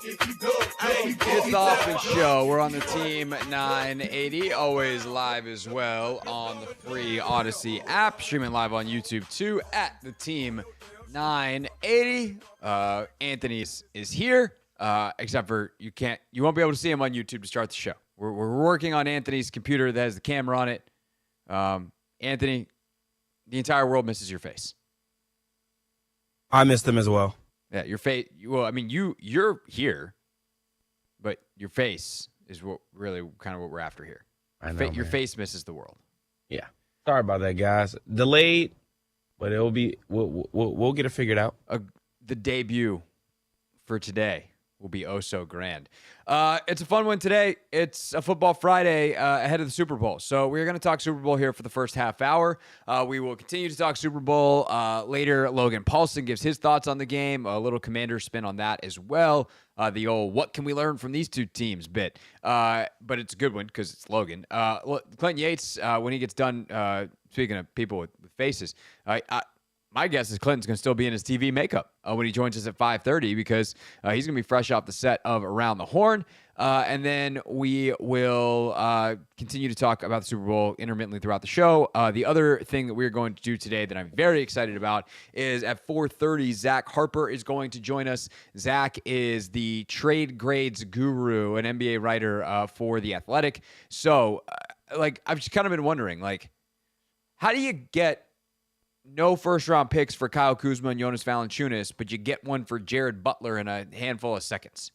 It's the Hoffman Show. We're on the Team 980, always live as well on the free Odyssey app, streaming live on YouTube too at the Team 980. Anthony is here, except for you won't be able to see him on YouTube to start the show. We're working on Anthony's computer that has the camera on it. Anthony, the entire world misses your face. I missed them as well. Yeah, your face. Well, I mean, you're here, but your face is what really kind of what we're after here. I know, your face misses the world. Yeah, sorry about that, guys. Delayed, but it'll be. We'll get it figured out. The debut for today will be oh so grand. It's a fun one today. It's a Football Friday ahead of the Super Bowl. So we're going to talk Super Bowl here for the first half hour. We will continue to talk Super Bowl later. Logan Paulson gives his thoughts on the game, a little Commander spin on that as well. The old what can we learn from these two teams bit. But it's a good one because it's Logan. Clinton Yates, when he gets done, speaking of people with faces, my guess is Clinton's going to still be in his TV makeup when he joins us at 5:30 because he's going to be fresh off the set of Around the Horn. And then we will continue to talk about the Super Bowl intermittently throughout the show. The other thing that we're going to do today that I'm very excited about is at 4:30, Zach Harper is going to join us. Zach is the trade grades guru, an NBA writer for The Athletic. So, I've just kind of been wondering, how do you get no first-round picks for Kyle Kuzma and Jonas Valanciunas, but you get one for Jared Butler in a handful of seconds?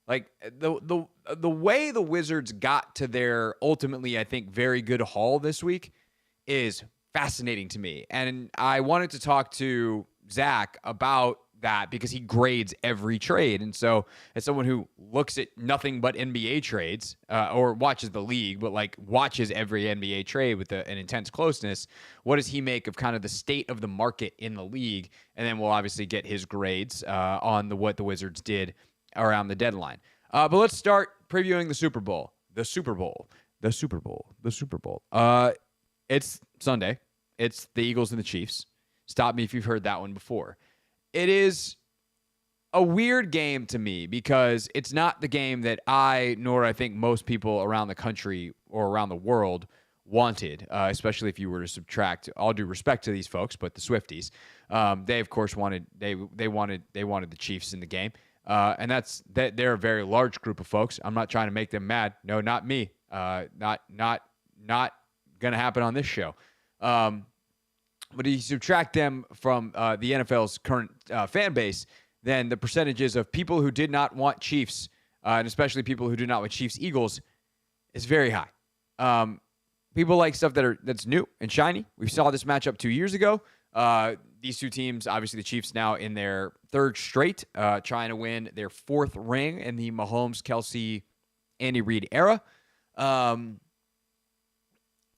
The way the Wizards got to their ultimately, I think, very good haul this week is fascinating to me. And I wanted to talk to Zach about that because he grades every trade. And so as someone who looks at nothing but NBA trades or watches the league, but watches every NBA trade with an intense closeness, what does he make of kind of the state of the market in the league? And then we'll obviously get his grades on what the Wizards did around the deadline. But let's start previewing the Super Bowl. It's Sunday. It's the Eagles and the Chiefs. Stop me if you've heard that one before. It is a weird game to me because it's not the game that nor I think most people around the country or around the world wanted, especially if you were to subtract all due respect to these folks, but the Swifties. They of course wanted the Chiefs in the game. And they're a very large group of folks. I'm not trying to make them mad. No, not me. Not going to happen on this show. But if you subtract them from the NFL's current fan base, then the percentages of people who did not want Chiefs, and especially people who do not want Chiefs-Eagles, is very high. People like stuff that's new and shiny. We saw this matchup 2 years ago. These two teams, obviously the Chiefs now in their third straight, trying to win their fourth ring in the Mahomes, Kelsey, Andy Reid era.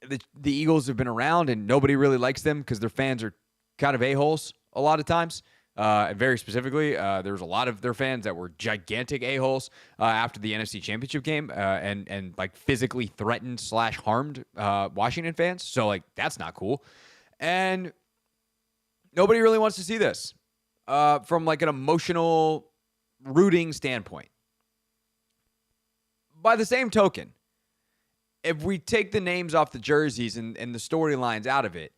The Eagles have been around, and nobody really likes them because their fans are kind of a-holes a lot of times. And very specifically, there's a lot of their fans that were gigantic a-holes after the NFC Championship game and physically threatened / harmed Washington fans. So, that's not cool. And nobody really wants to see this from, an emotional rooting standpoint. By the same token, if we take the names off the jerseys and the storylines out of it,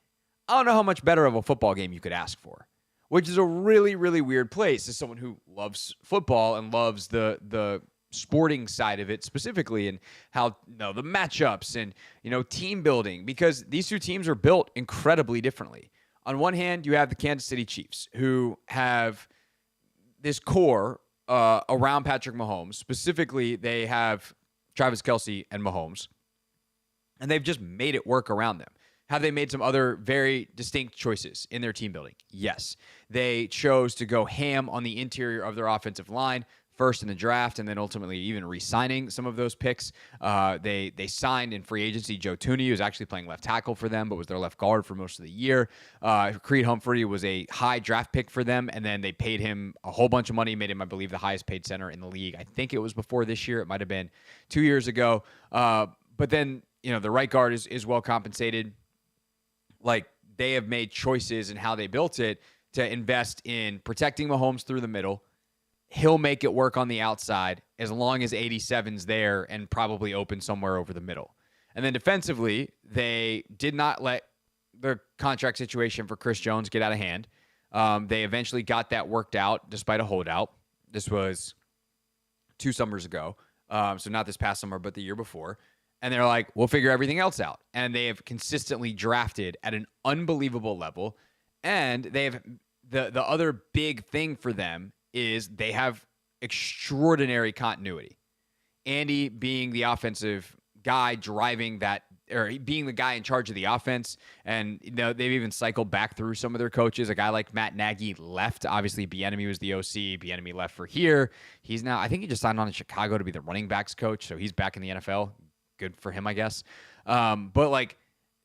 I don't know how much better of a football game you could ask for, which is a really, really weird place as someone who loves football and loves the sporting side of it specifically and how the matchups and team building, because these two teams are built incredibly differently. On one hand, you have the Kansas City Chiefs, who have this core around Patrick Mahomes. Specifically, they have Travis Kelce and Mahomes. And they've just made it work around them. Have they made some other very distinct choices in their team building? Yes. They chose to go ham on the interior of their offensive line first in the draft and then ultimately even re-signing some of those picks. They signed in free agency Joe Thuney, who's actually playing left tackle for them, but was their left guard for most of the year. Creed Humphrey was a high draft pick for them, and then they paid him a whole bunch of money, made him, I believe, the highest paid center in the league. I think it was before this year. It might have been 2 years ago. But then, the right guard is well compensated. They have made choices in how they built it to invest in protecting Mahomes through the middle, he'll make it work on the outside as long as 87's there and probably open somewhere over the middle. And then defensively, they did not let the contract situation for Chris Jones get out of hand. They eventually got that worked out despite a holdout. This was 2 summers ago. So not this past summer, but the year before. And they're like, we'll figure everything else out. And they have consistently drafted at an unbelievable level. And they have the other big thing for them is they have extraordinary continuity. Andy being the offensive guy driving that, or being the guy in charge of the offense. And they've even cycled back through some of their coaches. A guy like Matt Nagy left. Obviously, Bieniemy was the OC. Bieniemy left for here. He's now, I think he just signed on in Chicago to be the running backs coach. So he's back in the NFL. Good for him, I guess. But like,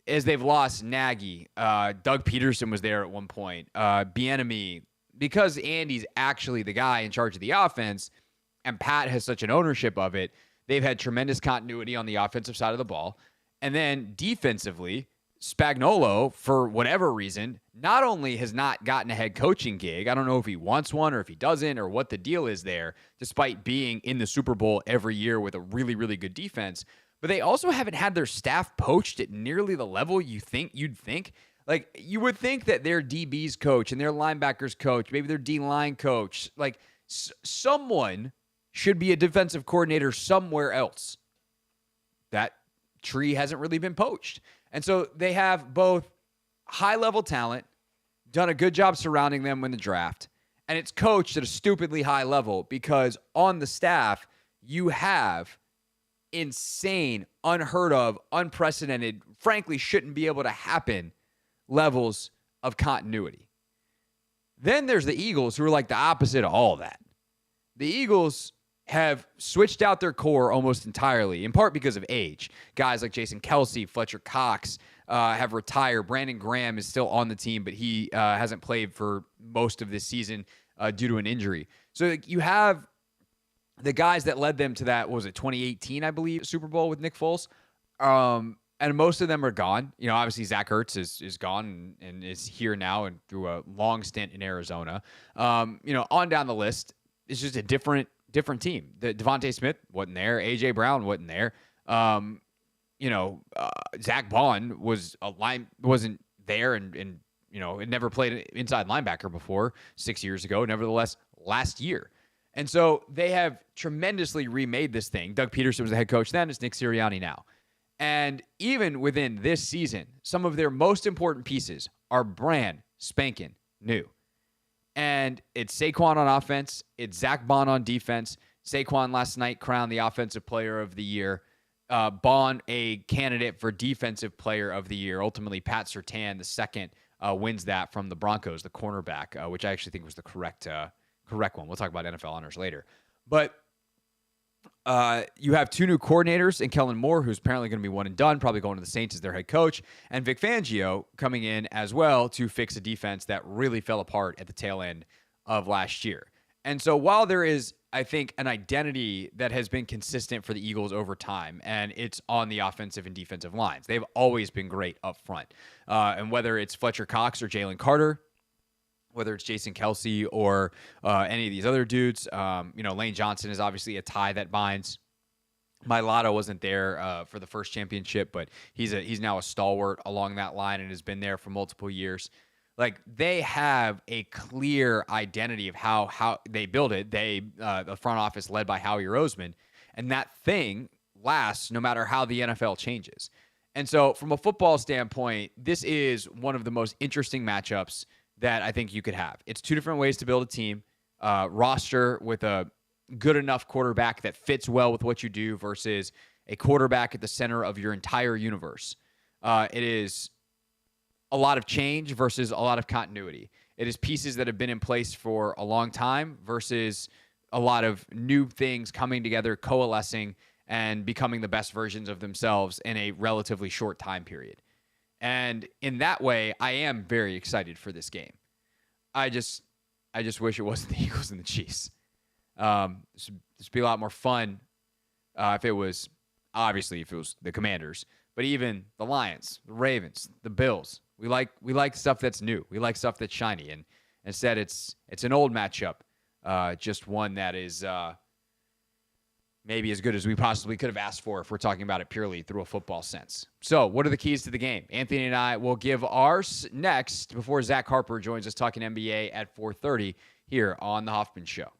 as they've lost Nagy, Doug Peterson was there at one point. Bieniemy, because Andy's actually the guy in charge of the offense, and Pat has such an ownership of it, they've had tremendous continuity on the offensive side of the ball. And then defensively, Spagnuolo, for whatever reason, not only has not gotten a head coaching gig, I don't know if he wants one or if he doesn't or what the deal is there, despite being in the Super Bowl every year with a really, really good defense, but they also haven't had their staff poached at nearly the level you'd think. Like, you would think that their DB's coach and their linebackers coach, maybe their D-line coach, like someone should be a defensive coordinator somewhere else. That tree hasn't really been poached. And so they have both high-level talent, done a good job surrounding them in the draft, and it's coached at a stupidly high level because on the staff, you have insane, unheard of, unprecedented, frankly, shouldn't be able to happen levels of continuity. Then there's the Eagles, who are like the opposite of all that. The Eagles have switched out their core almost entirely, in part because of age. Guys like Jason Kelce, Fletcher Cox have retired. Brandon Graham is still on the team, but he hasn't played for most of this season due to an injury. So you have the guys that led them to that, what was it, 2018, I believe, Super Bowl with Nick Foles. And most of them are gone. You know, obviously Zach Ertz is gone and is here now and through a long stint in Arizona. On down the list, it's just a different team. The Devontae Smith wasn't there. A.J. Brown wasn't there. Zach Bond wasn't there and had never played an inside linebacker before 6 years ago. Nevertheless, last year. And so they have tremendously remade this thing. Doug Peterson was the head coach then. It's Nick Sirianni now. And even within this season, some of their most important pieces are brand spanking new. And it's Saquon on offense. It's Zach Bond on defense. Saquon last night crowned the Offensive Player of the Year. Bond a candidate for Defensive Player of the Year. Ultimately, Pat Surtain, the second, wins that from the Broncos, the cornerback, which I actually think was the correct one. We'll talk about NFL honors later. But you have 2 new coordinators in Kellen Moore, who's apparently going to be one and done, probably going to the Saints as their head coach, and Vic Fangio coming in as well to fix a defense that really fell apart at the tail end of last year. And so while there is, I think, an identity that has been consistent for the Eagles over time, and it's on the offensive and defensive lines, they've always been great up front. And whether it's Fletcher Cox or Jalen Carter, whether it's Jason Kelce or any of these other dudes. Lane Johnson is obviously a tie that binds. Mailata wasn't there for the first championship, but he's now a stalwart along that line and has been there for multiple years. Like, they have a clear identity of how they build it. The front office led by Howie Roseman, and that thing lasts no matter how the NFL changes. And so from a football standpoint, this is one of the most interesting matchups that I think you could have. It's 2 different ways to build a team. Roster with a good enough quarterback that fits well with what you do versus a quarterback at the center of your entire universe. It is a lot of change versus a lot of continuity. It is pieces that have been in place for a long time versus a lot of new things coming together, coalescing, and becoming the best versions of themselves in a relatively short time period. And in that way, I am very excited for this game. I just wish it wasn't the Eagles and the Chiefs. This would be a lot more fun if it was the Commanders, but even the Lions, the Ravens, the Bills. We like stuff that's new. We like stuff that's shiny, and instead it's an old matchup Just one that is maybe as good as we possibly could have asked for if we're talking about it purely through a football sense. So what are the keys to the game? Anthony and I will give ours next before Zach Harper joins us talking NBA at 4:30 here on The Hoffman Show.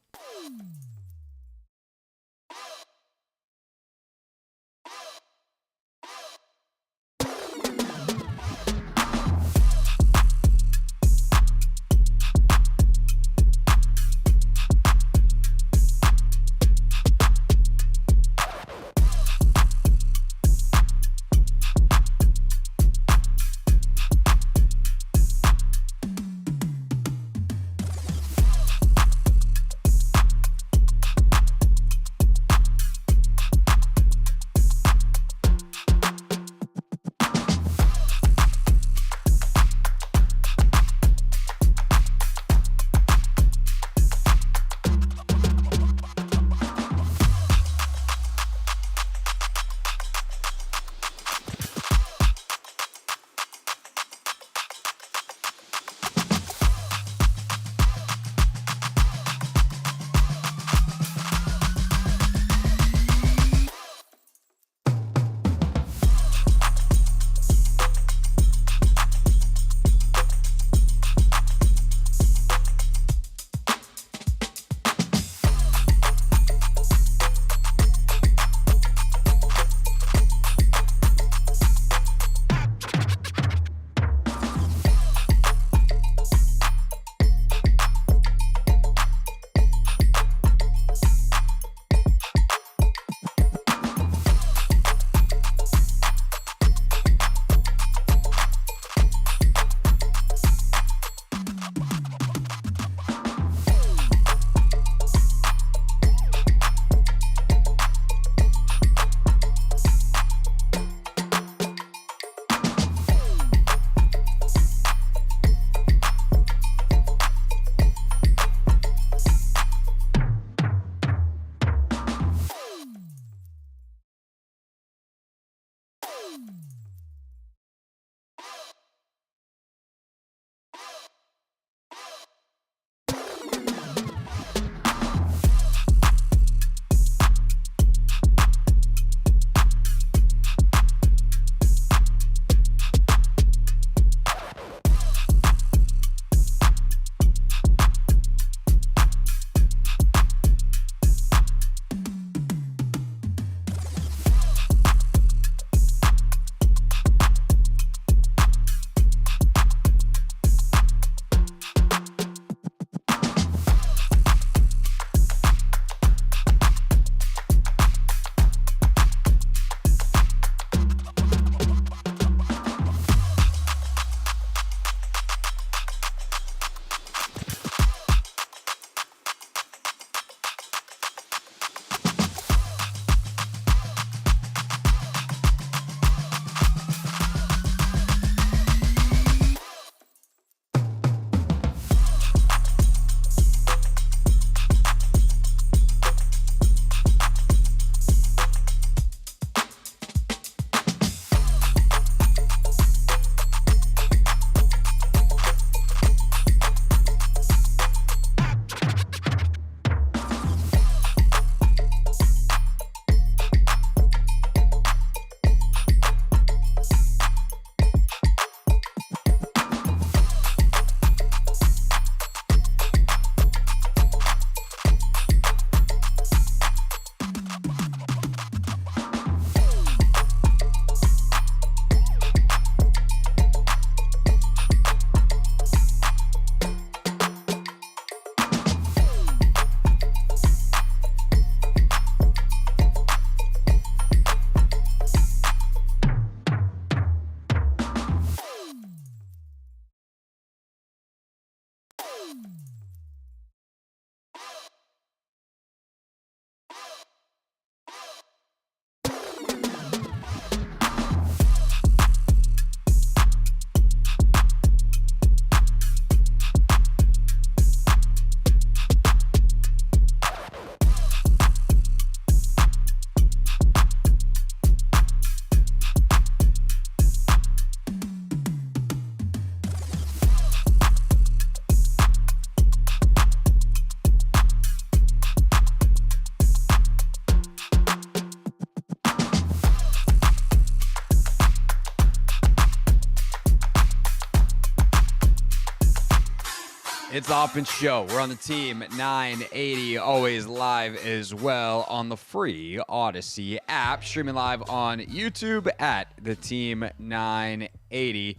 It's the Hoffman Show. We're on the team 980, always live as well on the free Odyssey app, streaming live on YouTube at the team 980.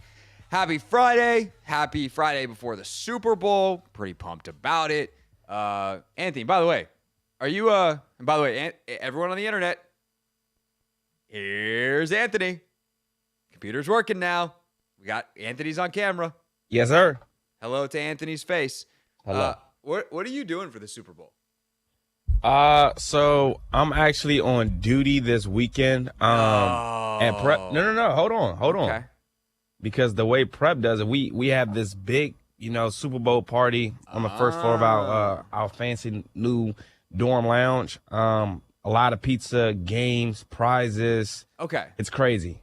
Happy Friday before the Super Bowl. Pretty pumped about it. Anthony, by the way, are you, and by the way, everyone on the internet, here's Anthony. Computer's working now. We got Anthony's on camera. Yes, sir. Hello to Anthony's face. Hello. What are you doing for the Super Bowl? So I'm actually on duty this weekend. At prep. No. Hold on. Because the way prep does it, we have this big, Super Bowl party on the first floor of our fancy new dorm lounge. A lot of pizza, games, prizes. Okay. It's crazy.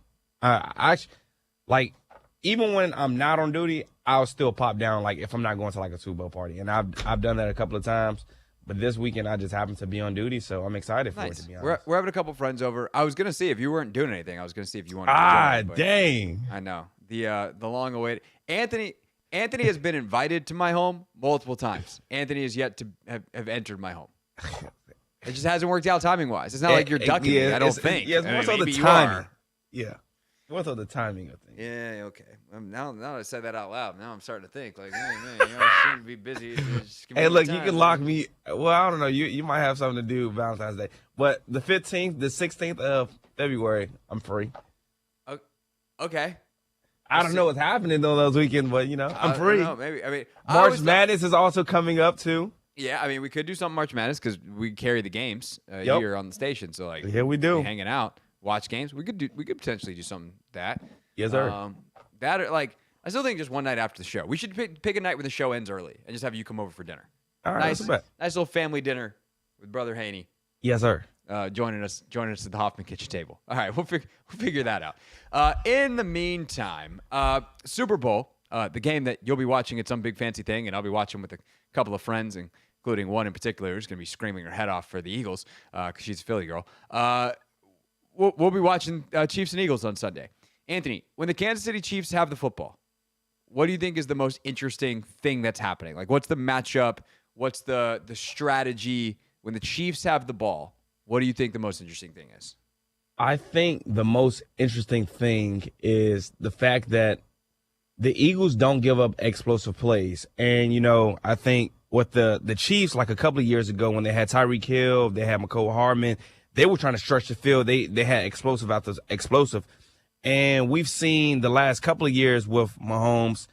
Even when I'm not on duty, I'll still pop down, like, if I'm not going to, like, a Super Bowl party. And I've done that a couple of times. But this weekend, I just happened to be on duty, so I'm excited for it, to be honest. We're having a couple friends over. I was going to see if you weren't doing anything. I was going to see if you wanted to join. Dang. I know. The long awaited. Anthony has been invited to my home multiple times. Anthony is yet to have entered my home. It just hasn't worked out timing-wise. It's not like you're ducking me, I don't think. Yeah, it's more so the timing. Yeah. More so the timing of things. Yeah, okay. Now that I said that out loud, now I'm starting to think, like, hey, man, I shouldn't be busy. Hey, look, you can lock me. Well, I don't know. You might have something to do Valentine's Day. But the 15th, the 16th of February, I'm free. Okay. I don't know what's happening on those weekends, but, I'm free. I don't know, maybe. March Madness is also coming up, too. Yeah, I mean, we could do something March Madness because we carry the games here on the station. So, like, here we do. Hanging out, watch games. We could potentially do something that. Yes, sir. I still think just one night after the show. We should pick a night when the show ends early and just have you come over for dinner. All right, nice little family dinner with Brother Haney. Yes, sir. Joining us at the Hoffman kitchen table. All right, we'll figure that out. In the meantime, Super Bowl, the game that you'll be watching at some big fancy thing, and I'll be watching with a couple of friends, including one in particular who's going to be screaming her head off for the Eagles because she's a Philly girl. We'll be watching Chiefs and Eagles on Sunday. Anthony, when the Kansas City Chiefs have the football, what do you think is the most interesting thing that's happening? Like, what's the matchup? What's the strategy when the Chiefs have the ball? What do you think the most interesting thing is? I think the most interesting thing is the fact that the Eagles don't give up explosive plays. And, I think with the Chiefs, like a couple of years ago when they had Tyreek Hill, they had McCole Hardman, they were trying to stretch the field. They had explosive after explosive. And we've seen the last couple of years with Mahomes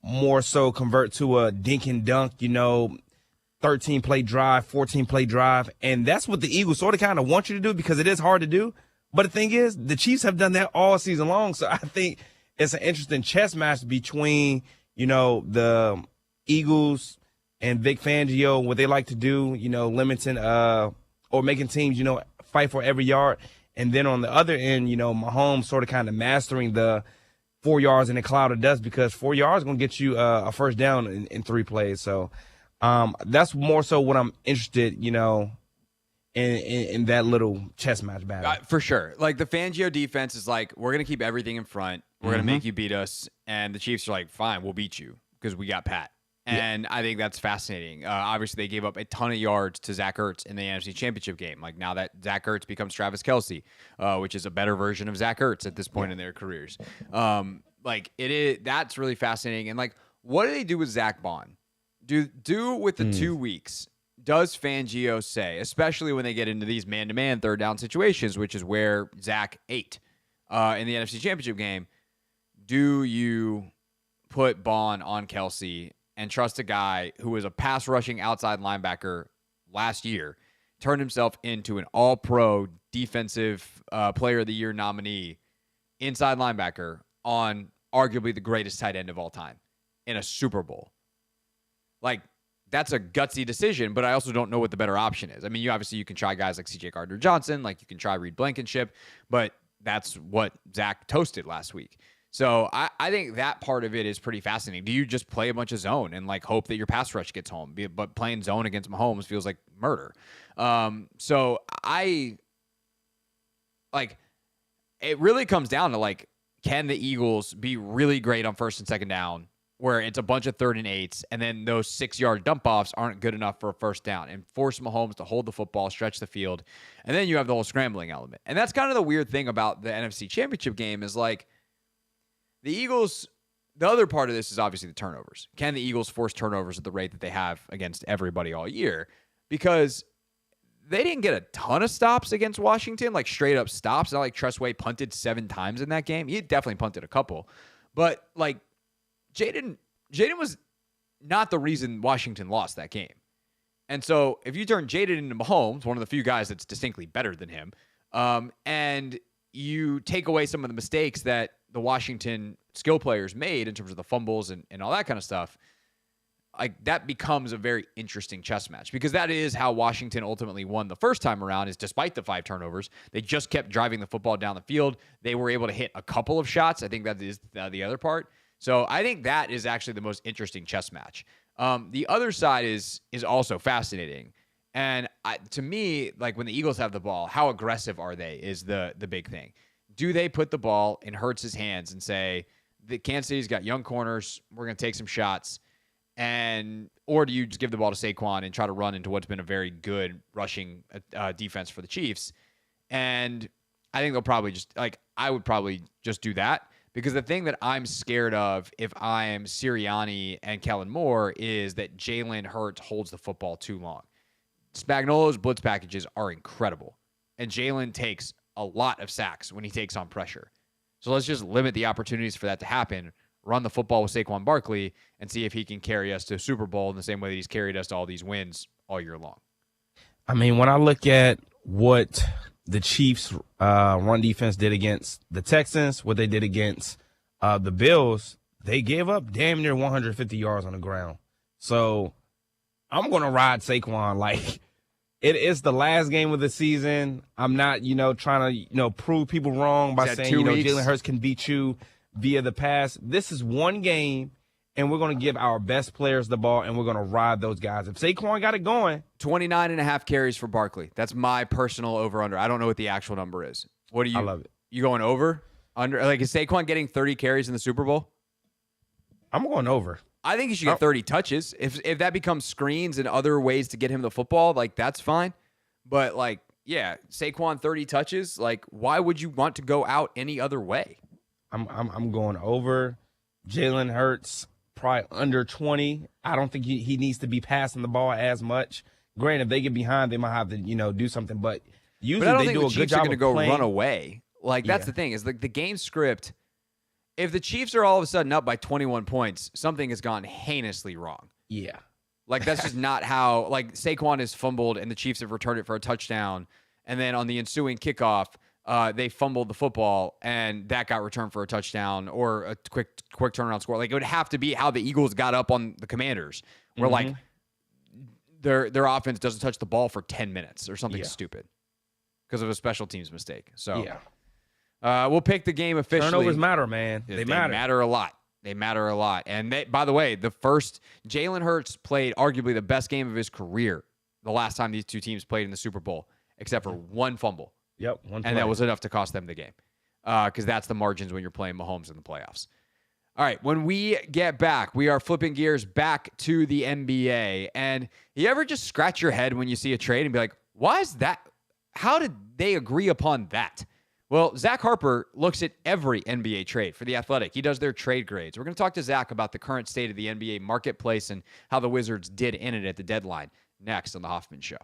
more so convert to a dink and dunk, 13-play drive, 14-play drive. And that's what the Eagles sort of kind of want you to do because it is hard to do. But the thing is, the Chiefs have done that all season long. So I think it's an interesting chess match between, the Eagles and Vic Fangio, what they like to do, limiting or making teams, fight for every yard. And then on the other end, Mahomes sort of kind of mastering the 4 yards in a cloud of dust because 4 yards is going to get you a first down in 3 plays. So that's more so what I'm interested, in that little chess match battle. For sure. Like, the Fangio defense is like, we're going to keep everything in front. We're going to make you beat us. And the Chiefs are like, fine, we'll beat you because we got Pat. And I think that's fascinating. Obviously, they gave up a ton of yards to Zach Ertz in the NFC Championship game. Like, now that Zach Ertz becomes Travis Kelce, which is a better version of Zach Ertz at this point in their careers. That's really fascinating. And, like, what do they do with Zach Bond? Do with the 2 weeks, does Fangio say, especially when they get into these man-to-man third down situations, which is where Zach ate in the NFC Championship game, do you put Bond on Kelce and trust a guy who was a pass-rushing outside linebacker last year, turned himself into an all-pro defensive player of the year nominee, inside linebacker on arguably the greatest tight end of all time in a Super Bowl? Like, that's a gutsy decision, but I also don't know what the better option is. I mean, you can try guys like C.J. Gardner-Johnson, like you can try Reed Blankenship, but that's what Zach toasted last week. So I think that part of it is pretty fascinating. Do you just play a bunch of zone and like hope that your pass rush gets home? But playing zone against Mahomes feels like murder. So it really comes down to, like, can the Eagles be really great on first and second down where it's a bunch of 3rd and 8s, and then those 6-yard dump offs aren't good enough for a first down, and force Mahomes to hold the football, stretch the field, and then you have the whole scrambling element. And that's kind of the weird thing about the NFC Championship game is like the Eagles. The other part of this is obviously the turnovers. Can the Eagles force turnovers at the rate that they have against everybody all year? Because they didn't get a ton of stops against Washington, like straight up stops. Not like Tressway punted 7 times in that game. He definitely punted a couple. But like Jaden was not the reason Washington lost that game. And so if you turn Jaden into Mahomes, one of the few guys that's distinctly better than him, and you take away some of the mistakes that the Washington skill players made in terms of the fumbles and all that kind of stuff, like that becomes a very interesting chess match, because that is how Washington ultimately won the first time around, is despite the 5 turnovers, they just kept driving the football down the field. They were able to hit a couple of shots. I think that is the other part. So I think that is actually the most interesting chess match. The other side is also fascinating. And to me, like when the Eagles have the ball, how aggressive are they is the big thing. Do they put the ball in Hurts' hands and say, the Kansas City's got young corners, we're going to take some shots, or do you just give the ball to Saquon and try to run into what's been a very good rushing defense for the Chiefs? And I think they'll probably I would probably just do that, because the thing that I'm scared of if I am Sirianni and Kellen Moore is that Jalen Hurts holds the football too long. Spagnuolo's blitz packages are incredible, and Jalen takes a lot of sacks when he takes on pressure. So let's just limit the opportunities for that to happen, run the football with Saquon Barkley, and see if he can carry us to a Super Bowl in the same way that he's carried us to all these wins all year long. I mean, when I look at what the Chiefs' run defense did against the Texans, what they did against the Bills, they gave up damn near 150 yards on the ground. So I'm going to ride Saquon. Like, it is the last game of the season. I'm not, trying to, prove people wrong by saying, Jalen Hurts can beat you via the pass. This is one game, and we're going to give our best players the ball, and we're going to ride those guys. If Saquon got it going. 29.5 carries for Barkley. That's my personal over-under. I don't know what the actual number is. What do you? I love it. You going over? Under? Like, is Saquon getting 30 carries in the Super Bowl? I'm going over. I think he should get 30 touches. If that becomes screens and other ways to get him the football, like, that's fine. But, like, yeah, Saquon 30 touches. Like, why would you want to go out any other way? I'm going over. Jalen Hurts probably under 20. I don't think he needs to be passing the ball as much. Granted, if they get behind, they might have to do something. But usually they do a good job of playing. But I don't think the Chiefs are going to go run away. Like, that's the thing, is like the game script. If the Chiefs are all of a sudden up by 21 points, something has gone heinously wrong. Yeah. Like, that's just not how, like, Saquon has fumbled and the Chiefs have returned it for a touchdown. And then on the ensuing kickoff, they fumbled the football and that got returned for a touchdown or a quick turnaround score. Like, it would have to be how the Eagles got up on the Commanders, where like their offense doesn't touch the ball for 10 minutes or something stupid because of a special teams mistake. So we'll pick the game officially. Turnovers matter, man. They matter a lot. They matter a lot. And by the way, the first Jalen Hurts played arguably the best game of his career the last time these two teams played in the Super Bowl, except for one fumble. Yep. And that was enough to cost them the game, because that's the margins when you're playing Mahomes in the playoffs. All right, when we get back, we are flipping gears back to the NBA. And you ever just scratch your head when you see a trade and be like, why is that? How did they agree upon that? Well, Zach Harper looks at every NBA trade for The Athletic. He does their trade grades. We're going to talk to Zach about the current state of the NBA marketplace and how the Wizards did in it at the deadline next on The Hoffman Show.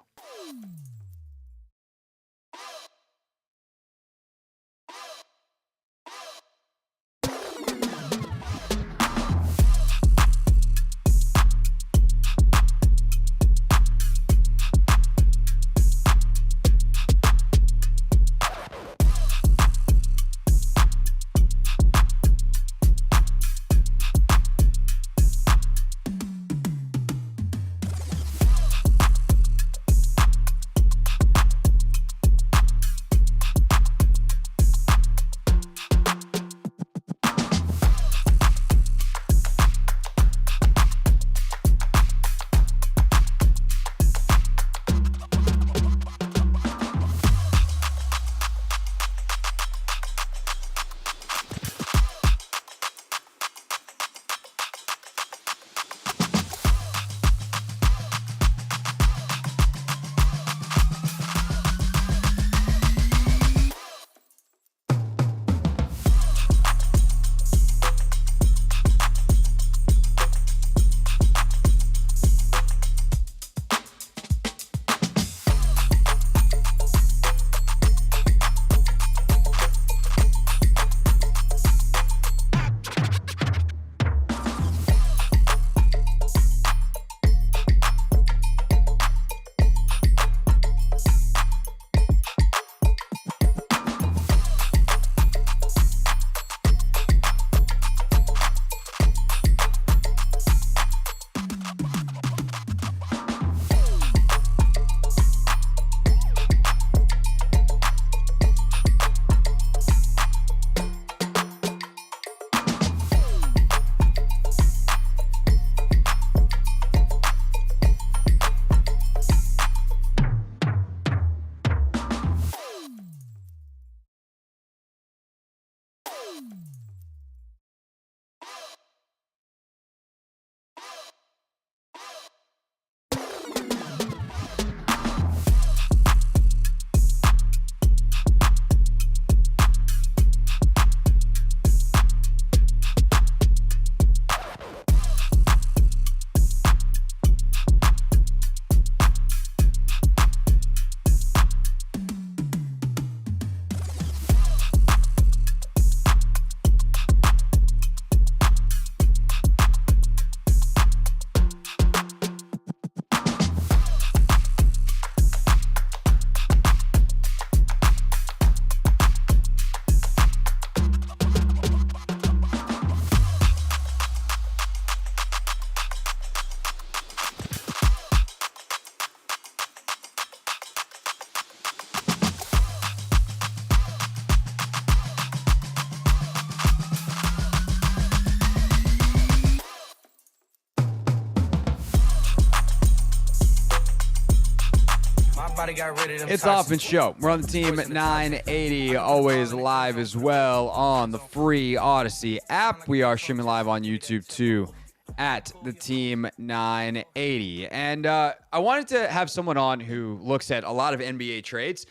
It's Hoffman Show. We're on the team at 980, always live as well on the free Odyssey app. We are streaming live on YouTube too at the team 980. And I wanted to have someone on who looks at a lot of NBA trades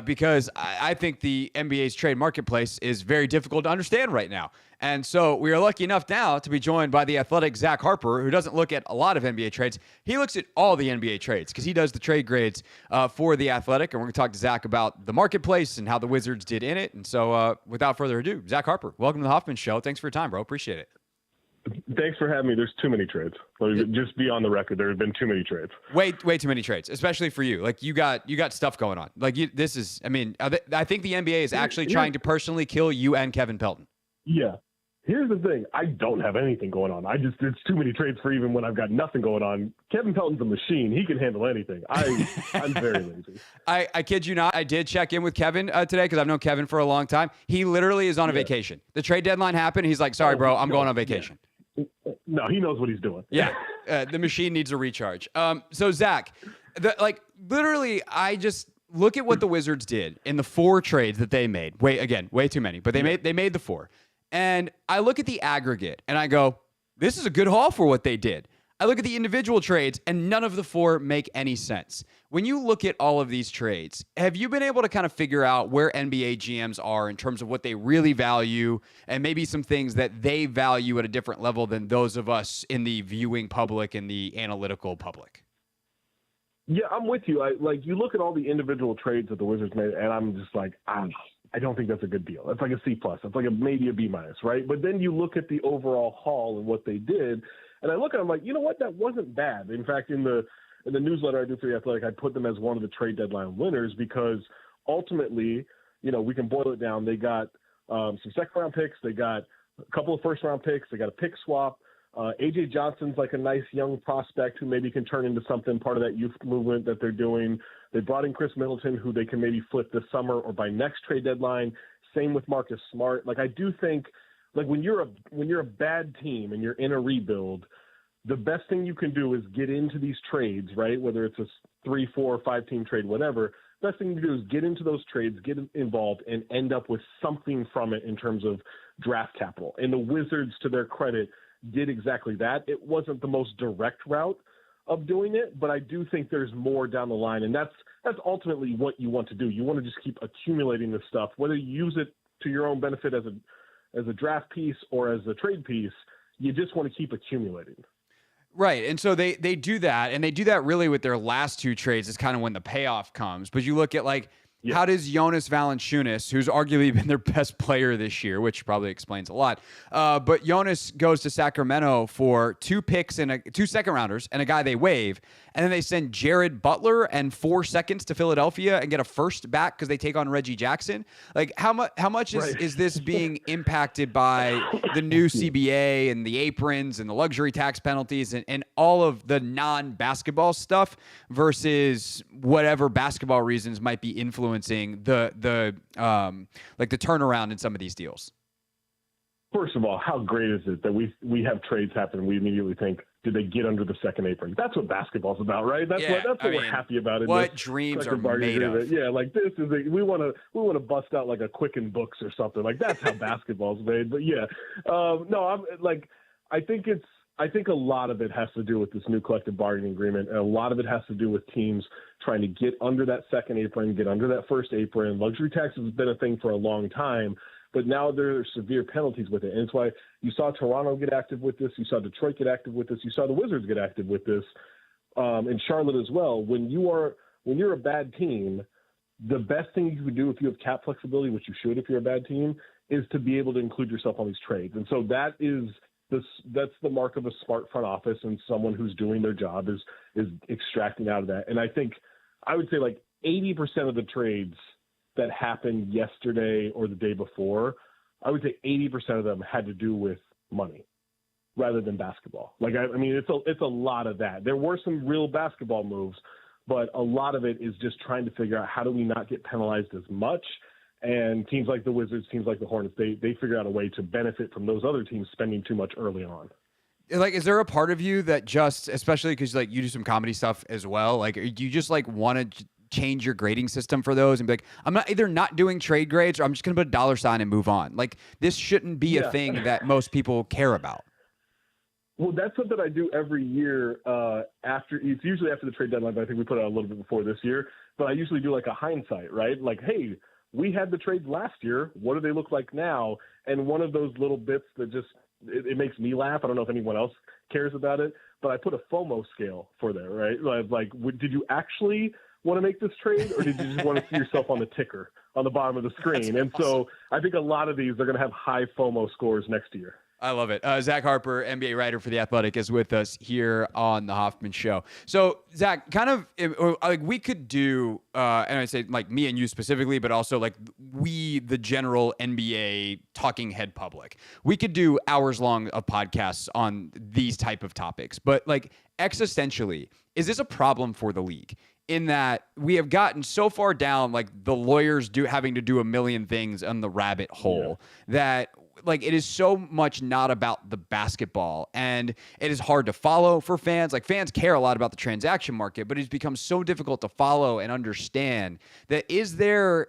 because I think the NBA's trade marketplace is very difficult to understand right now. And so we are lucky enough now to be joined by the athletic Zach Harper, who doesn't look at a lot of NBA trades. He looks at all the NBA trades because he does the trade grades for the Athletic. And we're going to talk to Zach about the marketplace and how the Wizards did in it. And so without further ado, Zach Harper, welcome to the Hoffman Show. Thanks for your time, bro. Appreciate it. Thanks for having me. There's too many trades. Just be on the record. There have been too many trades. Way too many trades, especially for you. Like you got stuff going on. Like this is. I mean, I think the NBA is actually trying to personally kill you and Kevin Pelton. Yeah. Here's the thing. I don't have anything going on. It's too many trades for even when I've got nothing going on. Kevin Pelton's a machine. He can handle anything. I'm very lazy. I kid you not. I did check in with Kevin today because I've known Kevin for a long time. He literally is on a vacation. The trade deadline happened. He's like, sorry, bro, I'm going on vacation. Yeah. No, he knows what he's doing. Yeah. The machine needs a recharge. So Zach, literally, I just look at what the Wizards did in the 4 trades that they made. Way too many, but they made the 4. And I look at the aggregate and I go, this is a good haul for what they did. I look at the individual trades and none of the 4 make any sense. When you look at all of these trades, have you been able to kind of figure out where NBA GMs are in terms of what they really value and maybe some things that they value at a different level than those of us in the viewing public and the analytical public? Yeah, I'm with you. You look at all the individual trades that the Wizards made and I'm just like, I don't think that's a good deal. It's like a C+. It's like maybe a B-, right? But then you look at the overall haul and what they did, and I look at them like, you know what? That wasn't bad. In fact, in the newsletter I do for The Athletic, I put them as one of the trade deadline winners because ultimately, we can boil it down. They got some second-round picks. They got a couple of first-round picks. They got a pick swap. A.J. Johnson's like a nice young prospect who maybe can turn into something, part of that youth movement that they're doing. They brought in Chris Middleton, who they can maybe flip this summer or by next trade deadline. Same with Marcus Smart. I do think, when you're a bad team and you're in a rebuild, the best thing you can do is get into these trades, right? Whether it's a 3, 4, or 5-team trade, whatever. Best thing to do is get into those trades, get involved, and end up with something from it in terms of draft capital. And the Wizards, to their credit, did exactly that. It wasn't the most direct route of doing it, but I do think there's more down the line, and that's ultimately what you want to do. You want to just keep accumulating this stuff, whether you use it to your own benefit as a draft piece or as a trade piece. You just want to keep accumulating. Right. And so they do that, and they do that really with their last 2 trades is kind of when the payoff comes. But you look at how does Jonas Valanciunas, who's arguably been their best player this year, which probably explains a lot, but Jonas goes to Sacramento for 2 picks and 2 second rounders and a guy they waive, and then they send Jared Butler and 4 seconds to Philadelphia and get a first back because they take on Reggie Jackson. How much is this being impacted by the new CBA and the aprons and the luxury tax penalties and all of the non-basketball stuff versus whatever basketball reasons might be influencing the turnaround in some of these deals? First of all, how great is it that we have trades happen and we immediately think, did they get under the second apron? That's what basketball's about, right? That's what we're happy about. What dreams are made of. Yeah, this is we want to bust out like a Quicken Books or something. That's how basketball's made. But yeah, no, I think a lot of it has to do with this new collective bargaining agreement, and a lot of it has to do with teams trying to get under that second apron, get under that first apron. Luxury tax has been a thing for a long time, but now there are severe penalties with it. And it's why you saw Toronto get active with this. You saw Detroit get active with this. You saw the Wizards get active with this, and Charlotte as well. When you're a bad team, the best thing you can do if you have cap flexibility, which you should if you're a bad team, is to be able to include yourself on these trades. And so that's the mark of a smart front office and someone who's doing their job is extracting out of that. And I think I would say 80% of the trades that happened yesterday or the day before, I would say 80% of them had to do with money rather than basketball. It's a lot of that. There were some real basketball moves, but a lot of it is just trying to figure out how do we not get penalized as much. And teams like the Wizards, teams like the Hornets, they figure out a way to benefit from those other teams spending too much early on. Is there a part of you that just, especially because you do some comedy stuff as well, do you just want to change your grading system for those and be like, I'm either not doing trade grades or I'm just going to put a dollar sign and move on. Like, this shouldn't be a thing that most people care about. Well, that's something I do every year it's usually after the trade deadline, but I think we put it out a little bit before this year. But I usually do like a hindsight, right? Like, hey, we had the trades last year. What do they look like now? And one of those little bits that just it makes me laugh. I don't know if anyone else cares about it, but I put a FOMO scale for there, right? Like, did you actually want to make this trade, or did you just want to see yourself on the ticker on the bottom of the screen? And so I think a lot of these are going to have high FOMO scores next year. I love it. Zach Harper, NBA writer for The Athletic, is with us here on the Hoffman Show. So, Zach, kind of like we could do, and I say like me and you specifically, but also like we, the general NBA talking head public, we could do hours long of podcasts on these type of topics. But like existentially, is this a problem for the league? In that we have gotten so far down, like the lawyers having to do a million things on the rabbit hole that like it is so much not about the basketball, and it is hard to follow for fans. Like, fans care a lot about the transaction market, but it's become so difficult to follow and understand that is there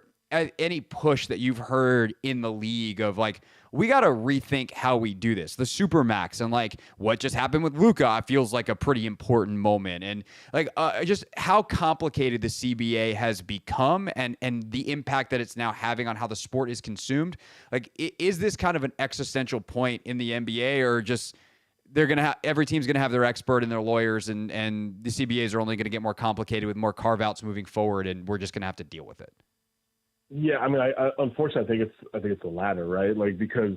any push that you've heard in the league of like, we got to rethink how we do this, the Supermax, and like what just happened with Luka feels like a pretty important moment, and like just how complicated the CBA has become, and the impact that it's now having on how the sport is consumed. Like, is this kind of an existential point in the NBA, or just they're gonna have every team's gonna have their expert and their lawyers, and the CBAs are only gonna get more complicated with more carve outs moving forward, and we're just gonna have to deal with it? Yeah, I mean, I unfortunately, I think it's the latter, right? Like, because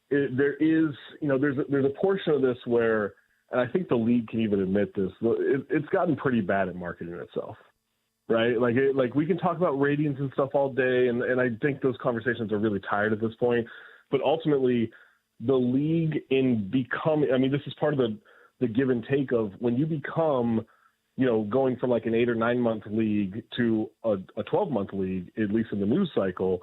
there is, there's a portion of this where, and I think the league can even admit this, it's gotten pretty bad at marketing itself, right? Like we can talk about ratings and stuff all day, and I think those conversations are really tired at this point. But ultimately, the league this is part of the give and take of when you become, going from like an 8 or 9 month league to a 12-month league, at least in the news cycle,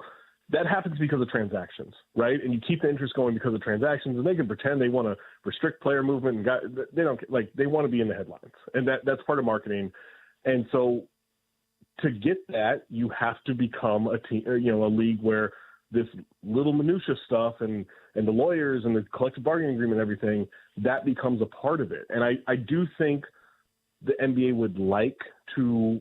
that happens because of transactions, right? And you keep the interest going because of transactions, and they can pretend they want to restrict player movement, and they want to be in the headlines, and that's part of marketing. And so to get that, you have to become a team, a league where this little minutia stuff and the lawyers and the collective bargaining agreement and everything, that becomes a part of it. And I do think the NBA would like to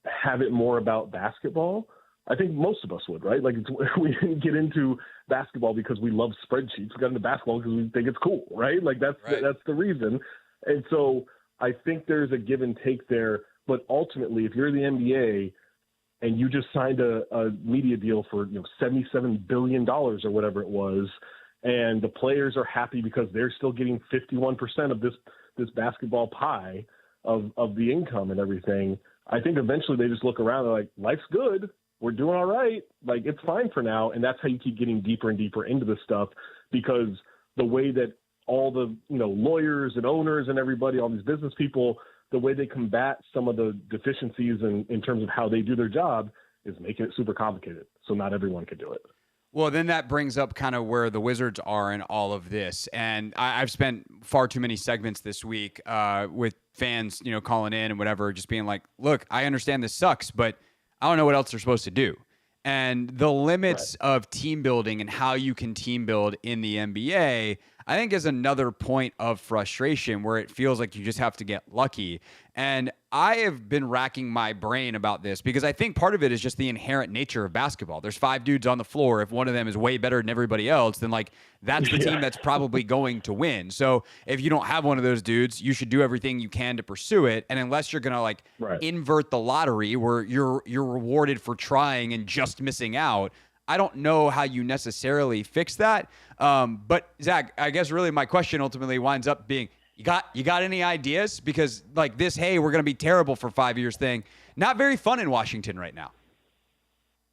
have it more about basketball. I think most of us would, right? Like, we didn't get into basketball because we love spreadsheets. We got into basketball because we think it's cool, right? Like, that's the reason. And so I think there's a give and take there. But ultimately, if you're the NBA and you just signed a media deal for $77 billion or whatever it was, and the players are happy because they're still getting 51% of this basketball pie of the income and everything, I think eventually they just look around and they're like, life's good. We're doing all right. Like, it's fine for now. And that's how you keep getting deeper and deeper into this stuff, because the way that all the, lawyers and owners and everybody, all these business people, the way they combat some of the deficiencies in terms of how they do their job is making it super complicated. So not everyone can do it. Well, then that brings up kind of where the Wizards are in all of this. And I've spent far too many segments this week with fans, calling in and whatever, just being like, look, I understand this sucks, but I don't know what else they're supposed to do. And the limits of team building and how you can team build in the NBA, I think, is another point of frustration where it feels like you just have to get lucky. And I have been racking my brain about this because I think part of it is just the inherent nature of basketball. There's 5 dudes on the floor. If one of them is way better than everybody else, then like that's the team that's probably going to win. So if you don't have one of those dudes, you should do everything you can to pursue it. And unless you're going to like invert the lottery where you're rewarded for trying and just missing out, I don't know how you necessarily fix that. But Zach, I guess really my question ultimately winds up being, you got any ideas? Because like this, hey, we're going to be terrible for 5 years thing, not very fun in Washington right now.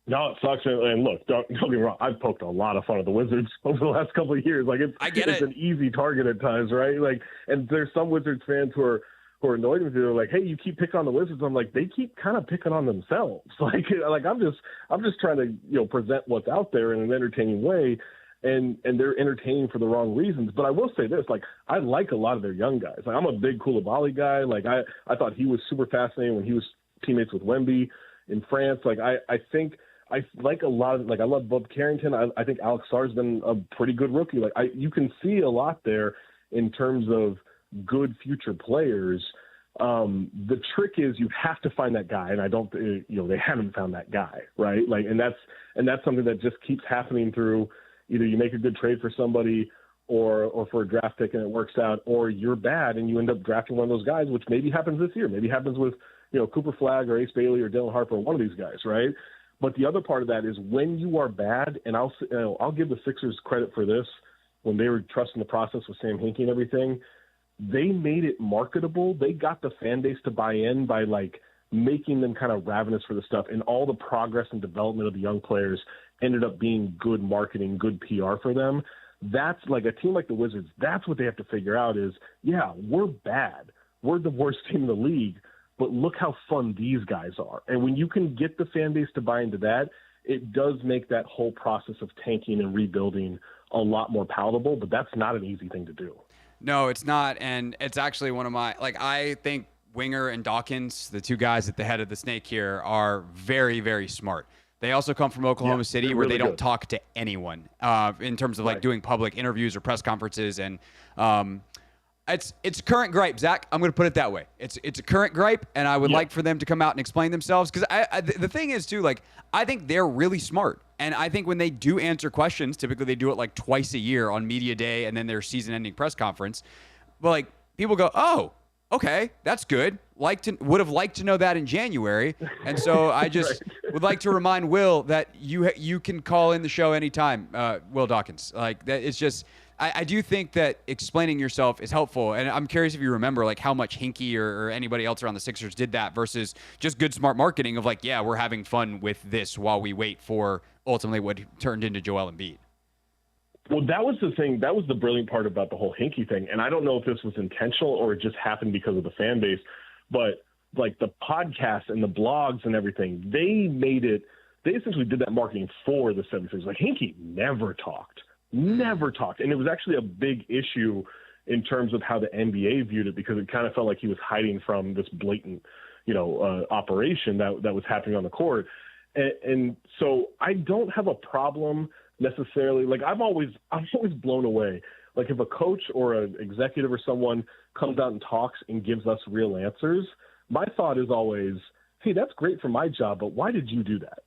No, it sucks. And look, don't get me wrong. I've poked a lot of fun at the Wizards over the last couple of years. Like, it's an easy target at times, right? Like, and there's some Wizards fans who are annoyed with you. They're like, hey, you keep picking on the Wizards. I'm like, they keep kind of picking on themselves. Like I'm just trying to, present what's out there in an entertaining way. And they're entertaining for the wrong reasons. But I will say this, like, I like a lot of their young guys. Like, I'm a big Koulibaly guy. Like, I thought he was super fascinating when he was teammates with Wemby in France. Like I think I like a lot of, like, I love Bob Carrington. I think Alex Sarr's been a pretty good rookie. Like you can see a lot there in terms of good future players. The trick is you have to find that guy, and I don't, they haven't found that guy, right? Like, and that's something that just keeps happening through either you make a good trade for somebody or for a draft pick and it works out, or you're bad and you end up drafting one of those guys, which maybe happens this year, maybe happens with, Cooper Flagg or Ace Bailey or Dylan Harper, one of these guys, right? But the other part of that is when you are bad, and I'll give the Sixers credit for this, when they were trusting the process with Sam Hinkie and everything, they made it marketable. They got the fan base to buy in by like making them kind of ravenous for the stuff, and all the progress and development of the young players ended up being good marketing, good PR for them. That's like a team like the Wizards. That's what they have to figure out is, yeah, we're bad. We're the worst team in the league, but look how fun these guys are. And when you can get the fan base to buy into that, it does make that whole process of tanking and rebuilding a lot more palatable, but that's not an easy thing to do. No, it's not. And it's actually one of my, I think Winger and Dawkins, the two guys at the head of the snake here, are very, very smart. They also come from Oklahoma City, where they don't talk to anyone in terms of doing public interviews or press conferences. And it's a current gripe, Zach. I'm going to put it that way. It's a current gripe, and I would like for them to come out and explain themselves. Because the thing is, too, I think they're really smart. And I think when they do answer questions, typically they do it twice a year on media day and then their season-ending press conference. But people go, oh, okay, that's good. Would have liked to know that in January. And so I just would like to remind Will that you can call in the show anytime, Will Dawkins. That it's just I do think that explaining yourself is helpful. And I'm curious if you remember how much Hinkie or anybody else around the Sixers did that versus just good smart marketing of we're having fun with this while we wait for ultimately what turned into Joel Embiid. Well, that was the thing. That was the brilliant part about the whole Hinkie thing. And I don't know if this was intentional or it just happened because of the fan base, but the podcasts and the blogs and everything, they essentially did that marketing for the 76ers. Hinkie never talked. And it was actually a big issue in terms of how the NBA viewed it, because it kind of felt like he was hiding from this blatant, operation that was happening on the court. And so I don't have a problem necessarily. I'm always blown away. If a coach or an executive or someone comes out and talks and gives us real answers, my thought is always, hey, that's great for my job, but why did you do that?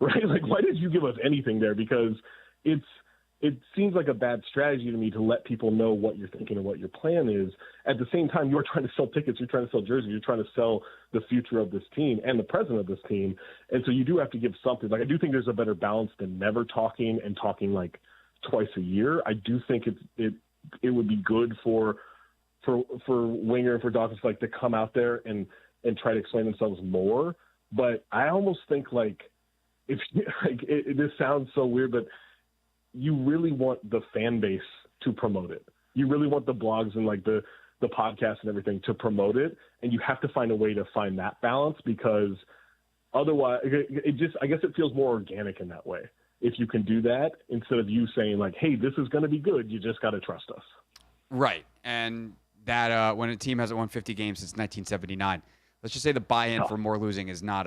Right? Why did you give us anything there? Because it seems like a bad strategy to me to let people know what you're thinking and what your plan is. At the same time, you're trying to sell tickets, you're trying to sell jerseys, you're trying to sell the future of this team and the president of this team. And so you do have to give something. I do think there's a better balance than never talking and talking twice a year. I do think it would be good for Winger and for Dawkins to come out there and try to explain themselves more. But I almost think if this sounds so weird, but you really want the fan base to promote it. You really want the blogs and the podcasts and everything to promote it. And you have to find a way to find that balance, because otherwise I guess it feels more organic in that way. If you can do that instead of you saying hey, this is going to be good, you just got to trust us. Right. And that when a team hasn't won 50 games since 1979, let's just say the buy-in for more losing is not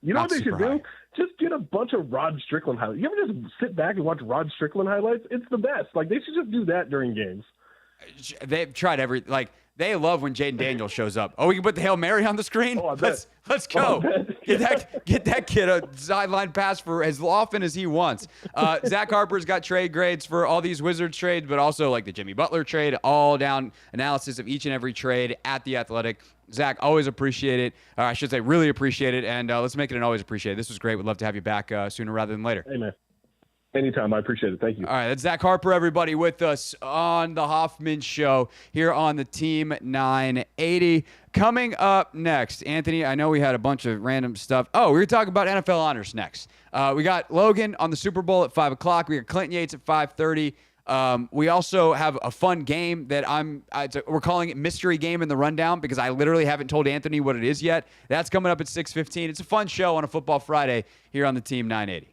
you know what they should do? high. Just get a bunch of Rod Strickland highlights. You ever just sit back and watch Rod Strickland highlights? It's the best. They should just do that during games. They've tried they love when Jaden Daniels shows up. Oh, we can put the Hail Mary on the screen? Oh, let's go. Get that kid a sideline pass for as often as he wants. Zach Harper's got trade grades for all these Wizards trades, but also the Jimmy Butler trade, all down analysis of each and every trade at The Athletic. Zach, always appreciate it. I should say really appreciate it, and let's make it an always appreciate it. This was great. We'd love to have you back sooner rather than later. Hey, man. Anytime. I appreciate it. Thank you. All right, that's Zach Harper, everybody, with us on the Hoffman Show here on the Team 980. Coming up next, Anthony, I know we had a bunch of random stuff. Oh, we're going to talk about NFL honors next. We got Logan on the Super Bowl at 5 o'clock. We got Clinton Yates at 5:30. We also have a fun game that we're calling it Mystery Game in the Rundown, because I literally haven't told Anthony what it is yet. That's coming up at 6:15. It's a fun show on a football Friday here on the Team 980.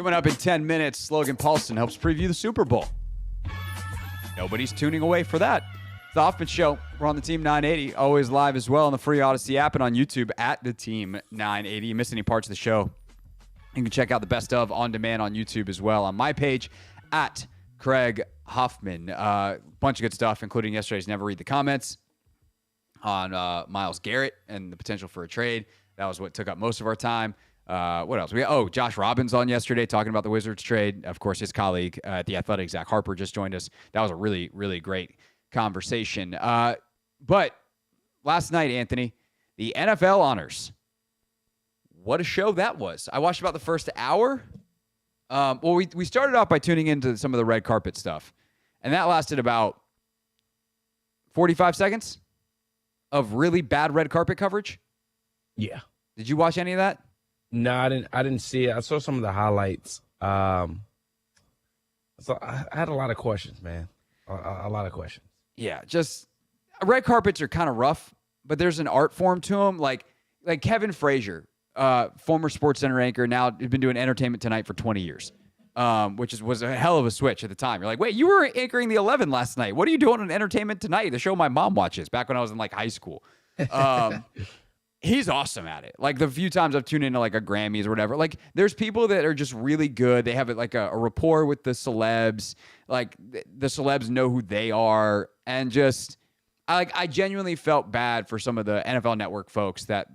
Coming up in 10 minutes, Logan Paulson helps preview the Super Bowl. Nobody's tuning away for that. The Hoffman Show. We're on the Team 980, always live as well on the free Odyssey app and on YouTube at the Team 980. You miss any parts of the show, you can check out the best of on demand on YouTube as well on my page at Craig Hoffman. Bunch of good stuff, including yesterday's Never Read the Comments on Myles Garrett and the potential for a trade. That was what took up most of our time. What else? Josh Robbins on yesterday talking about the Wizards trade. Of course, his colleague at The Athletic, Zach Harper, just joined us. That was a really, really great conversation. But last night, Anthony, the NFL honors. What a show that was. I watched about the first hour. We started off by tuning into some of the red carpet stuff, and that lasted about 45 seconds of really bad red carpet coverage. Yeah. Did you watch any of that? No, I didn't see it. I saw some of the highlights. So I had a lot of questions, man. A lot of questions. Yeah, just red carpets are kind of rough, but there's an art form to them. Like Kevin Frazier, former SportsCenter anchor, now has been doing Entertainment Tonight for 20 years, which was a hell of a switch at the time. You're like, wait, you were anchoring the 11 last night. What are you doing on Entertainment Tonight? The show my mom watches back when I was in like high school. He's awesome at it. Like the few times I've tuned into like a Grammys or whatever, like there's people that are just really good. They have like a rapport with the celebs. Like the celebs know who they are. And just, I genuinely felt bad for some of the NFL Network folks that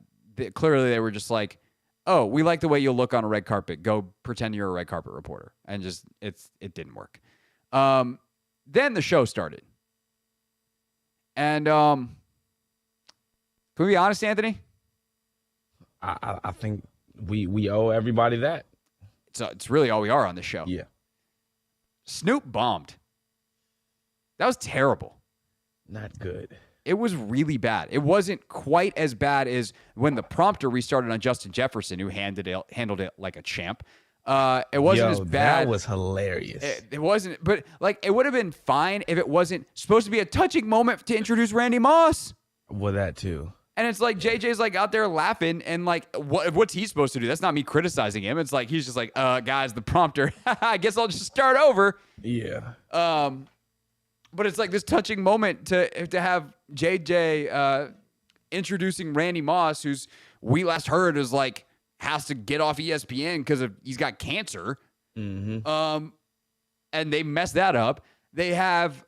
clearly they were just like, oh, we like the way you look on a red carpet. Go pretend you're a red carpet reporter. And just, it didn't work. Then the show started. And can we be honest, Anthony? I think we owe everybody that. It's really all we are on this show. Yeah. Snoop bombed. That was terrible. Not good. It was really bad. It wasn't quite as bad as when the prompter restarted on Justin Jefferson, who handled it like a champ. It wasn't as bad. That was hilarious. It wasn't, but like it would have been fine if it wasn't supposed to be a touching moment to introduce Randy Moss. Well, that too. And it's like JJ's like out there laughing and like what's he supposed to do? That's not me criticizing him. It's like he's just like, guys, the prompter. I guess I'll just start over. Yeah. But it's like this touching moment to have JJ introducing Randy Moss, who's we last heard is like has to get off ESPN because he's got cancer. Mm-hmm. And they messed that up. They have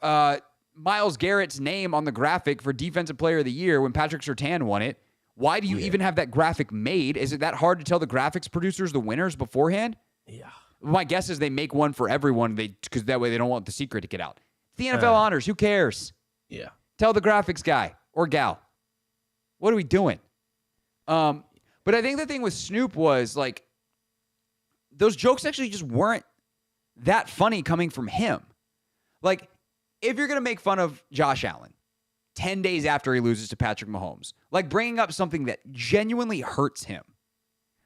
Myles Garrett's name on the graphic for Defensive Player of the Year when Patrick Surtain won it. Why do you even have that graphic made? Is it that hard to tell the graphics producers the winners beforehand? Yeah. My guess is they make one for everyone because that way they don't want the secret to get out. It's the NFL honors. Who cares? Yeah. Tell the graphics guy or gal. What are we doing? But I think the thing with Snoop was like those jokes actually just weren't that funny coming from him. Like, if you're going to make fun of Josh Allen 10 days after he loses to Patrick Mahomes, like bringing up something that genuinely hurts him.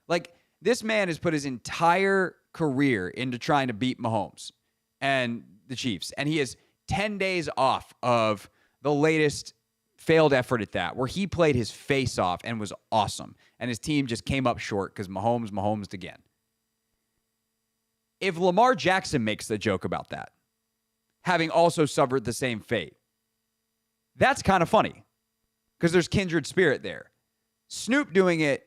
Like, this man has put his entire career into trying to beat Mahomes and the Chiefs, and he is 10 days off of the latest failed effort at that, where he played his face off and was awesome, and his team just came up short because Mahomes again. If Lamar Jackson makes the joke about that, having also suffered the same fate, that's kind of funny because there's kindred spirit there. Snoop doing it,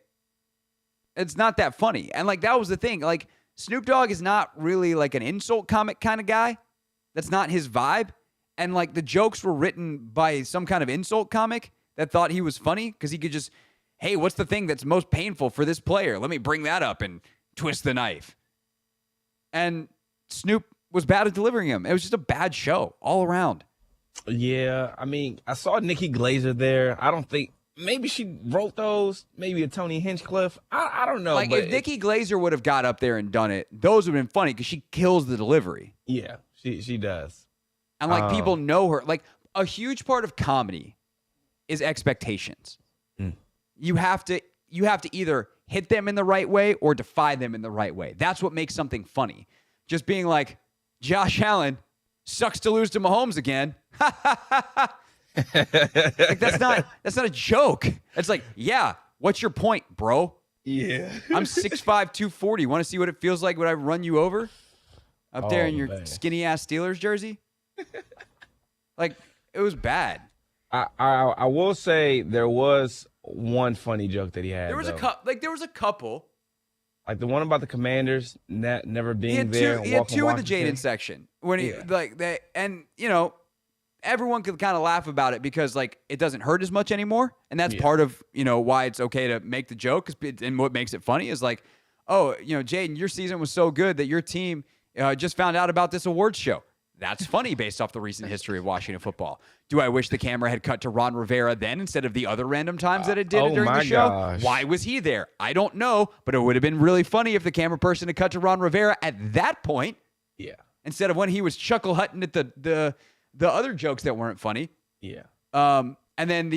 it's not that funny. And like that was the thing. Like Snoop Dogg is not really like an insult comic kind of guy. That's not his vibe. And like the jokes were written by some kind of insult comic that thought he was funny because he could just, hey, what's the thing that's most painful for this player? Let me bring that up and twist the knife. And Snoop was bad at delivering him. It was just a bad show all around. Yeah, I mean, I saw Nikki Glazer there. I don't think maybe she wrote those. Maybe a Tony Hinchcliffe. I don't know. Like if Nikki Glazer would have got up there and done it, those would have been funny because she kills the delivery. Yeah, she does. And like people know her. Like a huge part of comedy is expectations. You have to either hit them in the right way or defy them in the right way. That's what makes something funny. Just being like, Josh Allen sucks to lose to Mahomes again. Like that's not a joke. It's like, yeah, what's your point, bro? Yeah. I'm 6'5", 240. Want to see what it feels like when I run you over up there in your skinny ass Steelers jersey? Like, it was bad. I will say there was one funny joke that he had. There was there was a couple. Like the one about the Commanders never being there. He had two in the Jaden section when he and everyone could kind of laugh about it because like it doesn't hurt as much anymore, and that's part of why it's okay to make the joke. And what makes it funny is like, oh, Jaden, your season was so good that your team just found out about this awards show. That's funny based off the recent history of Washington football. Do I wish the camera had cut to Ron Rivera then instead of the other random times that it did during the show? Gosh. Why was he there? I don't know, but it would have been really funny if the camera person had cut to Ron Rivera at that point. Yeah. Instead of when he was chuckle hutting at the other jokes that weren't funny. Yeah. And then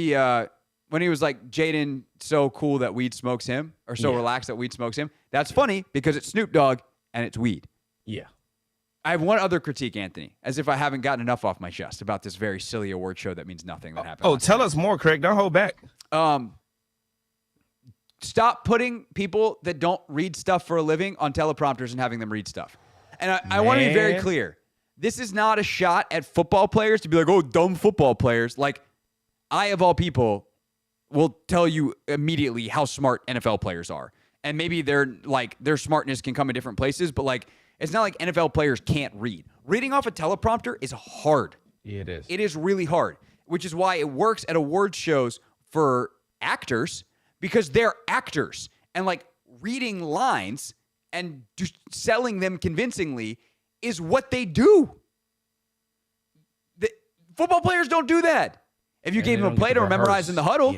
when he was like, Jaden, so cool that weed smokes him, or so relaxed that weed smokes him. That's funny because it's Snoop Dogg and it's weed. Yeah. I have one other critique, Anthony, as if I haven't gotten enough off my chest about this very silly award show that means nothing that happened. Oh, tell us more, Craig. Don't hold back. Stop putting people that don't read stuff for a living on teleprompters and having them read stuff. And I want to be very clear. This is not a shot at football players to be like, oh, dumb football players. Like, I, of all people, will tell you immediately how smart NFL players are. And maybe their smartness can come in different places, but like, it's not like NFL players can't read. Reading off a teleprompter is hard. Yeah, it is. It is really hard, which is why it works at award shows for actors because they're actors. And like reading lines and just selling them convincingly is what they do. Football players don't do that. If you gave them a play to memorize in the huddle,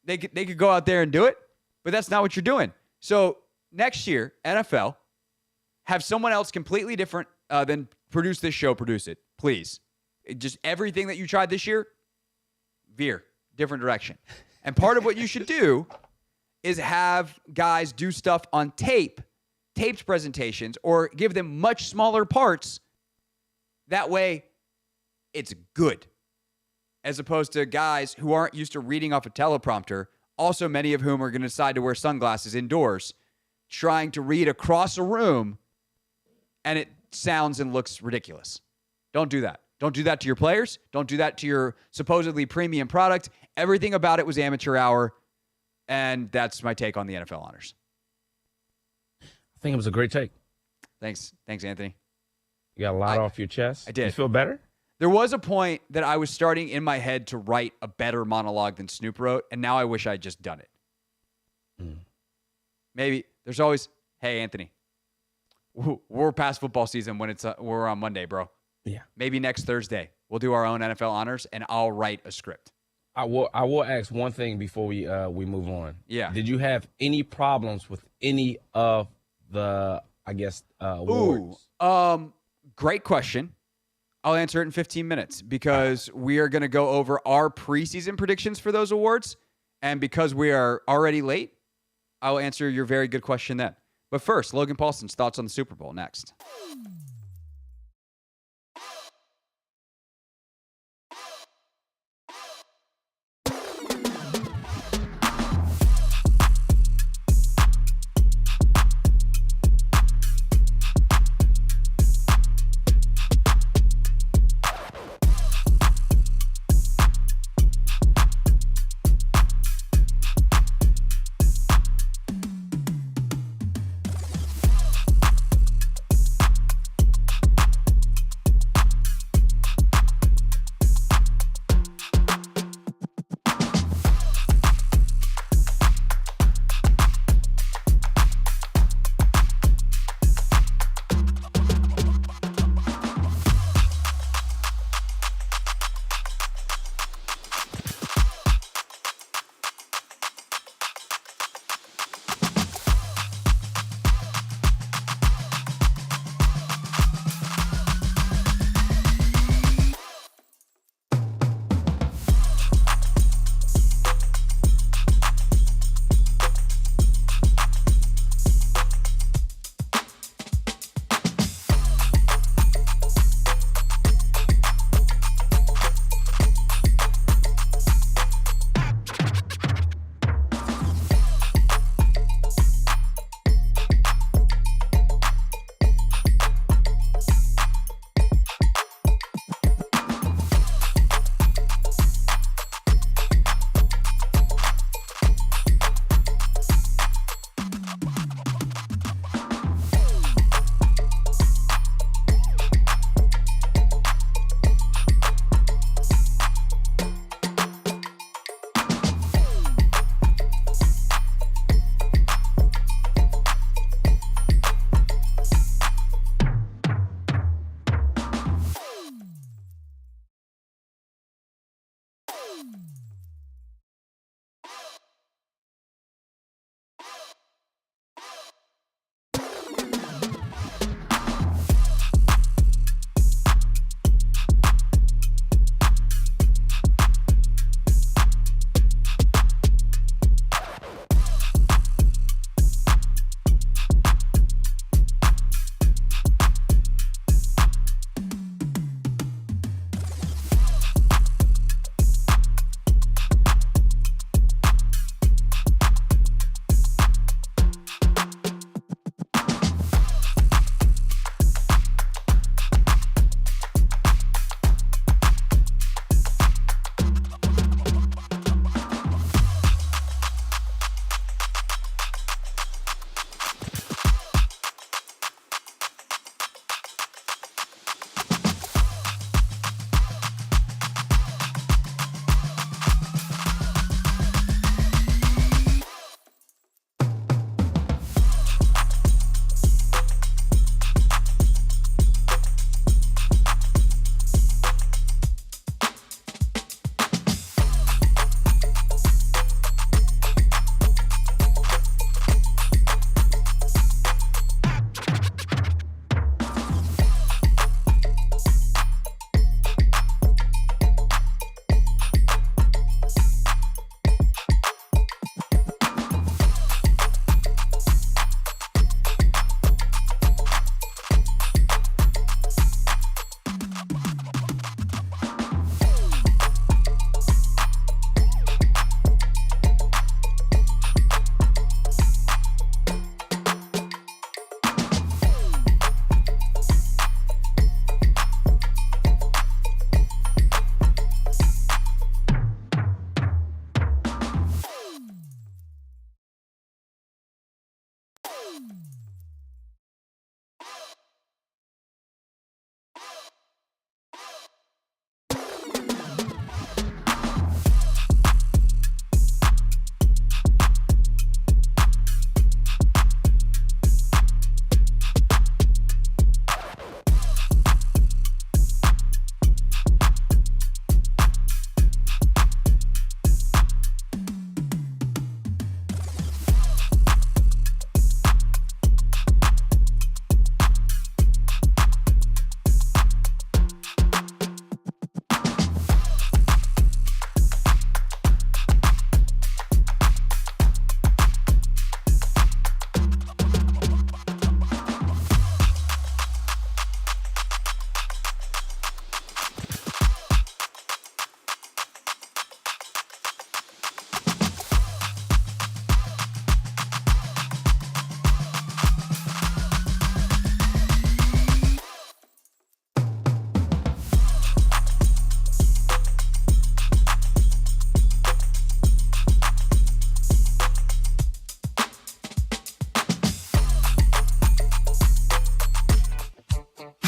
they could go out there and do it, but that's not what you're doing. So next year, NFL, have someone else completely different than produce this show, produce it, please. Just everything that you tried this year, veer, different direction. And part of what you should do is have guys do stuff on taped presentations, or give them much smaller parts. That way, it's good. As opposed to guys who aren't used to reading off a teleprompter, also many of whom are going to decide to wear sunglasses indoors, trying to read across a room, and it sounds and looks ridiculous. Don't do that. Don't do that to your players. Don't do that to your supposedly premium product. Everything about it was amateur hour, and that's my take on the NFL honors. I think it was a great take. Thanks, Anthony. You got a lot off your chest. I did. You feel better? There was a point that I was starting in my head to write a better monologue than Snoop wrote, and now I wish I'd just done it. Maybe there's always, hey, Anthony, we're past football season when we're on Monday, bro. Yeah. Maybe next Thursday we'll do our own NFL honors, and I'll write a script. I will ask one thing before we move on. Yeah. Did you have any problems with any of the awards? Great question. I'll answer it in 15 minutes because we are going to go over our preseason predictions for those awards. And because we are already late, I'll answer your very good question then. But first, Logan Paulson's thoughts on the Super Bowl next.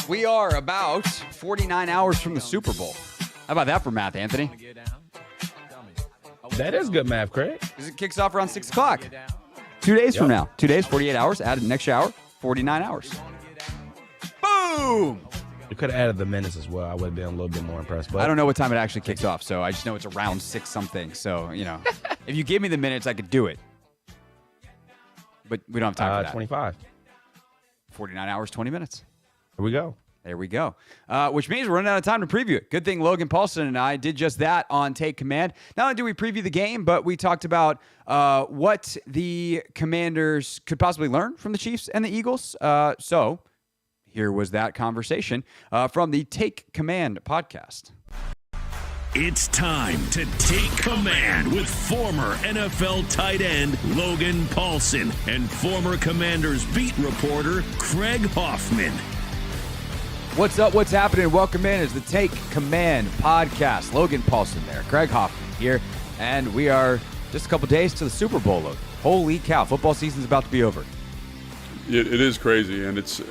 We are about 49 hours from the Super Bowl. How about that for math, Anthony? That is good math, Craig. Because it kicks off around 6 o'clock. 2 days from now. 2 days, 48 hours. Added next hour, 49 hours. Boom! You could have added the minutes as well. I would have been a little bit more impressed. But I don't know what time it actually kicks off, so I just know it's around 6 something. So, if you give me the minutes, I could do it. But we don't have time for that. 25. 49 hours, 20 minutes. Here we go. There we go. Which means we're running out of time to preview it. Good thing Logan Paulson and I did just that on Take Command. Not only did we preview the game, but we talked about what the Commanders could possibly learn from the Chiefs and the Eagles. So here was that conversation from the Take Command podcast. It's time to take command with former NFL tight end Logan Paulson and former Commanders beat reporter Craig Hoffman. What's up? What's happening? Welcome in. It's the Take Command podcast. Logan Paulson there. Craig Hoffman here. And we are just a couple days to the Super Bowl, Logan. Holy cow. Football season's about to be over. It is crazy. And it's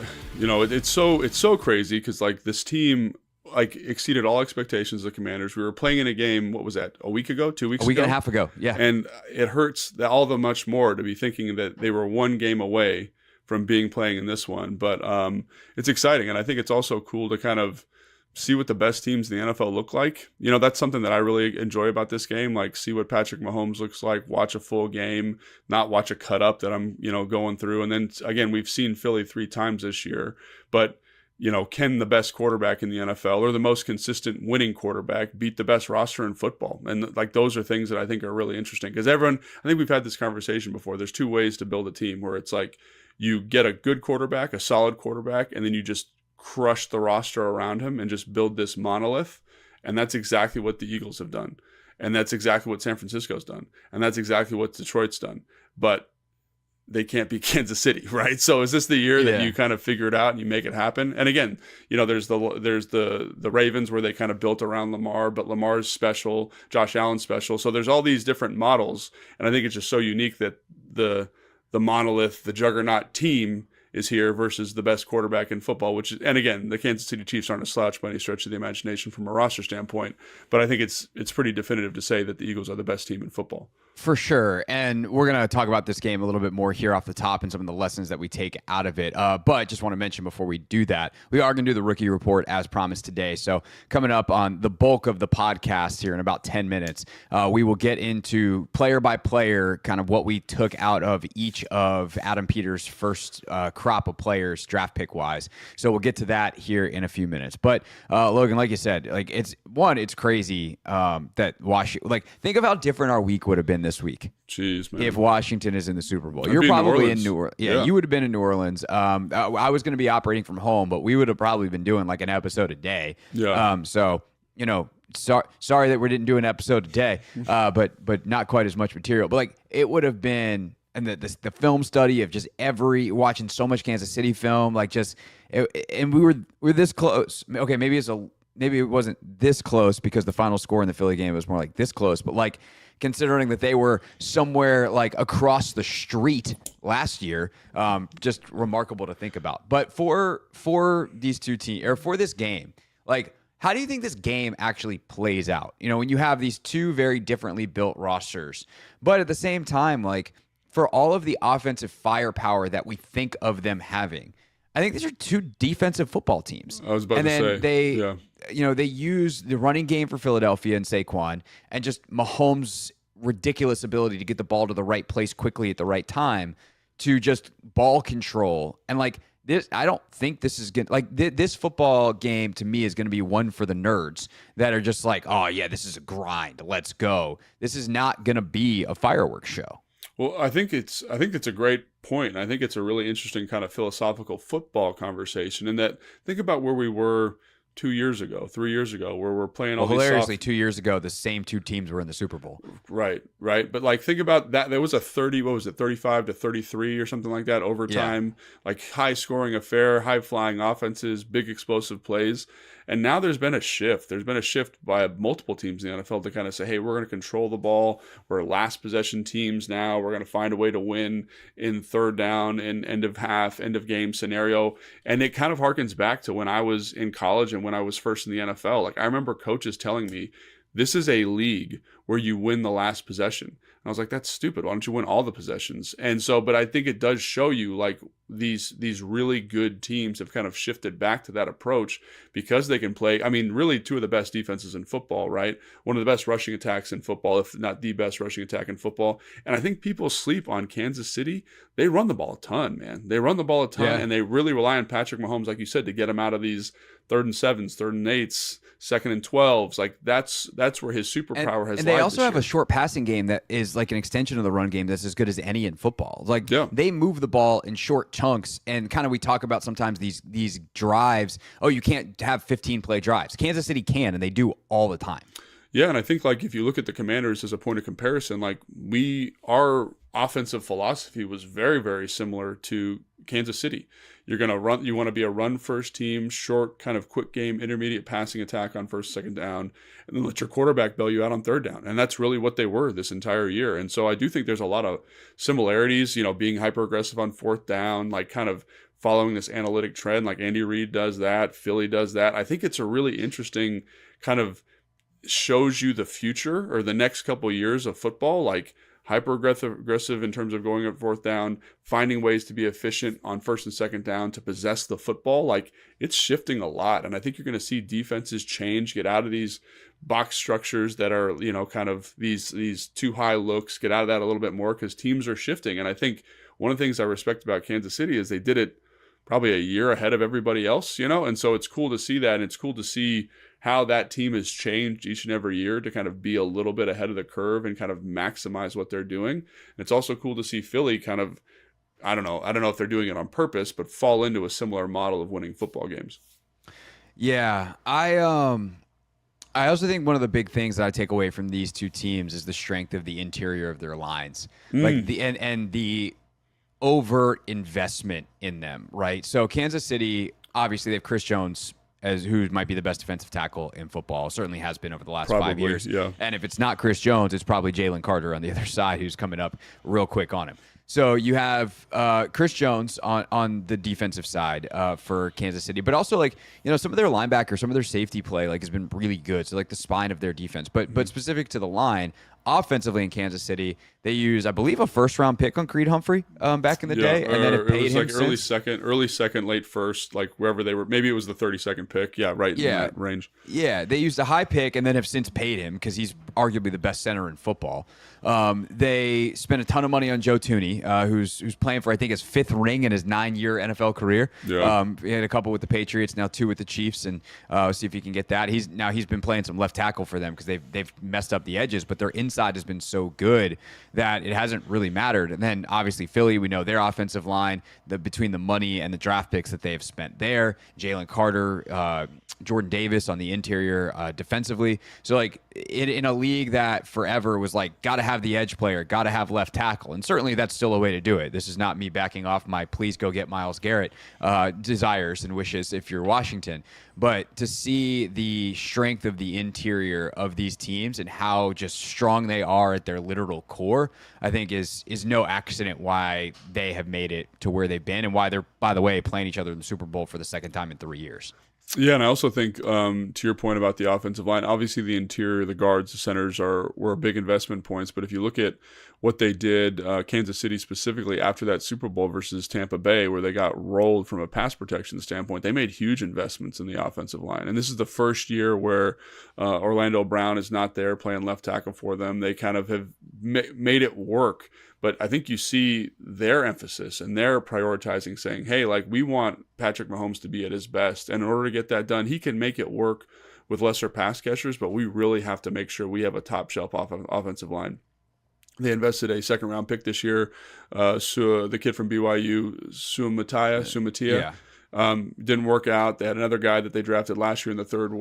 so crazy because this team exceeded all expectations of the Commanders. We were playing in a game, what was that, a week ago, 2 weeks ago? A week and a half ago, yeah. And it hurts all the much more to be thinking that they were one game away from playing in this one. But it's exciting, and I think it's also cool to kind of see what the best teams in the NFL look like. That's something that I really enjoy about this game, see what Patrick Mahomes looks like, watch a full game, not watch a cut up that I'm, going through. And then, again, we've seen Philly 3 times this year, but can the best quarterback in the NFL or the most consistent winning quarterback beat the best roster in football? And those are things that I think are really interesting because I think we've had this conversation before. There's 2 ways to build a team where it's you get a good quarterback, a solid quarterback, and then you just crush the roster around him and just build this monolith. And that's exactly what the Eagles have done. And that's exactly what San Francisco's done. And that's exactly what Detroit's done. But they can't beat Kansas City, right? So is this the year that you kind of figure it out and you make it happen? And again, there's the Ravens where they kind of built around Lamar, but Lamar's special, Josh Allen's special. So there's all these different models, and I think it's just so unique that the monolith, the juggernaut team is here versus the best quarterback in football, and again, the Kansas City Chiefs aren't a slouch by any stretch of the imagination from a roster standpoint, but I think it's pretty definitive to say that the Eagles are the best team in football. For sure. And we're going to talk about this game a little bit more here off the top and some of the lessons that we take out of it. But just want to mention before we do that, we are going to do the rookie report as promised today. So coming up on the bulk of the podcast here in about 10 minutes, we will get into player by player, kind of what we took out of each of Adam Peters' first crop of players draft pick wise. So we'll get to that here in a few minutes. But Logan, like you said, it's crazy that Washington, think of how different our week would have been this week. Jeez, man. If Washington is in the Super Bowl. I'd You're be probably in New Orleans. Yeah, you would have been in New Orleans. I was going to be operating from home, but we would have probably been doing an episode a day. Yeah. Sorry that we didn't do an episode today, but not quite as much material. But it would have been, and the film study of just watching so much Kansas City film, and we were this close. Okay, maybe it wasn't this close because the final score in the Philly game was more like this close, but considering that they were somewhere across the street last year, just remarkable to think about. But for these two teams, or for this game, how do you think this game actually plays out? When you have these two very differently built rosters, but at the same time, for all of the offensive firepower that we think of them having, I think these are two defensive football teams. I was about to say. They use the running game for Philadelphia and Saquon, and just Mahomes' ridiculous ability to get the ball to the right place quickly at the right time to just ball control. And this, I don't think this is going to, this football game to me is going to be one for the nerds that are just oh yeah, this is a grind. Let's go. This is not going to be a fireworks show. Well, I think it's a great point. I think it's a really interesting kind of philosophical football conversation. In that, think about where we were 2 years ago, 3 years ago, where we're playing all these hilariously, 2 years ago, the same two teams were in the Super Bowl. Right. But think about that. There was a 35 to 33 or something like that overtime, high scoring affair, high flying offenses, big explosive plays. And now there's been a shift. There's been a shift by multiple teams in the NFL to kind of say, hey, we're going to control the ball. We're last possession teams now. We're going to find a way to win in third down and end of half, end of game scenario. And it kind of harkens back to when I was in college and when I was first in the NFL. Like, I remember coaches telling me, this is a league where you win the last possession. And I was like, that's stupid. Why don't you win all the possessions? And so, but I think it does show you like these really good teams have kind of shifted back to that approach because they can play. I mean, really two of the best defenses in football, right? One of the best rushing attacks in football, if not the best rushing attack in football. And I think people sleep on Kansas City. They run the ball a ton, man. They run the ball a ton, and they really rely on Patrick Mahomes, like you said, to get him out of these 3rd and 7s, 3rd and 8s, 2nd and 12s. Like that's where his superpower has. And they also have a short passing game that is like an extension of the run game that's as good as any in football. Like they move the ball in short chunks, and kind of we talk about sometimes these drives. Oh, you can't have 15-play drives. Kansas City can, and they do all the time. Yeah, and I think like if you look at the Commanders as a point of comparison, like our offensive philosophy was very, very similar to Kansas City. You're going to run. You want to be a run-first team, short, kind of quick game, intermediate passing attack on 1st, 2nd down, and then let your quarterback bail you out on 3rd down. And that's really what they were this entire year. And so I do think there's a lot of similarities, being hyper-aggressive on 4th down, like kind of following this analytic trend, like Andy Reid does that, Philly does that. I think it's a really interesting kind of shows you the future or the next couple of years of football, like hyper aggressive in terms of going up 4th down, finding ways to be efficient on 1st and 2nd down to possess the football. Like it's shifting a lot. And I think you're going to see defenses change, get out of these box structures that are, kind of these too high looks, get out of that a little bit more because teams are shifting. And I think one of the things I respect about Kansas City is they did it probably a year ahead of everybody else, and so it's cool to see that. And it's cool to see how that team has changed each and every year to kind of be a little bit ahead of the curve and kind of maximize what they're doing. And it's also cool to see Philly kind of, I don't know if they're doing it on purpose, but fall into a similar model of winning football games. Yeah, I also think one of the big things that I take away from these two teams is the strength of the interior of their lines, like the overt investment in them, right? So Kansas City, obviously they have Chris Jones who might be the best defensive tackle in football, certainly has been over the last 5 years. Yeah. And if it's not Chris Jones, it's probably Jalen Carter on the other side who's coming up real quick on him. So you have Chris Jones on the defensive side for Kansas City, but also like some of their linebackers, some of their safety play like has been really good. So like the spine of their defense, but specific to the line. Offensively in Kansas City, they use, I believe, a 1st-round pick on Creed Humphrey back in the day, and then it paid him like early since. second, late first, like wherever they were. Maybe it was the 32nd pick. Yeah, right in that range. Yeah, they used a high pick and then have since paid him because he's arguably the best center in football. They spent a ton of money on Joe Thuney, who's playing for I think his 5th ring in his 9-year NFL career. Yeah. He had a couple with the Patriots, now 2 with the Chiefs, and we'll see if he can get that. He's been playing some left tackle for them because they've messed up the edges, but their inside has been so good that it hasn't really mattered. And then obviously Philly, we know their offensive line, between the money and the draft picks that they have spent there, Jalen Carter, Jordan Davis on the interior defensively. So like in a league that forever was like, got to have the edge player, got to have left tackle. And certainly that's still a way to do it. This is not me backing off my please go get Myles Garrett desires and wishes if you're Washington. But to see the strength of the interior of these teams and how just strong they are at their literal core, I think is no accident why they have made it to where they've been and why they're, by the way, playing each other in the Super Bowl for the 2nd time in 3 years. Yeah, and I also think to your point about the offensive line, obviously the interior, the guards, the centers were big investment points. But if you look at what they did, Kansas City specifically after that Super Bowl versus Tampa Bay, where they got rolled from a pass protection standpoint, they made huge investments in the offensive line. And this is the first year where Orlando Brown is not there playing left tackle for them. They kind of have made it work. But I think you see their emphasis and their prioritizing saying, hey, like we want Patrick Mahomes to be at his best. And in order to get that done, he can make it work with lesser pass catchers, but we really have to make sure we have a top shelf offensive line. They invested a 2nd-round pick this year. The kid from BYU, Sumatia. Didn't work out. They had another guy that they drafted last year in the third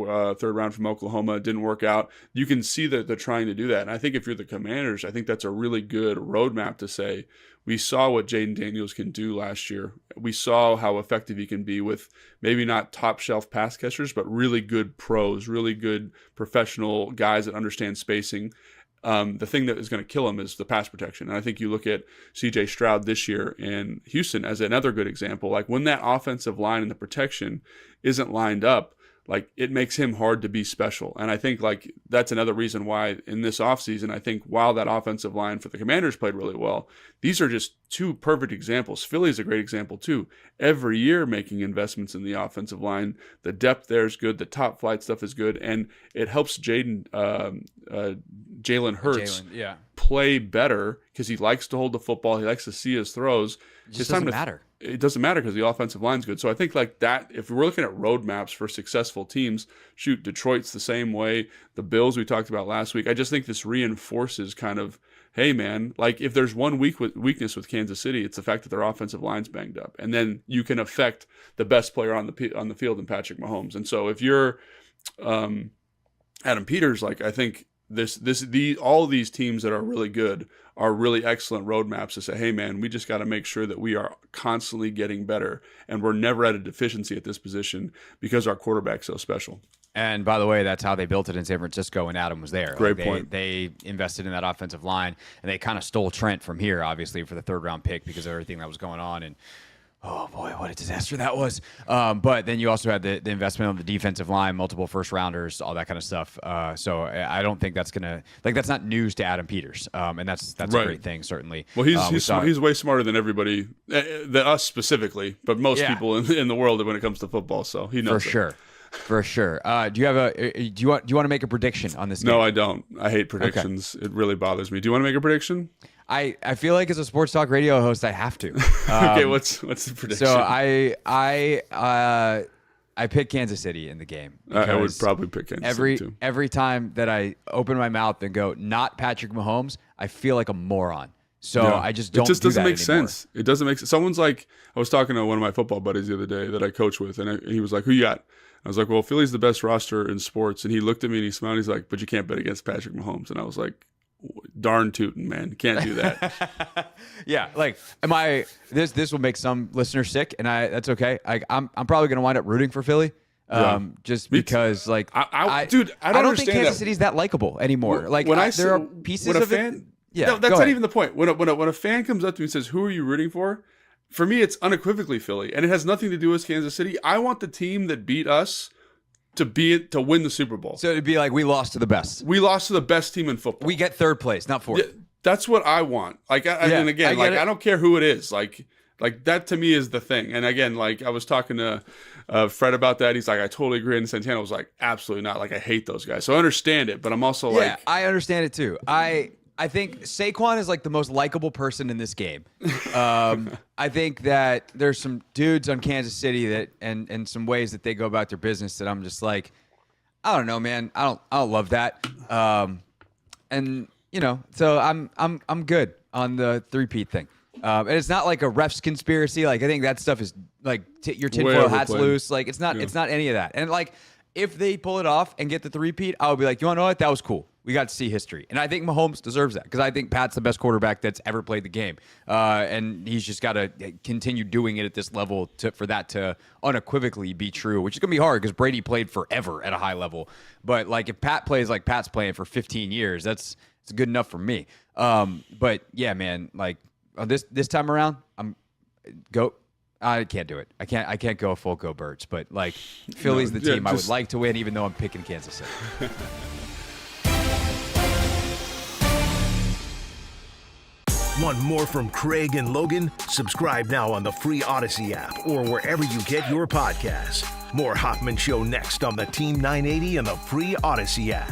round from Oklahoma. Didn't work out. You can see that they're trying to do that. And I think if you're the Commanders, I think that's a really good roadmap to say, we saw what Jaden Daniels can do last year. We saw how effective he can be with maybe not top shelf pass catchers, but really good pros, really good professional guys that understand spacing. The thing that is going to kill him is the pass protection. And I think you look at CJ Stroud this year in Houston as another good example. Like when that offensive line and the protection isn't lined up, like it makes him hard to be special. And I think like that's another reason why in this offseason, I think while that offensive line for the Commanders played really well, these are just two perfect examples. Philly's a great example too. Every year making investments in the offensive line. The depth there is good. The top flight stuff is good. And it helps Jalen Hurts play better because he likes to hold the football. He likes to see his throws. It just doesn't matter. It doesn't matter because the offensive line's good. So I think like that, if we're looking at roadmaps for successful teams, shoot, Detroit's the same way. The Bills we talked about last week. I just think this reinforces kind of, hey man, like if there's one weakness with Kansas City, it's the fact that their offensive line's banged up, and then you can affect the best player on the field in Patrick Mahomes. And so if you're Adam Peters, like I think all of these teams that are really good are really excellent roadmaps to say, hey man, we just got to make sure that we are constantly getting better and we're never at a deficiency at this position because our quarterback's so special. And by the way, that's how they built it in San Francisco when Adam was there. Great point. They invested in that offensive line, and they kind of stole Trent from here, obviously, for the third-round pick because of everything that was going on. And oh boy, what a disaster that was. But then you also had the investment on the defensive line, multiple first-rounders, all that kind of stuff. So I don't think that's gonna that's not news to Adam Peters, and that's right. A great thing, certainly. Well, he's way smarter than everybody, than us specifically, but most people in the world when it comes to football. So he knows for sure. For sure. Do you want to make a prediction on this game? No, I don't. I hate predictions. Okay. It really bothers me. Do you want to make a prediction? I feel like as a sports talk radio host, I have to. Okay, what's the prediction? So I pick Kansas City in the game. I would probably pick Kansas City too. Every time that I open my mouth and go, not Patrick Mahomes, I feel like a moron. So I just don't. It just doesn't make sense. It doesn't make sense. Someone's like, I was talking to one of my football buddies the other day that I coach with, and he was like, "Who you got?" I was like, well, Philly's the best roster in sports. And he looked at me and he smiled. He's like, but you can't bet against Patrick Mahomes. And I was like, darn tootin', man. You can't do that. Yeah. Like, this will make some listeners sick, and that's okay. I'm probably going to wind up rooting for Philly. Just because, like, I don't think Kansas City's that likable anymore. Like, there are pieces of it. Yeah. That's not even the point. When a fan comes up to me and says, who are you rooting for? For me, it's unequivocally Philly, and it has nothing to do with Kansas City. I want the team that beat us to win the Super Bowl. So it'd be like we lost to the best. We lost to the best team in football. We get third place, not fourth. Yeah, that's what I want. Like, and again, I don't care who it is. Like that to me is the thing. And again, like I was talking to Fred about that. He's like, I totally agree. And Santana was like, absolutely not. Like I hate those guys. So I understand it, but I'm also I understand it too. I think Saquon is like the most likable person in this game. I think that there's some dudes on Kansas City that and some ways that they go about their business that I'm just like, I don't know, man. I don't love that. And so I'm good on the three-peat thing. And it's not like a refs conspiracy. Like I think that stuff is like your tinfoil hat's loose. Like it's not any of that. And like if they pull it off and get the three-peat, I would be like, you want to know what? That was cool. We got to see history. And I think Mahomes deserves that because I think Pat's the best quarterback that's ever played the game. And he's just got to continue doing it at this level for that to unequivocally be true, which is going to be hard because Brady played forever at a high level. But like if Pat plays like Pat's playing for 15 years, it's good enough for me. But yeah, man, like this time around, I can't do it. I can't go full go Birds. But like Philly's the team I would like to win, even though I'm picking Kansas City. Want more from Craig and Logan? Subscribe now on the free Odyssey app or wherever you get your podcasts. More Hoffman Show next on the Team 980 and the free Odyssey app.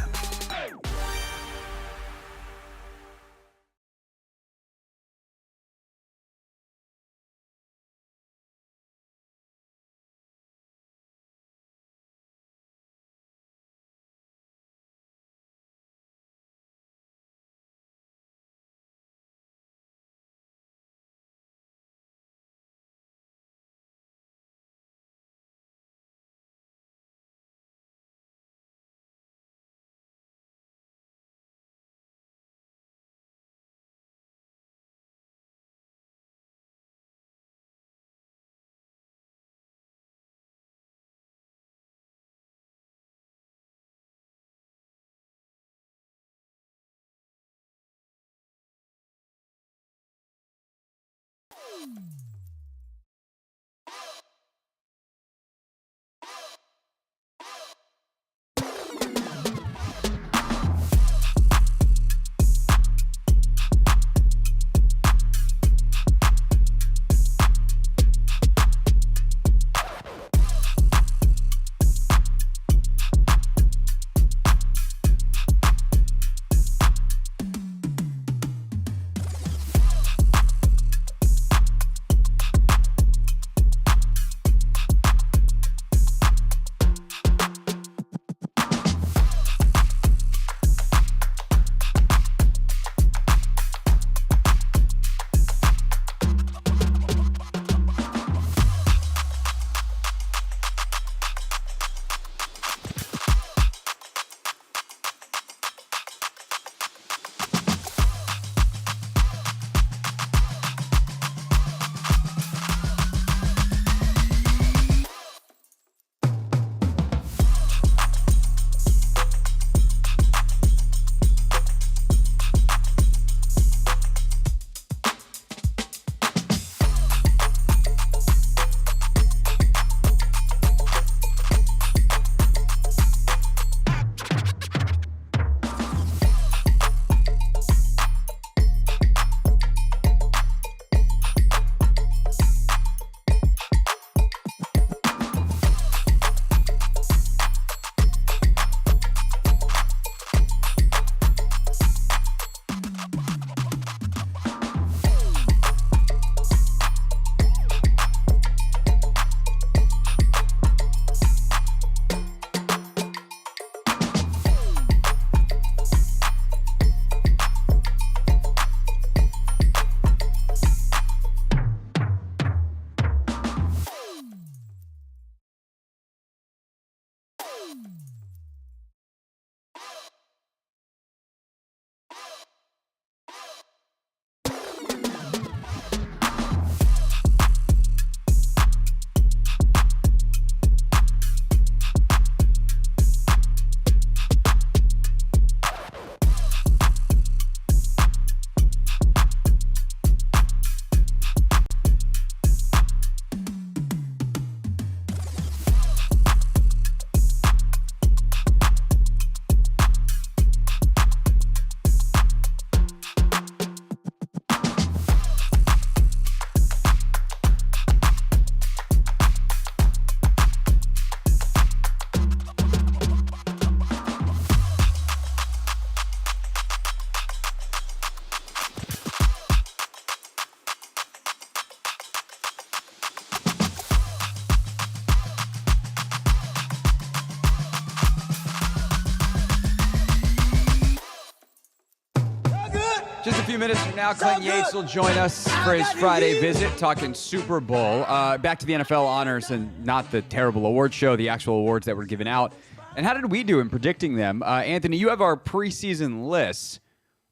Just a few minutes from now, Clinton Yates will join us for his Friday visit, talking Super Bowl. Back to the NFL honors and not the terrible award show, the actual awards that were given out. And how did we do in predicting them? Anthony, you have our preseason list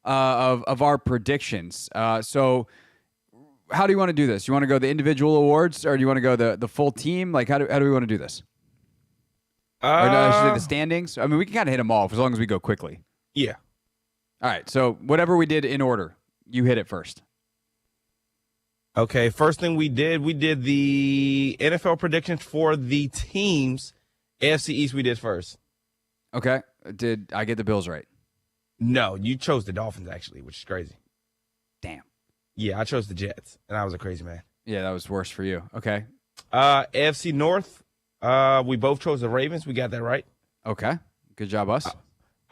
of our predictions. So how do you want to do this? You want to go the individual awards, or do you want to go the full team? Like, how do we want to do this? Or no, I should say the standings. I mean, we can kind of hit them all as long as we go quickly. Yeah. All right, so whatever we did in order, you hit it first. Okay, first thing we did the NFL predictions for the teams. AFC East we did first. Okay, did I get the Bills right? No, you chose the Dolphins, actually, which is crazy. Damn. Yeah, I chose the Jets, and I was a crazy man. Yeah, that was worse for you. Okay. AFC North, we both chose the Ravens. We got that right. Okay, good job, us.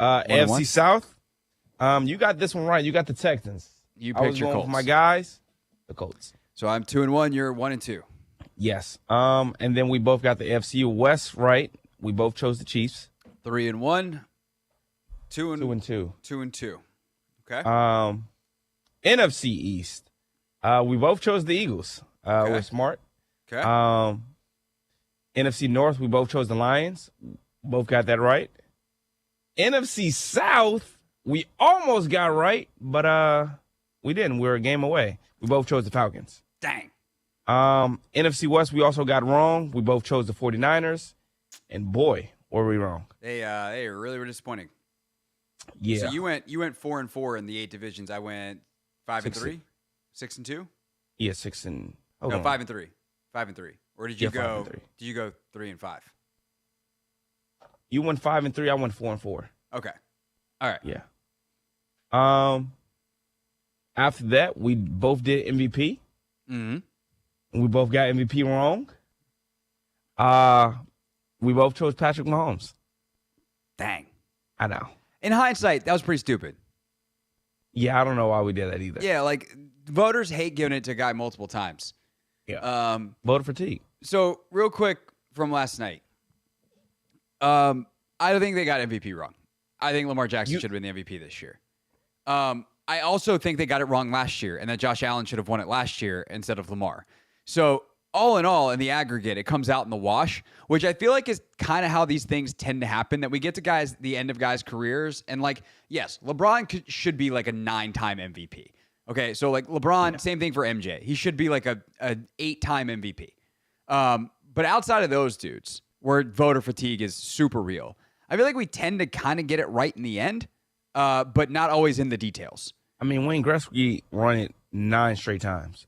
AFC South, you got this one right. You got the Texans. You I picked was your going Colts. for my guys, the Colts. So I'm 2-1. You're 1-2. Yes. And then we both got the AFC West right. We both chose the Chiefs. 3-1. 2-2. 2-2. 2-2. Okay. NFC East, we both chose the Eagles. Okay. We're smart. Okay. NFC North, we both chose the Lions. Both got that right. NFC South, we almost got right, but we didn't. We were a game away. We both chose the Falcons. Dang. NFC West, we also got wrong. We both chose the 49ers. And boy, were we wrong. They really were disappointing. Yeah. So you went 4-4 in the 8 divisions. I went 5-3, 6-2. Yeah, 6 and hold No, on. 5-3. 5-3. Or did you Yeah, go? 5-3. Did you go 3-5? You went 5-3. I went 4-4. Okay. All right. Yeah. After that, we both did MVP. Mm-hmm. We both got MVP wrong. We both chose Patrick Mahomes. Dang. I know. In hindsight, that was pretty stupid. Yeah, I don't know why we did that either. Yeah, like voters hate giving it to a guy multiple times. Yeah. Voter fatigue. So real quick from last night, I don't think they got MVP wrong. I think Lamar Jackson should have been the MVP this year. I also think they got it wrong last year, and that Josh Allen should have won it last year instead of Lamar. So all in all, in the aggregate, it comes out in the wash, which I feel like is kind of how these things tend to happen, that we get to the end of guys' careers. And like, yes, LeBron should be like a 9-time MVP. Okay, so like LeBron, same thing for MJ. He should be like a 8-time MVP. But outside of those dudes, where voter fatigue is super real, I feel like we tend to kind of get it right in the end, but not always in the details. I mean, Wayne Gretzky won it 9 straight times.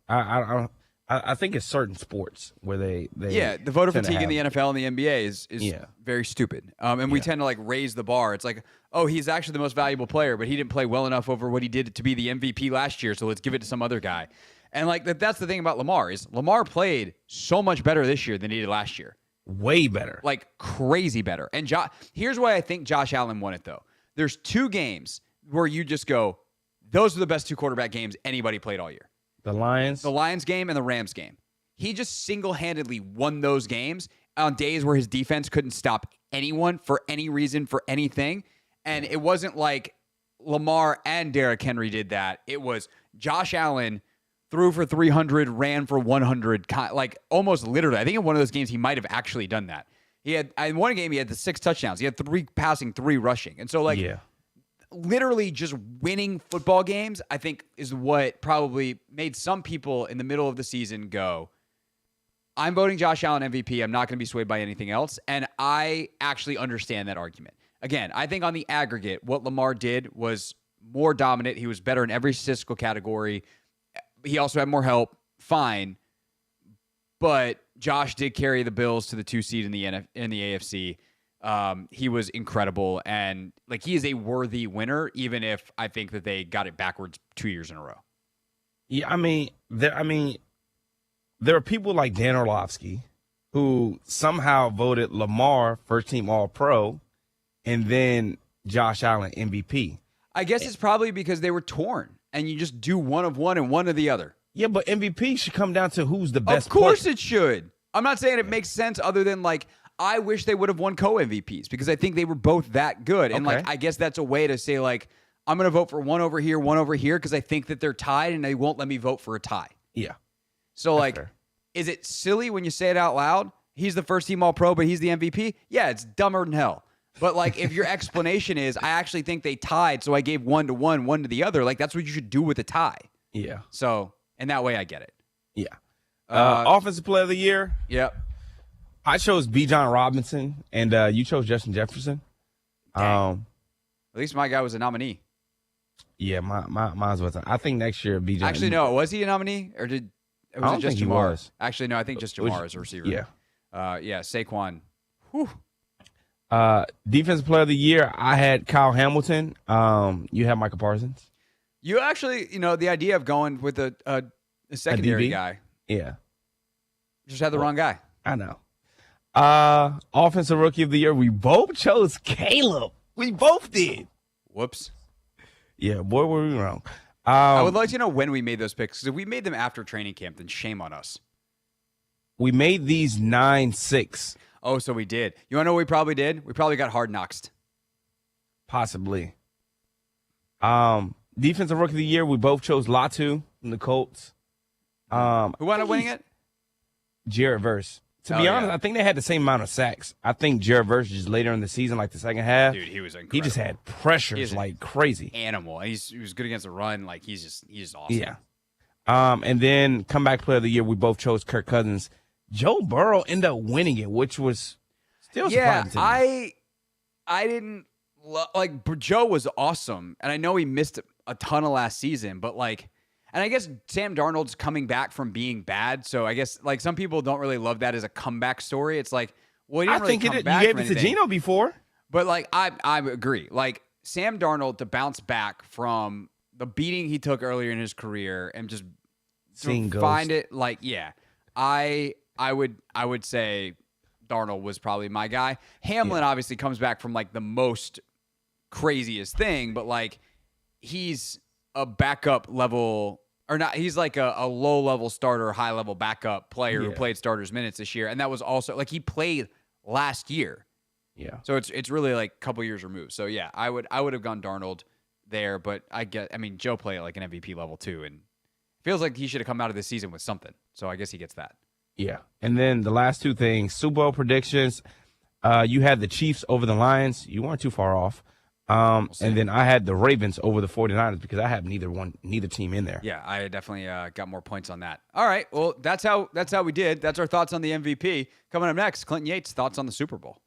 I think it's certain sports where they the voter fatigue in the NFL and the NBA is very stupid. And we tend to like raise the bar. It's like, oh, he's actually the most valuable player, but he didn't play well enough over what he did to be the MVP last year, so let's give it to some other guy. And like that's the thing about Lamar is Lamar played so much better this year than he did last year. Way better. Like crazy better. And here's why I think Josh Allen won it though. There's 2 games where you just go, those are the best 2 quarterback games anybody played all year. The Lions game and the Rams game. He just single-handedly won those games on days where his defense couldn't stop anyone for any reason, for anything. And it wasn't like Lamar and Derrick Henry did that. It was Josh Allen threw for 300, ran for 100, like almost literally. I think in one of those games he might have actually done that. In one game he had the 6 touchdowns. He had 3 passing, 3 rushing. And so like literally just winning football games, I think, is what probably made some people in the middle of the season go, I'm voting Josh Allen MVP. I'm not going to be swayed by anything else. And I actually understand that argument. Again, I think on the aggregate, what Lamar did was more dominant. He was better in every statistical category. He also had more help. Fine. But Josh did carry the Bills to the 2 seed in the AFC. He was incredible, and like he is a worthy winner, even if I think that they got it backwards 2 years in a row. Yeah, I mean, there are people like Dan Orlovsky who somehow voted Lamar first team All Pro, and then Josh Allen MVP. I guess it's probably because they were torn, and you just do one of one and one of the other. Yeah, but MVP should come down to who's the best. Of course, player. It should. I'm not saying it makes sense, other than like, I wish they would have won co-MVPs because I think they were both that good. And like, I guess that's a way to say like, I'm going to vote for one over here because I think that they're tied and they won't let me vote for a tie. Yeah. So like, fair. Is it silly when you say it out loud? He's the first team All-Pro, but he's the MVP? Yeah, it's dumber than hell. But like, if your explanation is, I actually think they tied, so I gave 1 to 1, 1 to the other, like that's what you should do with a tie. Yeah. So, in that way, I get it. Yeah. Offensive Player of the Year. Yep. I chose B. John Robinson, and you chose Justin Jefferson. At least my guy was a nominee. Yeah, mine was. I think next year B. John. Actually, no. Was he a nominee, or was I don't it just think Jamar? He was. Actually, no. I think just Jamar is a receiver. Yeah. Saquon. Whew. Defensive Player of the Year. I had Kyle Hamilton. You had Michael Parsons. You actually, the idea of going with a secondary guy. Yeah. Just had the wrong guy. I know. Offensive Rookie of the Year, we both chose Caleb. We both did. Whoops. Yeah, boy, were we wrong. I would like to know when we made those picks, because if we made them after training camp, then shame on us. We made these 9-6. Oh, so we did. You want to know what we probably did? We probably got hard knocked. Possibly. Defensive Rookie of the Year, we both chose Latu from the Colts. Who wound up winning it? Jared Verse. To be honest, I think they had the same amount of sacks. I think Jared Verse just later in the season, like the second half. Dude, he was incredible. He just had pressures like crazy. Animal. He was good against the run. Like he's just awesome. Yeah. And then comeback player of the year, we both chose Kirk Cousins. Joe Burrow ended up winning it, which was still surprising to me. I didn't like Joe was awesome, and I know he missed a ton of last season, but like And I guess Sam Darnold's coming back from being bad. So I guess like some people don't really love that as a comeback story. It's like, well, he didn't really come back. You gave it to Geno before. But like I agree. Like Sam Darnold to bounce back from the beating he took earlier in his career and just Seeing find ghosts. it like, yeah. I would say Darnold was probably my guy. Hamlin obviously comes back from like the most craziest thing, but like he's a backup level or not. He's like a low level starter, high level backup player who played starters minutes this year. And that was also like he played last year. Yeah. So it's really like a couple years removed. So yeah, I would have gone Darnold there, but I mean, Joe played at like an MVP level too. And feels like he should have come out of this season with something. So I guess he gets that. Yeah. And then the last two things, Super Bowl predictions. You had the Chiefs over the Lions. You weren't too far off. And then I had the Ravens over the 49ers because I have neither team in there. Yeah, I definitely got more points on that. All right. Well, that's how we did. That's our thoughts on the MVP. Coming up next, Clinton Yates' thoughts on the Super Bowl.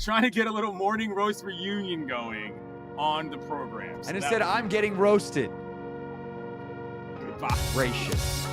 trying to get a little morning roast reunion going on the program. So and instead, I'm getting roasted. Goodbye. Gracious.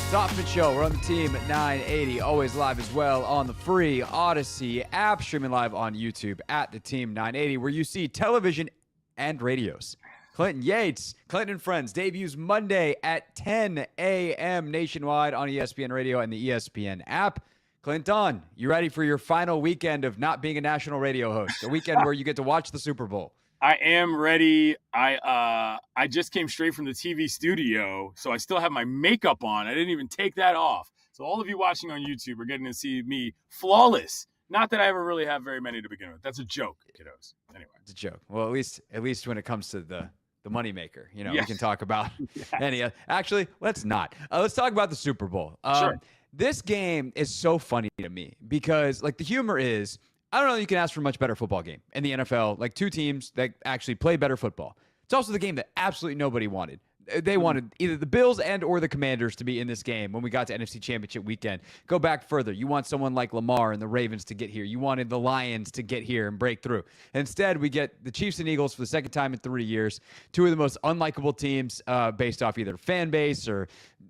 Hoffman Show. We're on the team at 980. Always live as well on the free Odyssey app. Streaming live on YouTube at the team 980, where you see television and radios. Clinton Yates, Clinton and Friends, debuts Monday at 10 a.m. nationwide on ESPN Radio and the ESPN app. Clinton, you ready for your final weekend of not being a national radio host? A weekend where you get to watch the Super Bowl. I am ready. I just came straight from the TV studio, so I still have my makeup on. I didn't even take that off. So all of you watching on YouTube are getting to see me flawless. Not that I ever really have very many to begin with. That's a joke, kiddos. Anyway. It's a joke. Well, at least when it comes to the moneymaker, Yes. we can talk about any. Actually, let's not. Let's talk about the Super Bowl. Sure. This game is so funny to me because, like, the humor is, I don't know, you can ask for a much better football game in the NFL, like two teams that actually play better football. It's also the game that absolutely nobody wanted. They wanted either the Bills and or the Commanders to be in this game when we got to NFC Championship weekend. Go back further. You want someone like Lamar and the Ravens to get here. You wanted the Lions to get here and break through. Instead, we get the Chiefs and Eagles for the second time in 3 years, two of the most unlikable teams based off either fan base or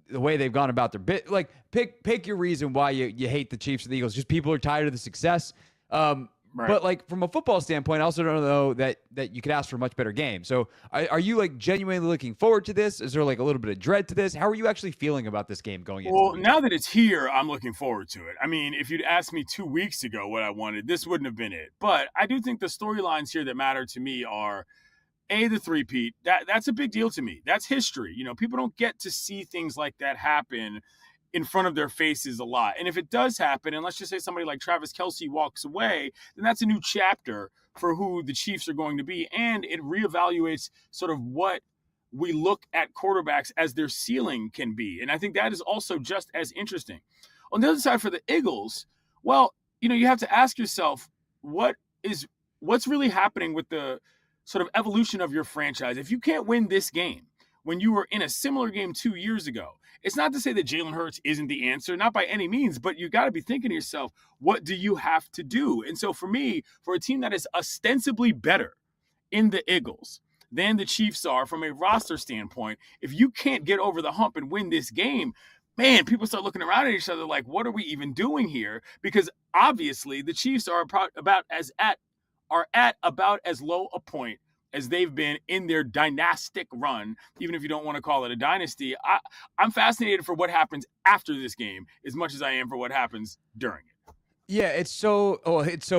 the way they've gone about their bit. Like, pick your reason why you hate the Chiefs and the Eagles. Just people are tired of the success. Right. But, like, from a football standpoint, I also don't know that you could ask for a much better game. So are you, like, genuinely looking forward to this? Is there, like, a little bit of dread to this? How are you actually feeling about this game going into it? Well, now that it's here, I'm looking forward to it. I mean, if you'd asked me 2 weeks ago what I wanted, this wouldn't have been it. But I do think the storylines here that matter to me are, A, the three-peat. That's a big deal to me. That's history. You know, people don't get to see things like that happen in front of their faces a lot. And if it does happen, and let's just say somebody like Travis Kelce walks away, then that's a new chapter for who the Chiefs are going to be. And it reevaluates sort of what we look at quarterbacks as their ceiling can be. And I think that is also just as interesting. On the other side for the Eagles, well, you know, you have to ask yourself, what's really happening with the sort of evolution of your franchise? If you can't win this game when you were in a similar game 2 years ago, it's not to say that Jalen Hurts isn't the answer, not by any means, but you got to be thinking to yourself, what do you have to do? And so for me, for a team that is ostensibly better in the Eagles than the Chiefs are from a roster standpoint, if you can't get over the hump and win this game, man, people start looking around at each other like, what are we even doing here? Because obviously the Chiefs are at about as low a point as they've been in their dynastic run, even if you don't want to call it a dynasty. I'm fascinated for what happens after this game as much as I am for what happens during it. Yeah, it's so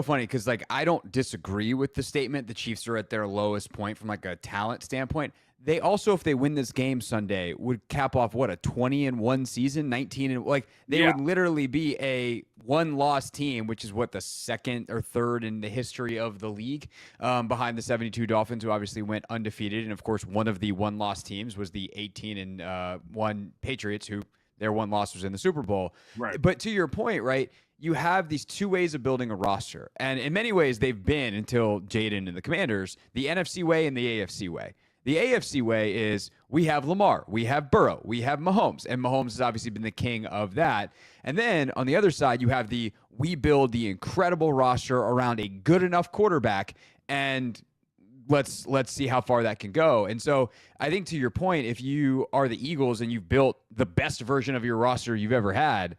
funny because, like, I don't disagree with the statement the Chiefs are at their lowest point from, like, a talent standpoint. They also, if they win this game Sunday, would cap off what, a 20-1 season, 19 and like they would literally be a one-loss team, which is what, the second or third in the history of the league, behind the 72 Dolphins, who obviously went undefeated, and of course one of the one-loss teams was the 18-1 Patriots, who their one loss was in the Super Bowl. Right. But to your point, right? You have these two ways of building a roster, and in many ways they've been, until Jaden and the Commanders, the NFC way and the AFC way. The AFC way is we have Lamar, we have Burrow, we have Mahomes, and Mahomes has obviously been the king of that. And then on the other side, you have we build the incredible roster around a good enough quarterback, and let's see how far that can go. And so I think, to your point, if you are the Eagles and you've built the best version of your roster you've ever had,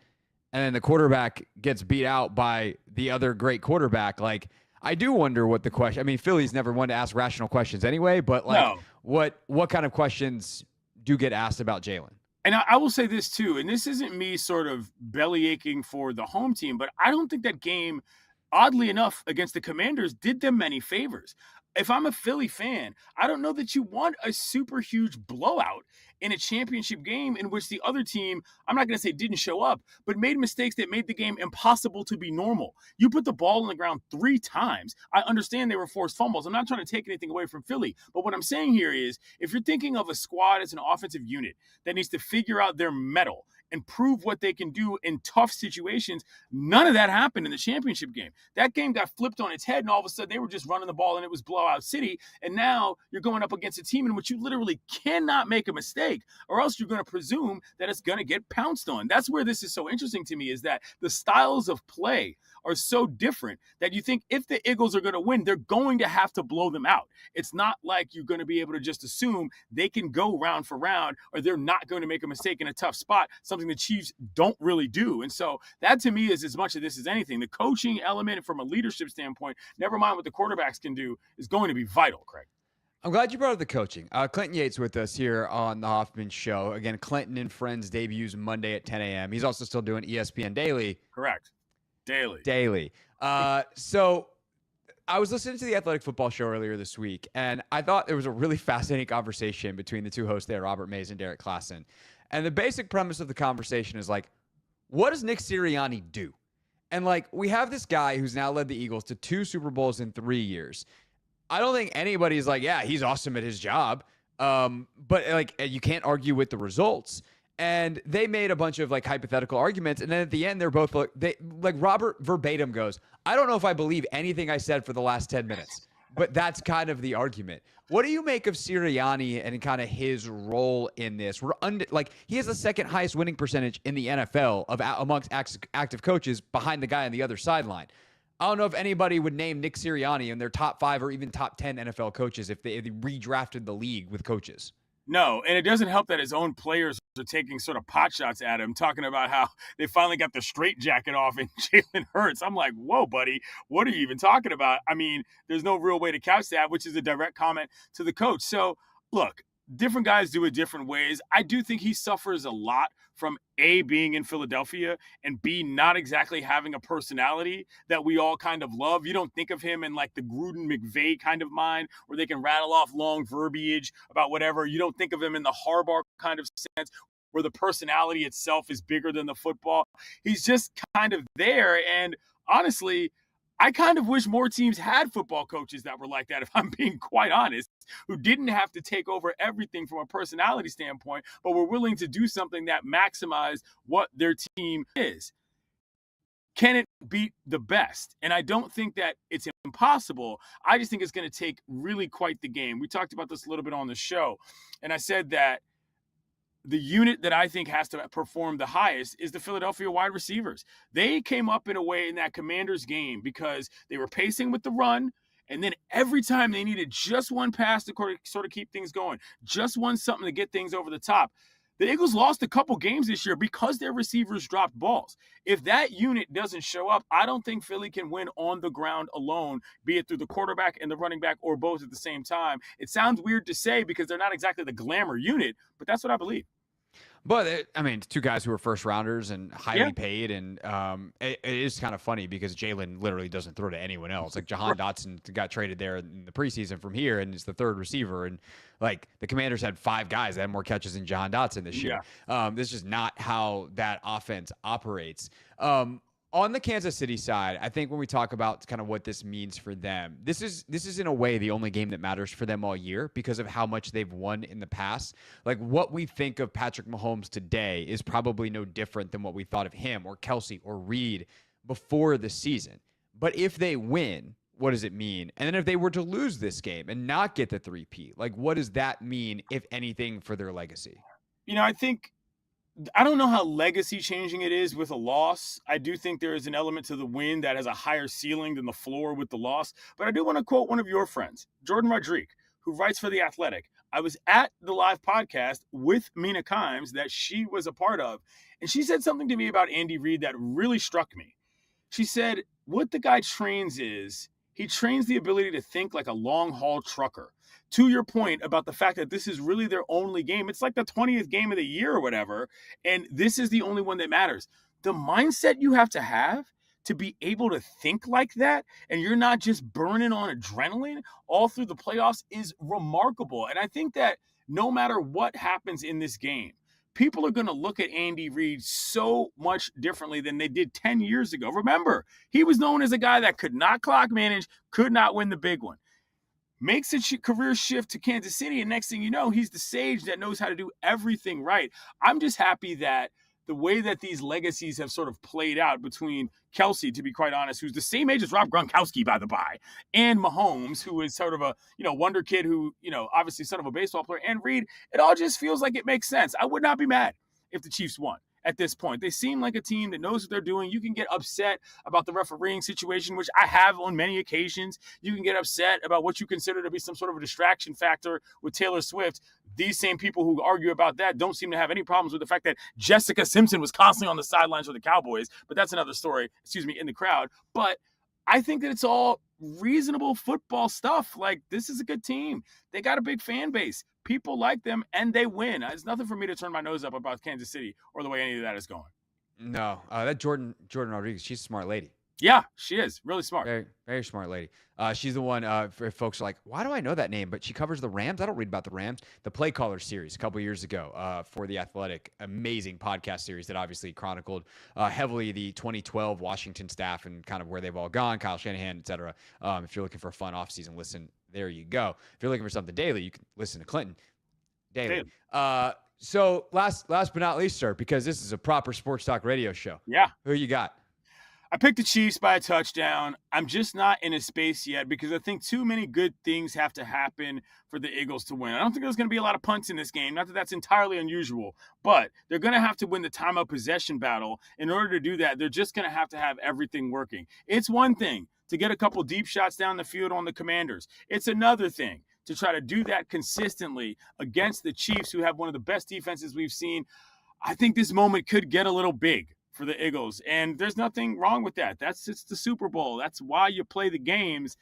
and then the quarterback gets beat out by the other great quarterback, like, I do wonder what the question. I mean, Philly's never one to ask rational questions anyway, but like, No. what kind of questions do get asked about Jalen? And I will say this too, and this isn't me sort of belly aching for the home team, but I don't think that game, oddly enough, against the Commanders did them many favors. If I'm a Philly fan, I don't know that you want a super huge blowout in a championship game in which the other team, I'm not going to say didn't show up, but made mistakes that made the game impossible to be normal. You put the ball on the ground 3 times. I understand they were forced fumbles. I'm not trying to take anything away from Philly, but what I'm saying here is, if you're thinking of a squad as an offensive unit that needs to figure out their mettle and prove what they can do in tough situations, none of that happened in the championship game. That game got flipped on its head, and all of a sudden they were just running the ball and it was blowout city. And now you're going up against a team in which you literally cannot make a mistake, or else you're going to presume that it's going to get pounced on. That's where this is so interesting to me, is that the styles of play are so different that you think if the Eagles are going to win, they're going to have to blow them out. It's not like you're going to be able to just assume they can go round for round or they're not going to make a mistake in a tough spot, something the Chiefs don't really do. And so that to me is as much of this as anything. The coaching element from a leadership standpoint, never mind what the quarterbacks can do, is going to be vital, Craig. I'm glad you brought up the coaching. Clinton Yates with us here on the Hoffman Show. Again, Clinton and Friends debuts Monday at 10 a.m. He's also still doing ESPN Daily. Correct. Daily. So I was listening to the Athletic Football Show earlier this week, and I thought there was a really fascinating conversation between the two hosts there, Robert Mays and Derek Klassen. And the basic premise of the conversation is like, what does Nick Sirianni do? And like, we have this guy who's now led the Eagles to 2 Super Bowls in 3 years. I don't think anybody's like, yeah, he's awesome at his job. But like, you can't argue with the results. And they made a bunch of like hypothetical arguments. And then at the end, they're both like Robert verbatim goes, I don't know if I believe anything I said for the last 10 minutes, but that's kind of the argument. What do you make of Sirianni and kind of his role in this? He has the second highest winning percentage in the NFL amongst active coaches behind the guy on the other sideline. I don't know if anybody would name Nick Sirianni in their top 5 or even top 10 NFL coaches if they redrafted the league with coaches. No, and it doesn't help that his own players are taking sort of pot shots at him, talking about how they finally got the straitjacket off in Jalen Hurts. I'm like, whoa, buddy, what are you even talking about? I mean, there's no real way to couch that, which is a direct comment to the coach. So, look, different guys do it different ways. I do think he suffers a lot from A, being in Philadelphia, and B, not exactly having a personality that we all kind of love. You don't think of him in like the Gruden McVay kind of mind where they can rattle off long verbiage about whatever. You don't think of him in the Harbaugh kind of sense where the personality itself is bigger than the football. He's just kind of there. And honestly, I kind of wish more teams had football coaches that were like that, if I'm being quite honest, who didn't have to take over everything from a personality standpoint, but were willing to do something that maximized what their team is. Can it beat the best? And I don't think that it's impossible. I just think it's going to take really quite the game. We talked about this a little bit on the show, and I said that the unit that I think has to perform the highest is the Philadelphia wide receivers. They came up in a way in that Commanders game because they were pacing with the run, and then every time they needed just one pass to sort of keep things going, just one something to get things over the top. The Eagles lost a couple games this year because their receivers dropped balls. If that unit doesn't show up, I don't think Philly can win on the ground alone, be it through the quarterback and the running back or both at the same time. It sounds weird to say because they're not exactly the glamour unit, but that's what I believe. But, I mean, 2 guys who are first rounders and highly paid. And it is kind of funny because Jalen literally doesn't throw to anyone else. Like, Jahan Dotson got traded there in the preseason from here and is the 3rd receiver. And, like, the Commanders had 5 guys that had more catches than Jahan Dotson this year. This is just not how that offense operates. On the Kansas City side, I think when we talk about kind of what this means for them, this is in a way the only game that matters for them all year because of how much they've won in the past. Like, what we think of Patrick Mahomes today is probably no different than what we thought of him or Kelsey or Reed before the season. But if they win, what does it mean? And then if they were to lose this game and not get the 3-peat, like, what does that mean, if anything, for their legacy? You know, I don't know how legacy changing it is with a loss. I do think there is an element to the win that has a higher ceiling than the floor with the loss. But I do want to quote one of your friends, Jordan Rodrigue, who writes for The Athletic. I was at the live podcast with Mina Kimes that she was a part of, and she said something to me about Andy Reid that really struck me. She said, what the guy trains is, he trains the ability to think like a long-haul trucker. To your point about the fact that this is really their only game, it's like the 20th game of the year or whatever, and this is the only one that matters. The mindset you have to be able to think like that, and you're not just burning on adrenaline all through the playoffs, is remarkable. And I think that no matter what happens in this game, people are going to look at Andy Reid so much differently than they did 10 years ago. Remember, he was known as a guy that could not clock manage, could not win the big one. Makes a career shift to Kansas City, and next thing you know, he's the sage that knows how to do everything right. I'm just happy that the way that these legacies have sort of played out between Kelsey, to be quite honest, who's the same age as Rob Gronkowski, by the by, and Mahomes, who is sort of a, wonder kid who, obviously son of a baseball player, and Reid, it all just feels like it makes sense. I would not be mad if the Chiefs won. at this point. They seem like a team that knows what they're doing. You can get upset about the refereeing situation, which I have on many occasions. You can get upset about what you consider to be some sort of a distraction factor with Taylor Swift. These same people who argue about that don't seem to have any problems with the fact that Jessica Simpson was constantly on the sidelines for the Cowboys, but that's another story, in the crowd. But I think that it's all reasonable football stuff. Like, this is a good team. They got a big fan base. People like them, and they win. It's nothing for me to turn my nose up about Kansas City or the way any of that is going. No, that Jordan Rodriguez, she's a smart lady. Yeah, she is. Really smart. Very, very smart lady. She's the one, for folks are like, why do I know that name? But she covers the Rams. I don't read about the Rams. The Play Caller series a couple years ago for The Athletic. Amazing podcast series that obviously chronicled heavily the 2012 Washington staff and kind of where they've all gone, Kyle Shanahan, et cetera. If you're looking for a fun offseason listen, there you go. If you're looking for something daily, you can listen to Clinton Daily. So last but not least, sir, because this is a proper sports talk radio show. Yeah. Who you got? I picked the Chiefs by a touchdown. I'm just not in a space yet because I think too many good things have to happen for the Eagles to win. I don't think there's going to be a lot of punts in this game. Not that that's entirely unusual, but they're going to have to win the time of possession battle. In order to do that, they're just going to have everything working. It's one thing to get a couple deep shots down the field on the Commanders. It's another thing to try to do that consistently against the Chiefs, who have one of the best defenses we've seen. I think this moment could get a little big for the Eagles, and there's nothing wrong with that. It's the Super Bowl. That's why you play the games.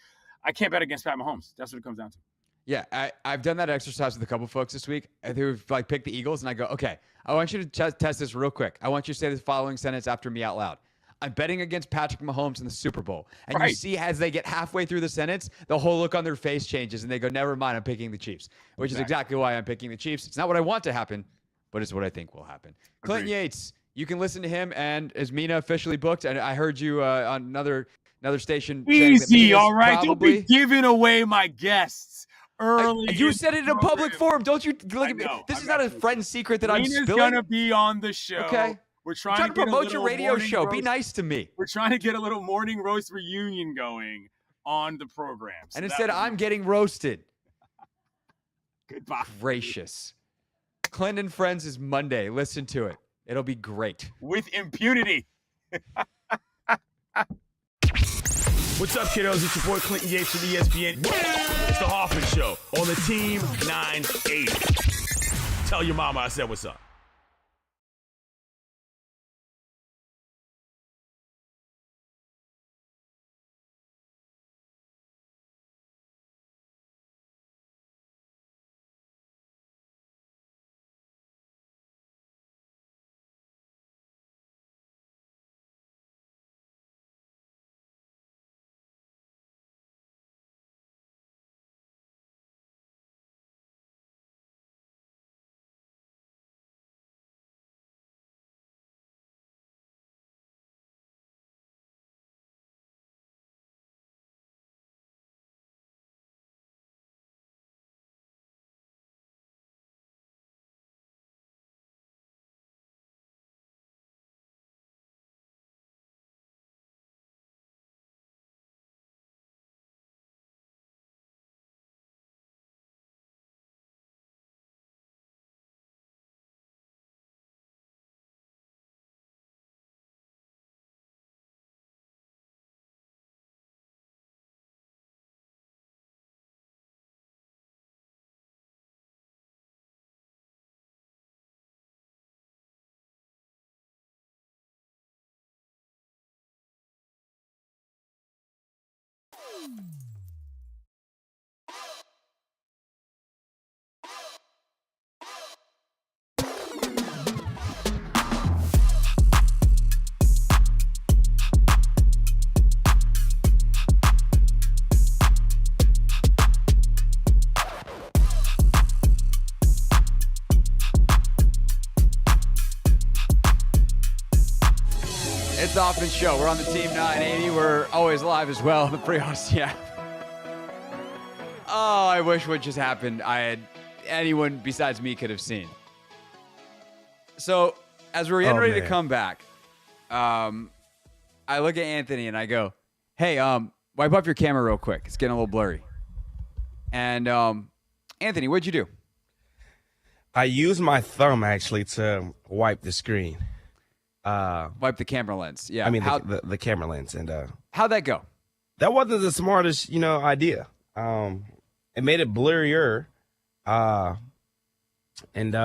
I can't bet against Pat Mahomes. That's what it comes down to. Yeah, I've done that exercise with a couple folks this week who've like picked the Eagles, and I go, okay, I want you to test this real quick. I want you to say the following sentence after me out loud. I'm betting against Patrick Mahomes in the Super Bowl. And right. You see as they get halfway through the sentence, the whole look on their face changes, and they go, never mind, I'm picking the Chiefs, which is exactly why I'm picking the Chiefs. It's not what I want to happen, but it's what I think will happen. Clinton Yates, you can listen to him, and is Mina officially booked? And I heard you on another station. Easy, all right? Don't be giving away my guests early. You said it in a public forum. Don't you look at me? This is not a friend secret that I'm spilling. Mina's going to be on the show. Okay. We're trying to promote your radio show. Be nice to me. We're trying to get a little morning roast reunion going on the program. So and instead, I'm getting roasted. Goodbye. Gracious. Clinton Friends is Monday. Listen to it. It'll be great. With impunity. What's up, kiddos? It's your boy Clinton Yates from ESPN. It's the Hoffman Show on the Team 980. Tell your mama I said what's up. It's the Hoffman Show. We're on the Team 980. We're always live as well. The pre-host, yeah. Oh, I wish what just happened anyone besides me could have seen. So, as we're getting ready to come back, I look at Anthony and I go, hey, wipe up your camera real quick. It's getting a little blurry. And Anthony, what'd you do? I used my thumb, actually, to wipe the screen. Wipe the camera lens. Yeah. I mean, the camera lens. And how'd that go? that wasn't the smartest, idea. It made it blurrier. And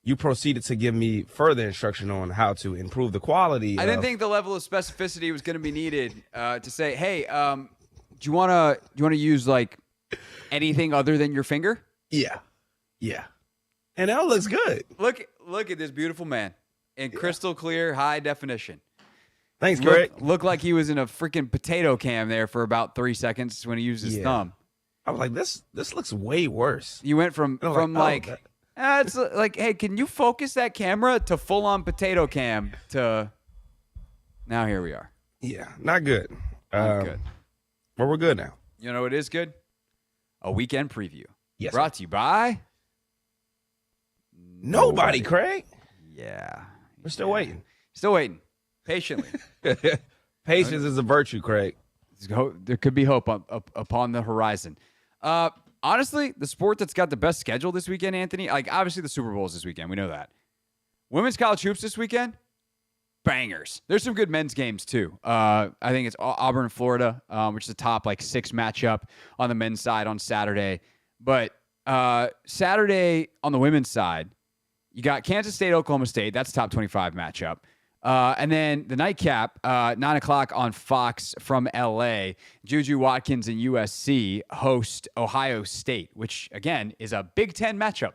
you proceeded to give me further instruction on how to improve the quality. I didn't think the level of specificity was going to be needed to say, hey, do you want to use like anything other than your finger? Yeah. And that looks good. Look at this beautiful man in crystal clear, high definition. Thanks, Greg. Looked like he was in a freaking potato cam there for about 3 seconds when he used his thumb. I was like, this looks way worse. You went from it's like, hey, can you focus that camera to full on potato cam to now here we are. Yeah, not good. Not good. But we're good now. You know what is good? A weekend preview. Yes. Brought to you by Nobody, Craig. Yeah. We're still waiting. Still waiting. Patiently. Patience is a virtue, Craig. There could be hope upon the horizon. Honestly, the sport that's got the best schedule this weekend, Anthony, like obviously the Super Bowl is this weekend. We know that. Women's college hoops this weekend, bangers. There's some good men's games too. I think it's Auburn, Florida, which is the top 6 matchup on the men's side on Saturday. But Saturday on the women's side, you got Kansas State, Oklahoma State. That's top 25 matchup. And then the nightcap, 9 o'clock on Fox from L.A., Juju Watkins and USC host Ohio State, which, again, is a Big Ten matchup.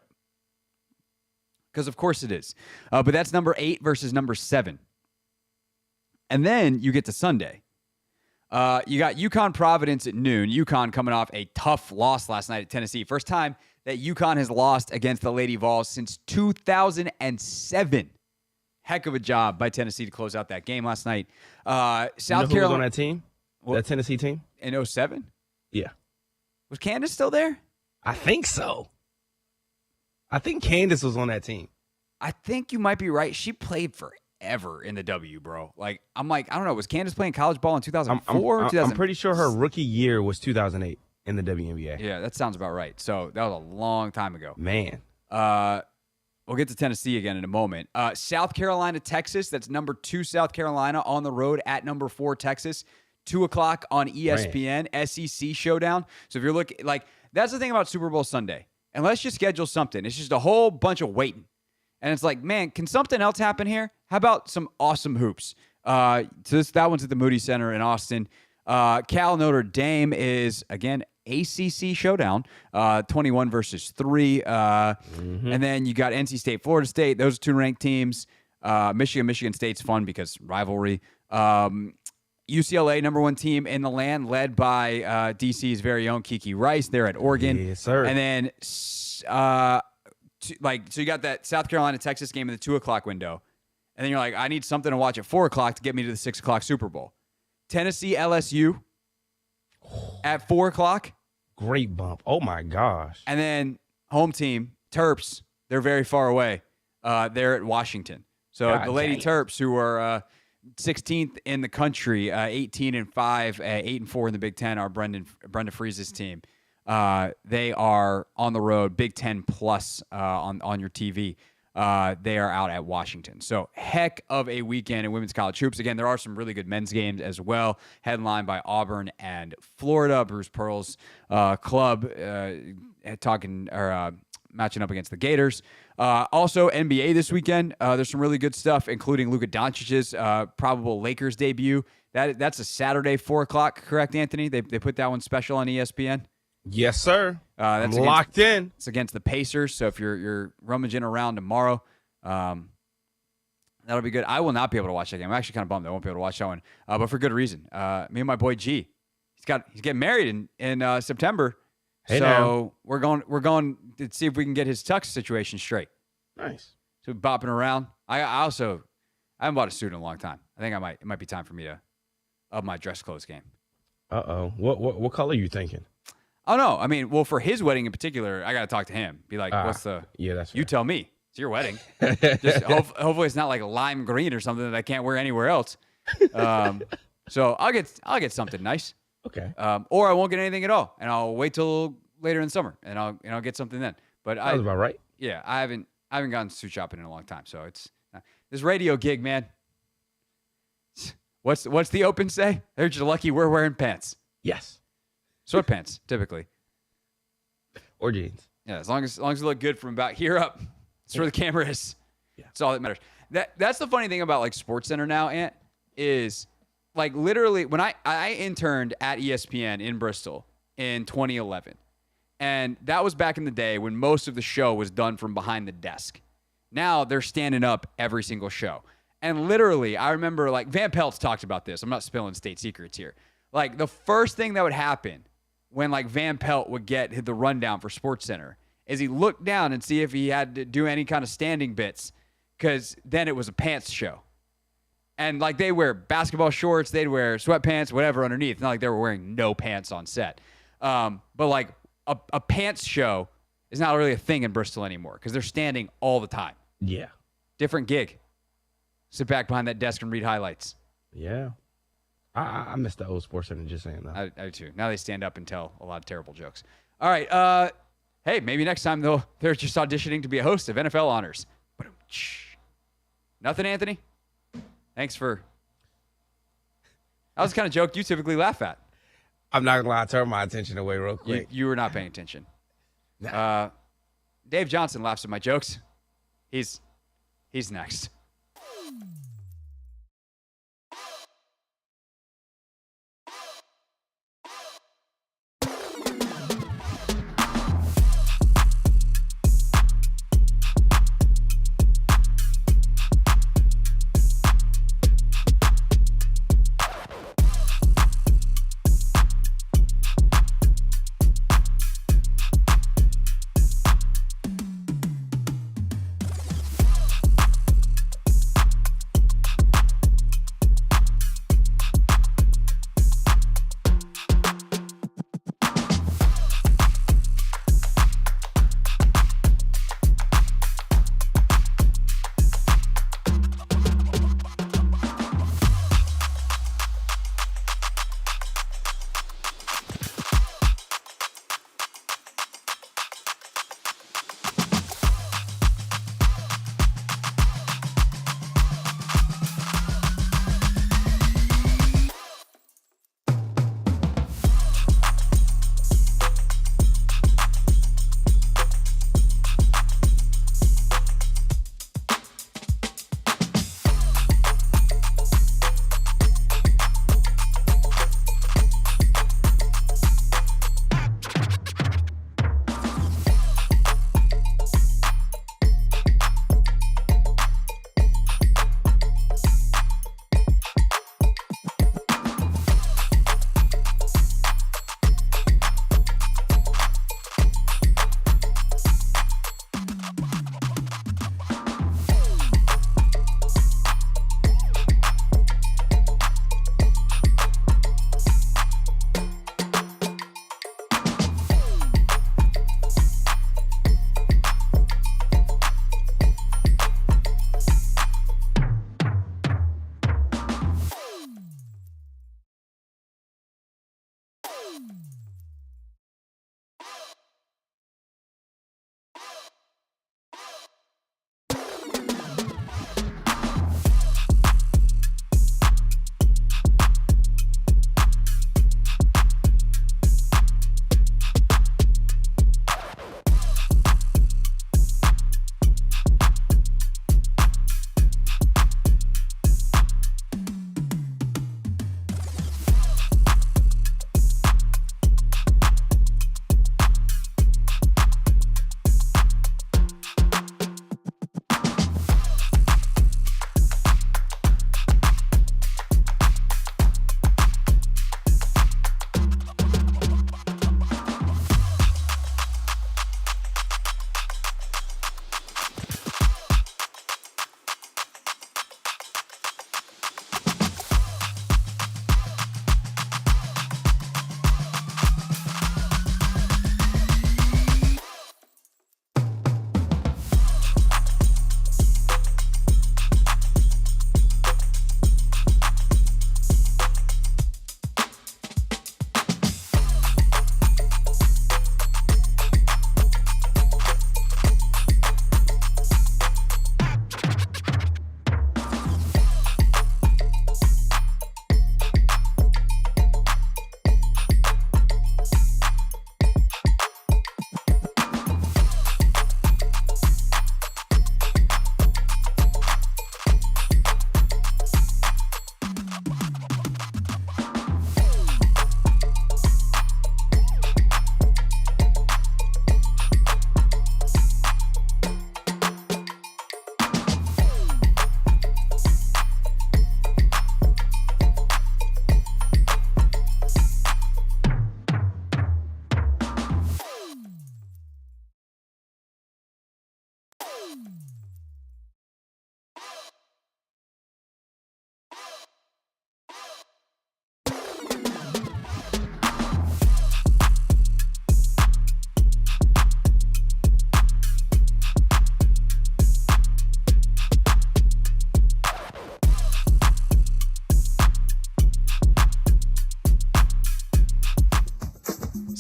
Because, of course, it is. But that's number 8 versus number 7. And then you get to Sunday. You got UConn Providence at noon. UConn coming off a tough loss last night at Tennessee. First time that UConn has lost against the Lady Vols since 2007. Heck of a job by Tennessee to close out that game last night. South Carolina was on that team? That Tennessee team? In 07? Yeah. Was Candace still there? I think so. I think Candace was on that team. I think you might be right. She played forever in the W, bro. I don't know. Was Candace playing college ball in 2004? I'm pretty sure her rookie year was 2008 in the WNBA. Yeah, that sounds about right. So that was a long time ago. Man. We'll get to Tennessee again in a moment. South Carolina, Texas. That's number 2 South Carolina on the road at number 4 Texas. 2 o'clock on ESPN. Man. SEC showdown. So if you're looking, that's the thing about Super Bowl Sunday. Unless you schedule something, it's just a whole bunch of waiting. And it's like, man, can something else happen here? How about some awesome hoops? That one's at the Moody Center in Austin. Cal Notre Dame is, again, ACC showdown, 21 versus 3. And then you got NC State, Florida State. Those are 2 ranked teams. Michigan State's fun because rivalry. UCLA, number 1 team in the land, led by DC's very own Kiki Rice. They're at Oregon. Yes, sir. And then, so you got that South Carolina, Texas game in the 2 o'clock window. And then you're like, I need something to watch at 4 o'clock to get me to the 6 o'clock Super Bowl. Tennessee, LSU at 4 o'clock. Great bump. Oh, my gosh. And then home team, Terps, they're very far away. They're at Washington. So the Lady Terps, who are 16th in the country, 18-5, 8-4 in the Big Ten, are Brenda Friese's team. They are on the road, Big Ten plus on your TV. They are out at Washington. So heck of a weekend in women's college hoops. Again, there are some really good men's games as well, headlined by Auburn and Florida. Bruce Pearl's club matching up against the Gators. Also, NBA this weekend. There's some really good stuff, including Luka Doncic's probable Lakers debut. That's a Saturday, 4 o'clock, correct, Anthony? They put that one special on ESPN? Yes, sir. That's locked in. It's against the Pacers, so if you're rummaging around tomorrow, that'll be good. I will not be able to watch that game. I'm actually kind of bummed I won't be able to watch that one, but for good reason. Me and my boy G, he's getting married in September, hey, so now. we're going to see if we can get his tux situation straight. Nice. So bopping around. I haven't bought a suit in a long time. I think it might be time for me to up my dress clothes game. Uh-oh. What color are you thinking? Oh, no. I mean, well, for his wedding in particular, I got to talk to him. Be like, what's the... Yeah, that's fair. You tell me. It's your wedding. Just hopefully it's not like lime green or something that I can't wear anywhere else. So I'll get something nice. Okay. Or I won't get anything at all, and I'll wait till later in summer, and I'll get something then. But That was about right. Yeah, I haven't gone suit shopping in a long time, so it's This radio gig, man. What's the open say? They're just lucky we're wearing pants. Yes. Sweatpants, typically. Or jeans. Yeah, as long as we look good from about here up. That's where the camera is. Yeah. That's all that matters. That's the funny thing about like SportsCenter now, Ant, is like literally when I interned at ESPN in Bristol in 2011. And that was back in the day when most of the show was done from behind the desk. Now they're standing up every single show. And literally, I remember like Van Pelt's talked about this. I'm not spilling state secrets here. Like the first thing that would happen when like Van Pelt would get the rundown for SportsCenter is he looked down and see if he had to do any kind of standing bits, because then it was a pants show. And like they wear basketball shorts, they'd wear sweatpants, whatever underneath. Not like they were wearing no pants on set. But like a pants show is not really a thing in Bristol anymore because they're standing all the time. Yeah. Different gig. Sit back behind that desk and read highlights. Yeah. I miss the old Sports Center, just saying that. I do too. Now they stand up and tell a lot of terrible jokes. All right. Hey, maybe next time they're just auditioning to be a host of NFL Honors. Nothing, Anthony? Thanks for... That was the kind of joke you typically laugh at. I'm not going to lie. I turned my attention away real quick. You were not paying attention. Dave Johnson laughs at my jokes. He's next.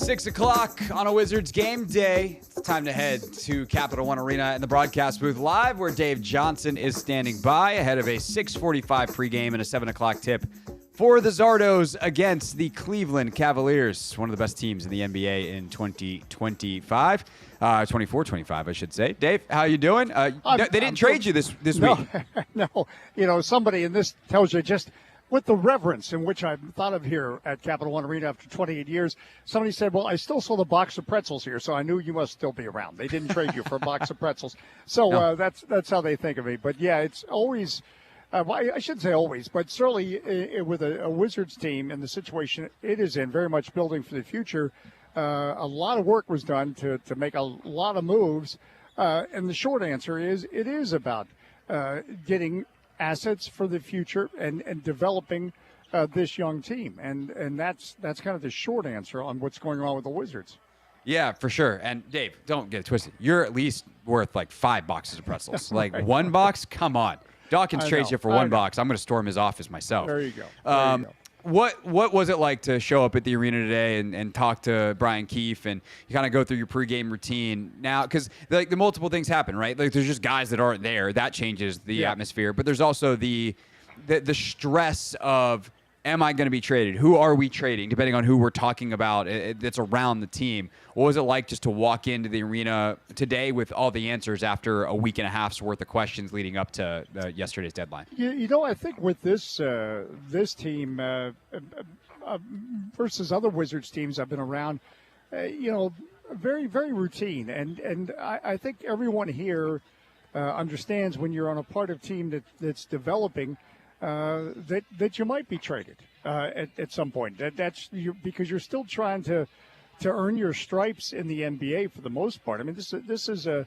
6:00 on a Wizards game day. It's time to head to Capital One Arena in the broadcast booth live, where Dave Johnson is standing by ahead of a 6:45 pregame and a 7 o'clock tip for the Zardos against the Cleveland Cavaliers, one of the best teams in the NBA in 2025. 24-25, I should say. Dave, how you doing? They didn't trade you this week. No, somebody, and this tells you just with the reverence in which I've thought of here at Capital One Arena after 28 years, somebody said, well, I still saw the box of pretzels here, so I knew you must still be around. They didn't trade you for a box of pretzels. So No. that's how they think of me. But, yeah, it's always I shouldn't say always, but certainly with a Wizards team and the situation it is in, very much building for the future, a lot of work was done to make a lot of moves. And the short answer is it is about getting assets for the future and developing this young team. And that's kind of the short answer on what's going on with the Wizards. Yeah, for sure. And Dave, don't get it twisted. You're at least worth like 5 boxes of pretzels. Like Right. one box? Come on. Dawkins I trades know, you for I one know. box. I'm going to storm his office myself. There you go. There you go. What was it like to show up at the arena today and talk to Brian Keefe and you kind of go through your pregame routine now? Because the multiple things happen, right? Like there's just guys that aren't there. That changes the atmosphere. But there's also the stress of, am I going to be traded? Who are we trading? Depending on who we're talking about that's around the team. What was it like just to walk into the arena today with all the answers after a week and a half's worth of questions leading up to yesterday's deadline? I think with this team versus other Wizards teams I've been around, very, very routine. And I think everyone here understands when you're on a part of team that's developing that you might be traded at some point. That's because you're still trying to earn your stripes in the NBA for the most part. I mean, this is a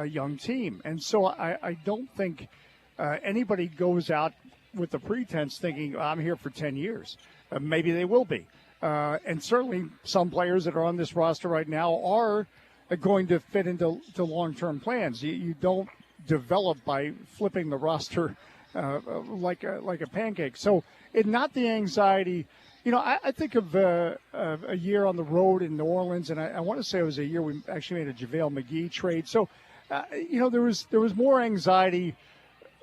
young team, and so I don't think anybody goes out with the pretense thinking I'm here for 10 years. Maybe they will be, and certainly some players that are on this roster right now are going to fit into long-term plans. You don't develop by flipping the roster like a pancake. So it's not the anxiety. I think of a year on the road in New Orleans, and I want to say it was a year we actually made a JaVale McGee trade. So, there was more anxiety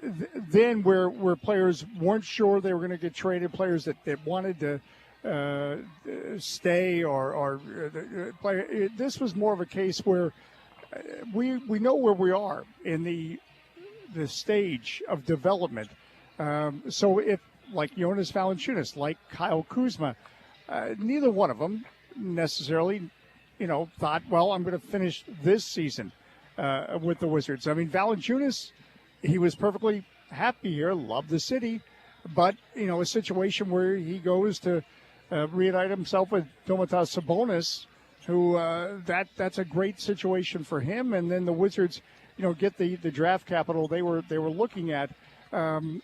then where players weren't sure they were going to get traded, players that wanted to stay or play. This was more of a case where we know where we are in the stage of development. So if, like Jonas Valanciunas, like Kyle Kuzma, neither one of them necessarily, thought, well, I'm going to finish this season with the Wizards. I mean, Valanciunas, he was perfectly happy here, loved the city, but, a situation where he goes to reunite himself with Domantas Sabonis, who that's a great situation for him. And then the Wizards, get the draft capital they were looking at. And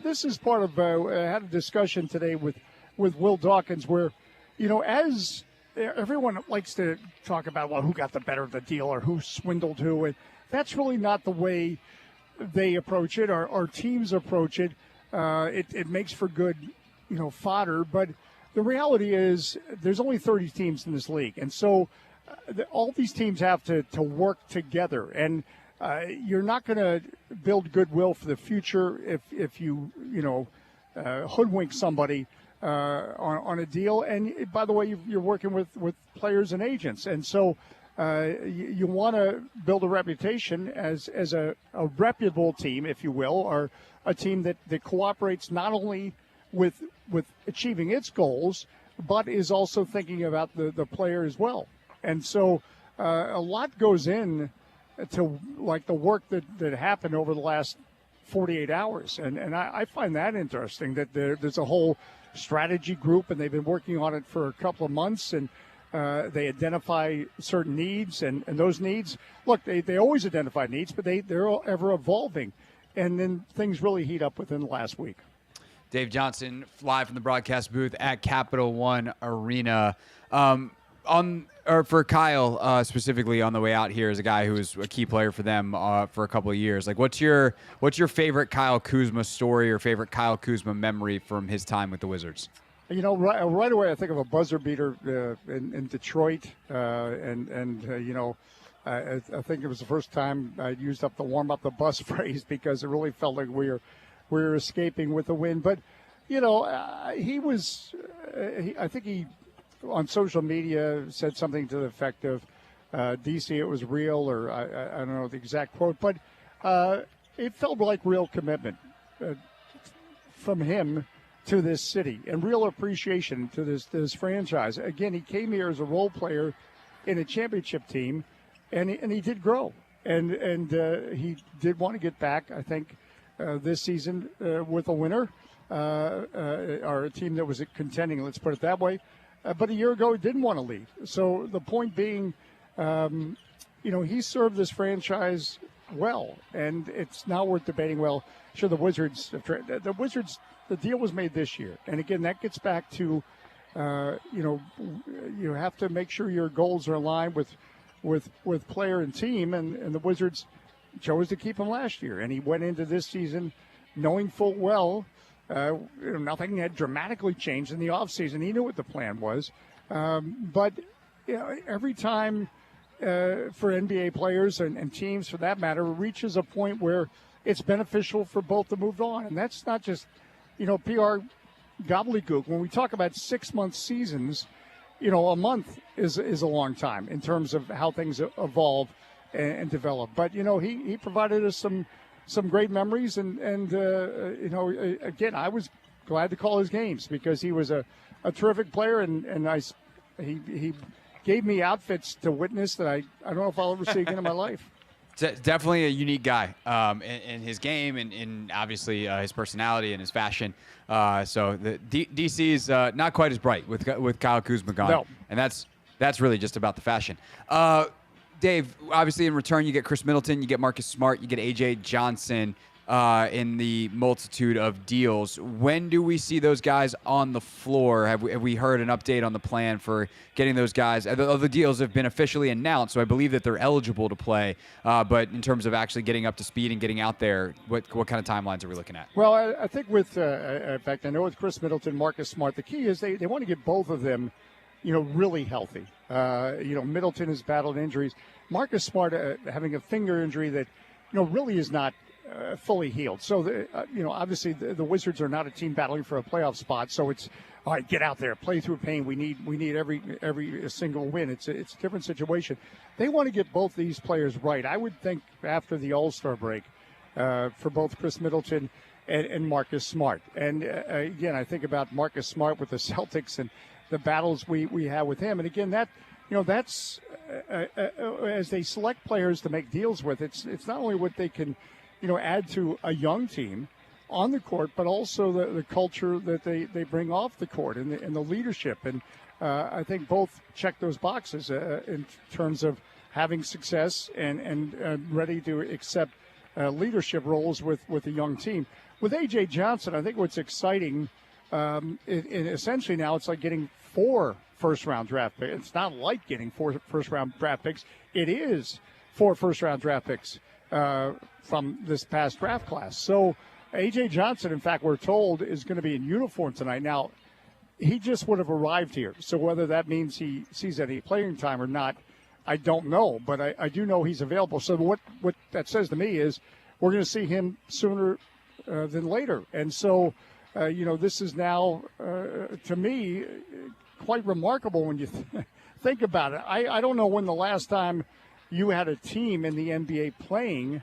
this is part of, I had a discussion today with Will Dawkins where, as everyone likes to talk about, well, who got the better of the deal or who swindled who, and that's really not the way they approach it. Our teams approach it. It makes for good, fodder. But the reality is there's only 30 teams in this league. And so all these teams have to work together. And you're not going to build goodwill for the future if you hoodwink somebody on a deal. And by the way, you're working with players and agents, and so you want to build a reputation as a reputable team, if you will, or a team that cooperates not only with achieving its goals, but is also thinking about the player as well. And so a lot goes in to like the work that happened over the last 48 hours. And I find that interesting that there's a whole strategy group and they've been working on it for a couple of months. And They identify certain needs, and those needs, look, they always identify needs, but they're ever evolving. And then things really heat up within the last week. Dave Johnson, live from the broadcast booth at Capital One Arena. For Kyle specifically on the way out here, as a guy who was a key player for them for a couple of years. Like, what's your favorite Kyle Kuzma story or favorite Kyle Kuzma memory from his time with the Wizards? Right away, I think of a buzzer beater in Detroit, I think it was the first time I used up the warm up the bus phrase because it really felt like we were escaping with the win. But he was, I think he on social media said something to the effect of, "DC, it was real," or I don't know the exact quote, but it felt like real commitment from him to this city and real appreciation to this franchise. Again, he came here as a role player in a championship team, and he did grow, and he did want to get back. I think this season with a winner, or a team that was contending. Let's put it that way. But a year ago, he didn't want to leave. So the point being, he served this franchise well, and it's not worth debating. Well, sure, the Wizards, the deal was made this year, and again, that gets back to, you have to make sure your goals are aligned with player and team, and the Wizards chose to keep him last year, and he went into this season knowing full well. Nothing had dramatically changed in the offseason. He knew what the plan was. But every time for NBA players and teams, for that matter, reaches a point where it's beneficial for both to move on. And that's not just, PR gobbledygook. When we talk about 6-month seasons, a month is a long time in terms of how things evolve and develop. But, he provided us some great memories, and again, I was glad to call his games because he was a terrific player, and he gave me outfits to witness that I don't know if I'll ever see again in my life. Definitely a unique guy in his game and obviously his personality and his fashion. So the DC is not quite as bright with Kyle Kuzma gone, no. And that's really just about the fashion. Dave, obviously in return, you get Chris Middleton, you get Marcus Smart, you get A.J. Johnson in the multitude of deals. When do we see those guys on the floor? Have we heard an update on the plan for getting those guys? The deals have been officially announced, so I believe that they're eligible to play. But in terms of actually getting up to speed and getting out there, what kind of timelines are we looking at? Well, I think with, in fact, I know with Chris Middleton, Marcus Smart, the key is they want to get both of them, really healthy. Middleton has battled injuries. Marcus Smart having a finger injury that, really is not fully healed. So, obviously the Wizards are not a team battling for a playoff spot. So it's, all right, get out there, play through pain. We need every single win. It's a different situation. They want to get both these players right. I would think after the All-Star break for both Chris Middleton and Marcus Smart. And again, I think about Marcus Smart with the Celtics and the battles we have with him. And again, that's as they select players to make deals with, it's not only what they can, add to a young team on the court, but also the culture that they bring off the court and the leadership. And I think both check those boxes in terms of having success and ready to accept leadership roles with a young team. With A.J. Johnson, I think what's exciting, essentially now it's like getting 4 first-round draft picks. It's not like getting 4 first-round draft picks. It is 4 first-round draft picks from this past draft class. So A.J. Johnson, in fact, we're told, is going to be in uniform tonight. Now, he just would have arrived here. So whether that means he sees any playing time or not, I don't know. But I do know he's available. So what that says to me is we're going to see him sooner than later. And so, this is now, to me, quite remarkable when you think about it. I don't know when the last time you had a team in the NBA playing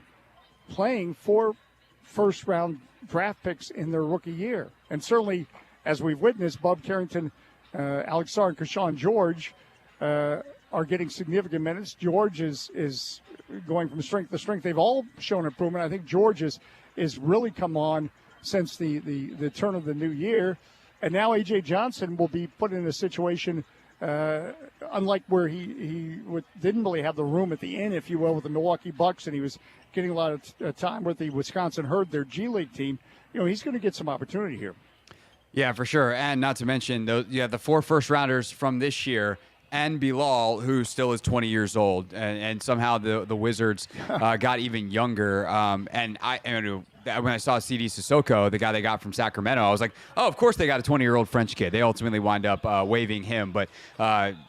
4 first-round draft picks in their rookie year. And certainly, as we've witnessed, Bob Carrington, Alex Sarr, and Kershawn George are getting significant minutes. George is going from strength to strength. They've all shown improvement. I think George is really come on since the turn of the new year. And now A.J. Johnson will be put in a situation unlike where he didn't really have the room at the end, if you will, with the Milwaukee Bucks, and he was getting a lot of time with the Wisconsin Herd, their G League team, he's going to get some opportunity here. Yeah, for sure. And not to mention, you have the 4 first-rounders from this year and Bilal, who still is 20 years old. And somehow the Wizards got even younger. And when I saw CD Sissoko, the guy they got from Sacramento, I was like, oh, of course they got a 20-year-old French kid. They ultimately wind up waiving him. But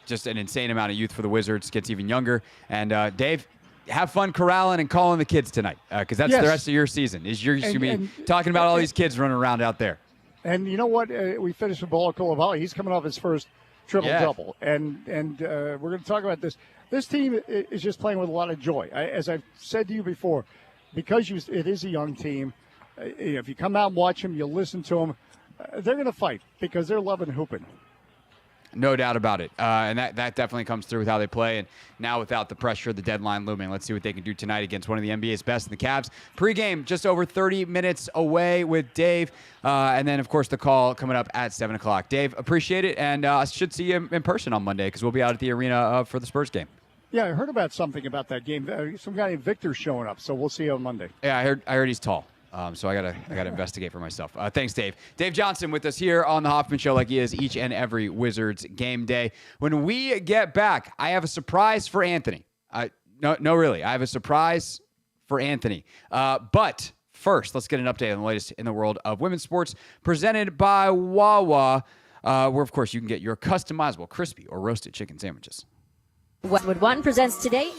just an insane amount of youth for the Wizards, gets even younger. And Dave, have fun corralling and calling the kids tonight, because that's the rest of your season. You're going to be talking about all these kids running around out there. And you know what? We finished with Bilal Coulibaly. He's coming off his first triple-double. And we're going to talk about this. This team is just playing with a lot of joy. As I've said to you before, because it is a young team, if you come out and watch them, you listen to them, they're going to fight because they're loving hooping. No doubt about it. And that definitely comes through with how they play. And now without the pressure of the deadline looming, let's see what they can do tonight against one of the NBA's best in the Cavs. Pre-game, just over 30 minutes away with Dave. And then, of course, the call coming up at 7 o'clock. Dave, appreciate it. And I should see you in person on Monday because we'll be out at the arena for the Spurs game. Yeah, I heard about something about that game. Some guy named Victor's showing up, so we'll see you on Monday. Yeah, I heard he's tall. So I gotta investigate for myself. Thanks, Dave. Dave Johnson with us here on the Hoffman Show, like he is each and every Wizards game day. When we get back, I have a surprise for Anthony. No, really, I have a surprise for Anthony. But first, let's get an update on the latest in the world of women's sports, presented by Wawa, where of course you can get your customizable crispy or roasted chicken sandwiches. Westwood One presents today.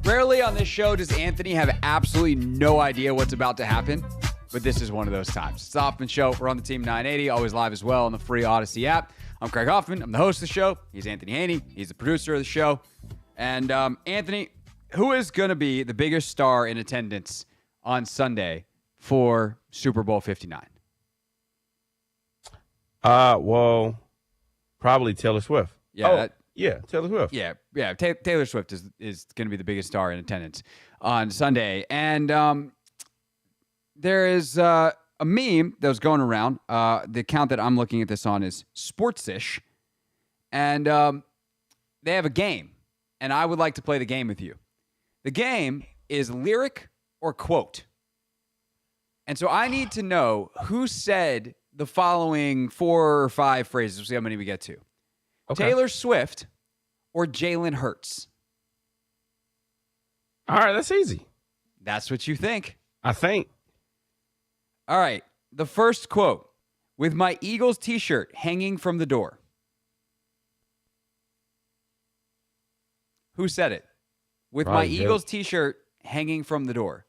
Rarely on this show does Anthony have absolutely no idea what's about to happen, but this is one of those times. It's the Hoffman Show. We're on the Team 980, always live as well on the free Odyssey app. I'm Craig Hoffman. I'm the host of the show. He's Anthony Haney. He's the producer of the show. And Anthony, who is going to be the biggest star in attendance on Sunday for Super Bowl 59? Well, probably Taylor Swift. Yeah, Taylor Swift. Yeah. Taylor Swift is going to be the biggest star in attendance on Sunday. And there is a meme that was going around. The account that I'm looking at this on is Sportsish. And they have a game. And I would like to play the game with you. The game is lyric or quote. And so I need to know who said the following 4 or 5 phrases. We'll see how many we get to. Okay. Taylor Swift or Jalen Hurts? All right, that's easy. That's what you think. I think. All right. The first quote, with my Eagles t-shirt hanging from the door. Who said it? With my Eagles t-shirt hanging from the door.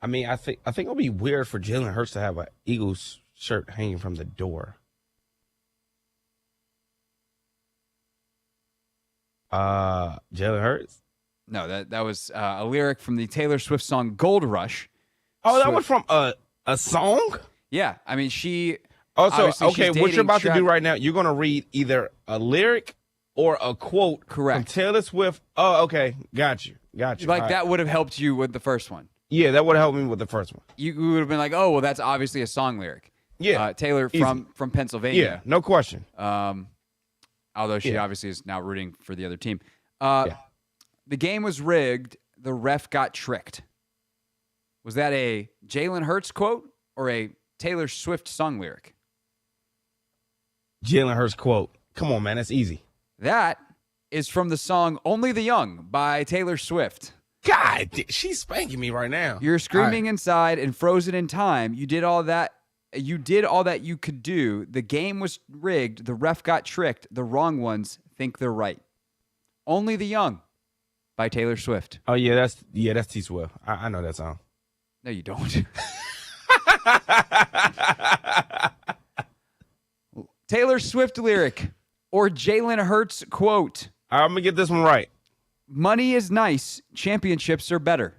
I mean, I think it'll be weird for Jalen Hurts to have an Eagles shirt hanging from the door. Jalen Hurts? No, that was a lyric from the Taylor Swift song Gold Rush. Oh, that was from a song? Yeah. I mean, she... Oh, so, okay, what you're about to do right now, you're going to read either a lyric or a quote from Taylor Swift. Oh, okay. Got you. Like, that would have helped you with the first one. Yeah, that would have helped me with the first one. You would have been like, oh, well, that's obviously a song lyric. Yeah. Taylor from Pennsylvania. Yeah, no question. Although she obviously is now rooting for the other team. The game was rigged. The ref got tricked. Was that a Jalen Hurts quote or a Taylor Swift song lyric? Jalen Hurts quote. Come on, man. That's easy. That is from the song Only the Young by Taylor Swift. God, she's spanking me right now. You're screaming inside and frozen in time. You did all that. You did all that you could do. The game was rigged. The ref got tricked. The wrong ones think they're right. Only the Young by Taylor Swift. Oh, yeah, that's T Swift. I know that song. No, you don't. Taylor Swift lyric or Jalen Hurts quote. I'm going to get this one right. Money is nice. Championships are better.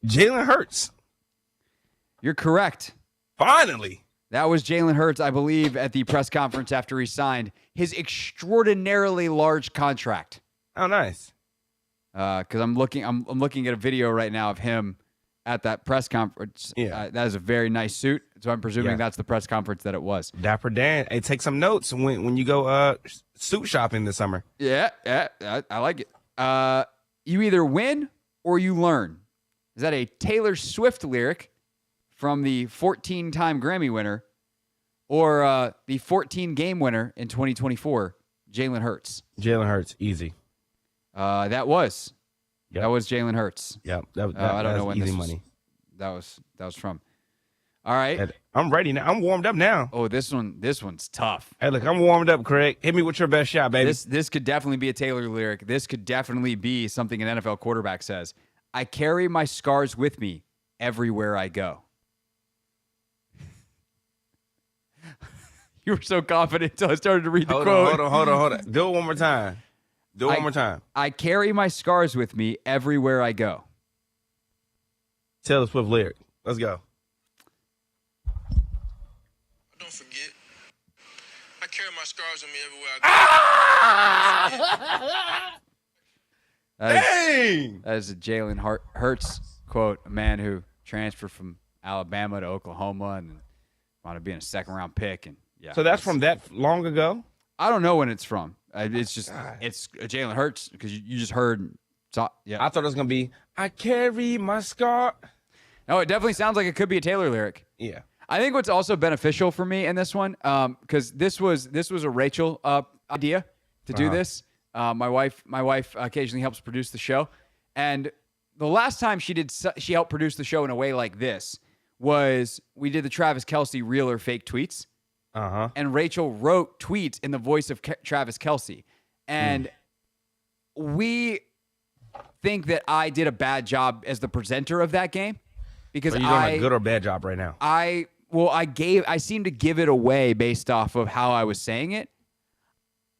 Jalen Hurts. You're correct. Finally. That was Jalen Hurts, I believe, at the press conference after he signed his extraordinarily large contract. Oh, nice. Because I'm looking at a video right now of him at that press conference. Yeah. That is a very nice suit. So I'm presuming that's the press conference that it was. Dapper Dan. Hey, take some notes when you go suit shopping this summer. Yeah, I like it. You either win or you learn. Is that a Taylor Swift lyric from the 14-time Grammy winner or the 14-game winner in 2024, Jalen Hurts? Jalen Hurts, easy. That was Jalen Hurts. Yep. I don't know when easy this money. That was from. All right. I'm ready now. I'm warmed up now. Oh, this one's tough. Hey, look, I'm warmed up, Craig. Hit me with your best shot, baby. This could definitely be a Taylor lyric. This could definitely be something an NFL quarterback says. I carry my scars with me everywhere I go. You were so confident until I started to read the quote. Hold on. Do it one more time. One more time. I carry my scars with me everywhere I go. Taylor Swift lyric. Let's go. Don't forget. I carry my scars with me everywhere I go. Dang! That is a Jalen Hurts quote, a man who transferred from Alabama to Oklahoma and wound up being a second-round pick. And yeah. So that's from that long ago? I don't know when it's from. It's just it's Jalen Hurts because you just heard. Yeah, I thought it was gonna be I carry my scar. No, it definitely sounds like it could be a Taylor lyric. Yeah. I think what's also beneficial for me in this one, because this was a Rachel idea to do this. My wife occasionally helps produce the show, and the last time she helped produce the show in a way like this was we did the Travis Kelce real or fake tweets. And Rachel wrote tweets in the voice of Travis Kelce. And we think that I did a bad job as the presenter of that game because Are you doing a good or bad job right now? I seem to give it away based off of how I was saying it.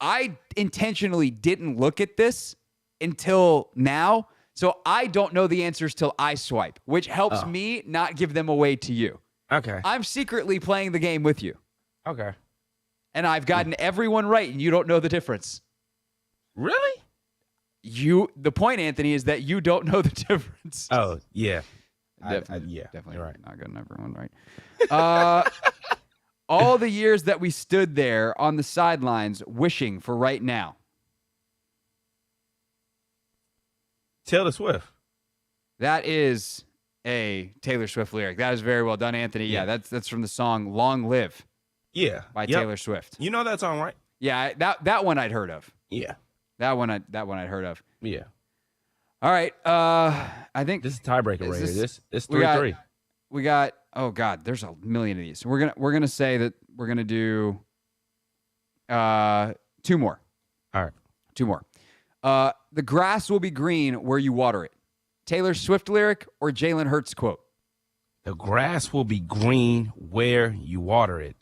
I intentionally didn't look at this until now, so I don't know the answers till I swipe, which helps me not give them away to you. Okay. I'm secretly playing the game with you. Okay. And I've gotten everyone right, and you don't know the difference. Really? The point, Anthony, is that you don't know the difference. Oh, yeah. Definitely you're right. Not getting everyone right. All the years that we stood there on the sidelines wishing for right now. Taylor Swift. That is a Taylor Swift lyric. That is very well done, Anthony. Yeah, that's from the song "Long Live." Yeah, by Taylor Swift. You know that song, right? Yeah, that one I'd heard of. Yeah, that one I'd heard of. Yeah. All right. I think this is tiebreaker right here. This 3-3. We got. Oh God, there's a million of these. We're gonna say that we're gonna do 2 more. All right, 2 more. The grass will be green where you water it. Taylor Swift lyric or Jalen Hurts quote? The grass will be green where you water it.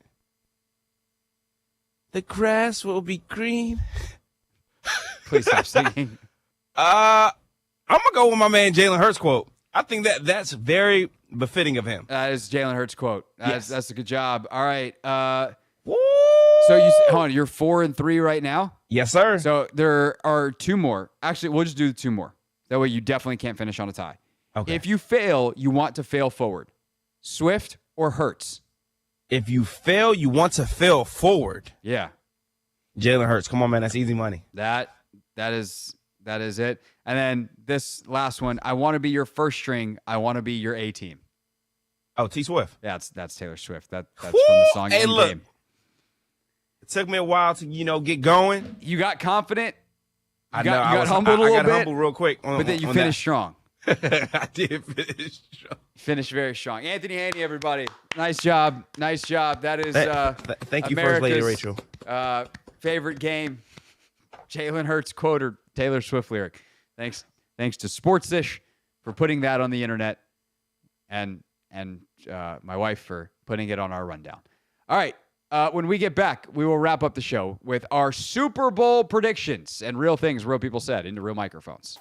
The grass will be green. Please stop singing. I'm gonna go with my man Jalen Hurts quote. I think that's very befitting of him. That is Jalen Hurts quote. Yes. That's a good job. All right. Woo! So hold on, you're 4-3 right now? Yes, sir. So there are 2 more. Actually, we'll just do 2 more. That way you definitely can't finish on a tie. Okay. If you fail, you want to fail forward. Swift or Hurts? If you fail, you want to fail forward. Yeah. Jalen Hurts. Come on, man. That's easy money. That is it. And then this last one, I want to be your first string. I want to be your A team. Oh, T Swift. That's Taylor Swift. That's from the song Hey, look. Game. It took me a while to, get going. You got confident. I got humbled a little bit. I got humbled real quick. But then you finished strong. I did finish strong. Finished very strong. Anthony Haney, everybody. Nice job. Nice job. That is thank you, First Lady Rachel. Favorite game. Jalen Hurts quote or Taylor Swift lyric. Thanks to Sportsish for putting that on the internet, and my wife for putting it on our rundown. All right. When we get back, we will wrap up the show with our Super Bowl predictions and real things real people said into real microphones.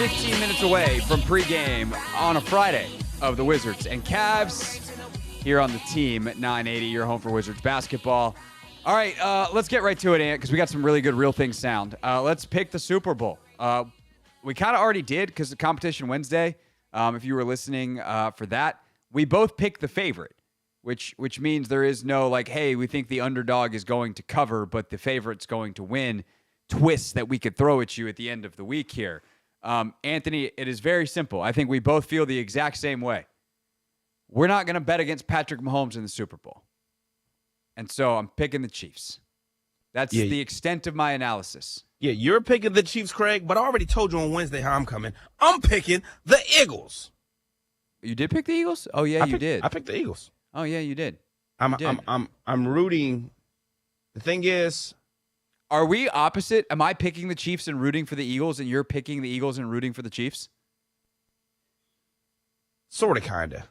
15 minutes away from pregame on a Friday of the Wizards and Cavs here on the team at 980. Your home for Wizards basketball. All right, let's get right to it, Ant, because we got some really good Real Things sound. Let's pick the Super Bowl. We kind of already did because the competition Wednesday, if you were listening for that, we both picked the favorite, which means there is no like, hey, we think the underdog is going to cover, but the favorite's going to win twist that we could throw at you at the end of the week here. Anthony, it is very simple. I think we both feel the exact same way. We're not going to bet against Patrick Mahomes in the Super Bowl. And so I'm picking the Chiefs. That's the extent of my analysis. Yeah, you're picking the Chiefs, Craig, but I already told you on Wednesday how I'm coming. I'm picking the Eagles. You did pick the Eagles? Oh yeah, you did. I picked the Eagles. Oh yeah, you did. I'm rooting. The thing is, are we opposite? Am I picking the Chiefs and rooting for the Eagles, and you're picking the Eagles and rooting for the Chiefs? Sort of, kind of.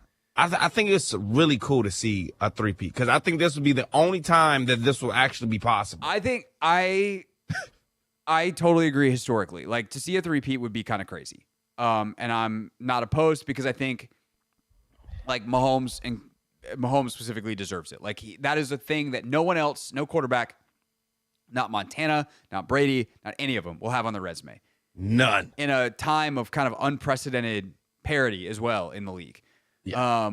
I think it's really cool to see a three-peat because I think this would be the only time that this will actually be possible. I think I totally agree historically. Like, to see a three-peat would be kind of crazy. And I'm not opposed because I think, like, Mahomes specifically deserves it. Like, that is a thing that no one else, no quarterback, not Montana, not Brady, not any of them will have on their resume. None. In a time of kind of unprecedented parity as well in the league. Yeah.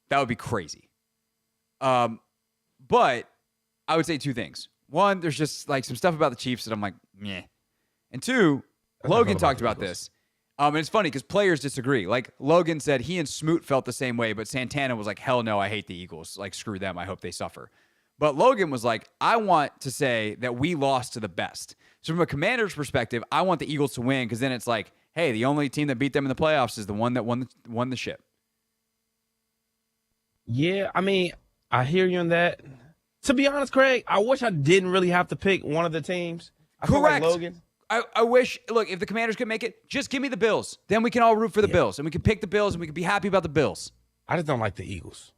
That would be crazy. But I would say two things. One, there's just like some stuff about the Chiefs that I'm like, meh. And two, Logan talked about this. And it's funny because players disagree. Like Logan said he and Smoot felt the same way, but Santana was like, hell no, I hate the Eagles. Like, screw them. I hope they suffer. But Logan was like, I want to say that we lost to the best. So from a Commander's perspective, I want the Eagles to win because then it's like, hey, the only team that beat them in the playoffs is the one that won the ship. Yeah, I mean, I hear you on that. To be honest, Craig, I wish I didn't really have to pick one of the teams. I feel like Logan. I wish, look, if the Commanders could make it, just give me the Bills. Then we can all root for the Bills, and we can pick the Bills, and we can be happy about the Bills. I just don't like the Eagles.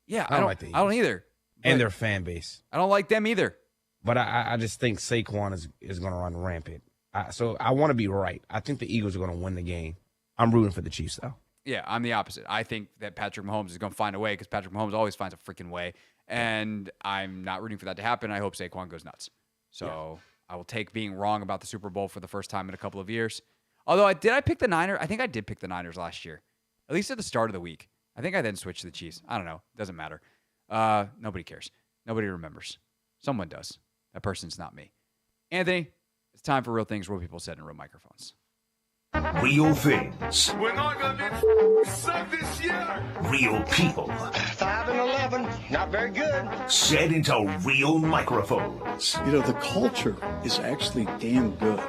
Yeah, I don't like the Eagles. I don't either. And their fan base. I don't like them either. But I just think Saquon is going to run rampant. So I want to be right. I think the Eagles are going to win the game. I'm rooting for the Chiefs, though. Yeah, I'm the opposite. I think that Patrick Mahomes is going to find a way because Patrick Mahomes always finds a freaking way. And I'm not rooting for that to happen. I hope Saquon goes nuts. So I will take being wrong about the Super Bowl for the first time in a couple of years. Although, did I pick the Niners? I think I did pick the Niners last year, at least at the start of the week. I think I then switched to the Chiefs. I don't know. Doesn't matter. Nobody cares. Nobody remembers. Someone does. That person's not me. Anthony, it's time for Real Things, Real People Said in Real Microphones. Real things. We're not going to be sucked this year. Real people. 5-11, not very good. Said into real microphones. You know, the culture is actually damn good.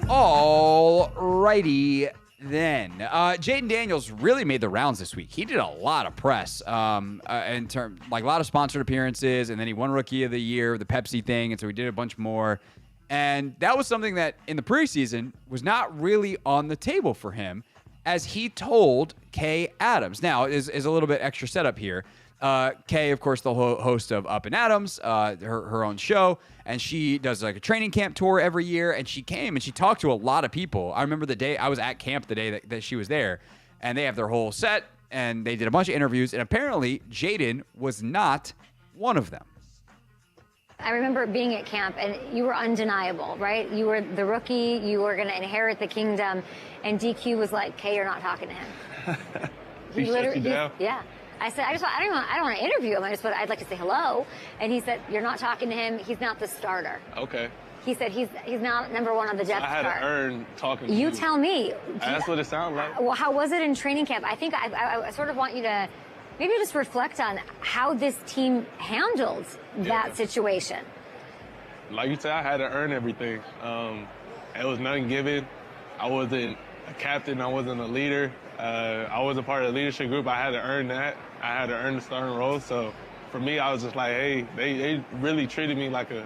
All righty then. Jaden Daniels really made the rounds this week. He did a lot of press in terms, like a lot of sponsored appearances, and then he won Rookie of the Year, the Pepsi thing, and so he did a bunch more. And that was something that in the preseason was not really on the table for him, as he told Kay Adams. Now, is a little bit extra setup here. Kay, of course, the host of Up and Adams, her own show, and she does like a training camp tour every year, and she came and she talked to a lot of people. I remember the day I was at camp the day that she was there, and they have their whole set, and they did a bunch of interviews, and apparently Jaden was not one of them. I remember being at camp, and you were undeniable, right? You were the rookie. You were going to inherit the kingdom. And DQ was like, "Kay, you're not talking to him." He literally, yeah. I said, I don't want to interview him. I'd like to say hello. And he said, "You're not talking to him. He's not the starter." Okay. He said he's not number one on the depth chart. I had to earn talking to you. Tell me. That's what it sounded like. Well, how was it in training camp? I think I sort of want you to maybe just reflect on how this team handled that situation. Like you said, I had to earn everything. It was nothing given. I wasn't a captain. I wasn't a leader. I was a part of the leadership group. I had to earn that. I had to earn the starting role. So for me, I was just like, hey, they really treated me like a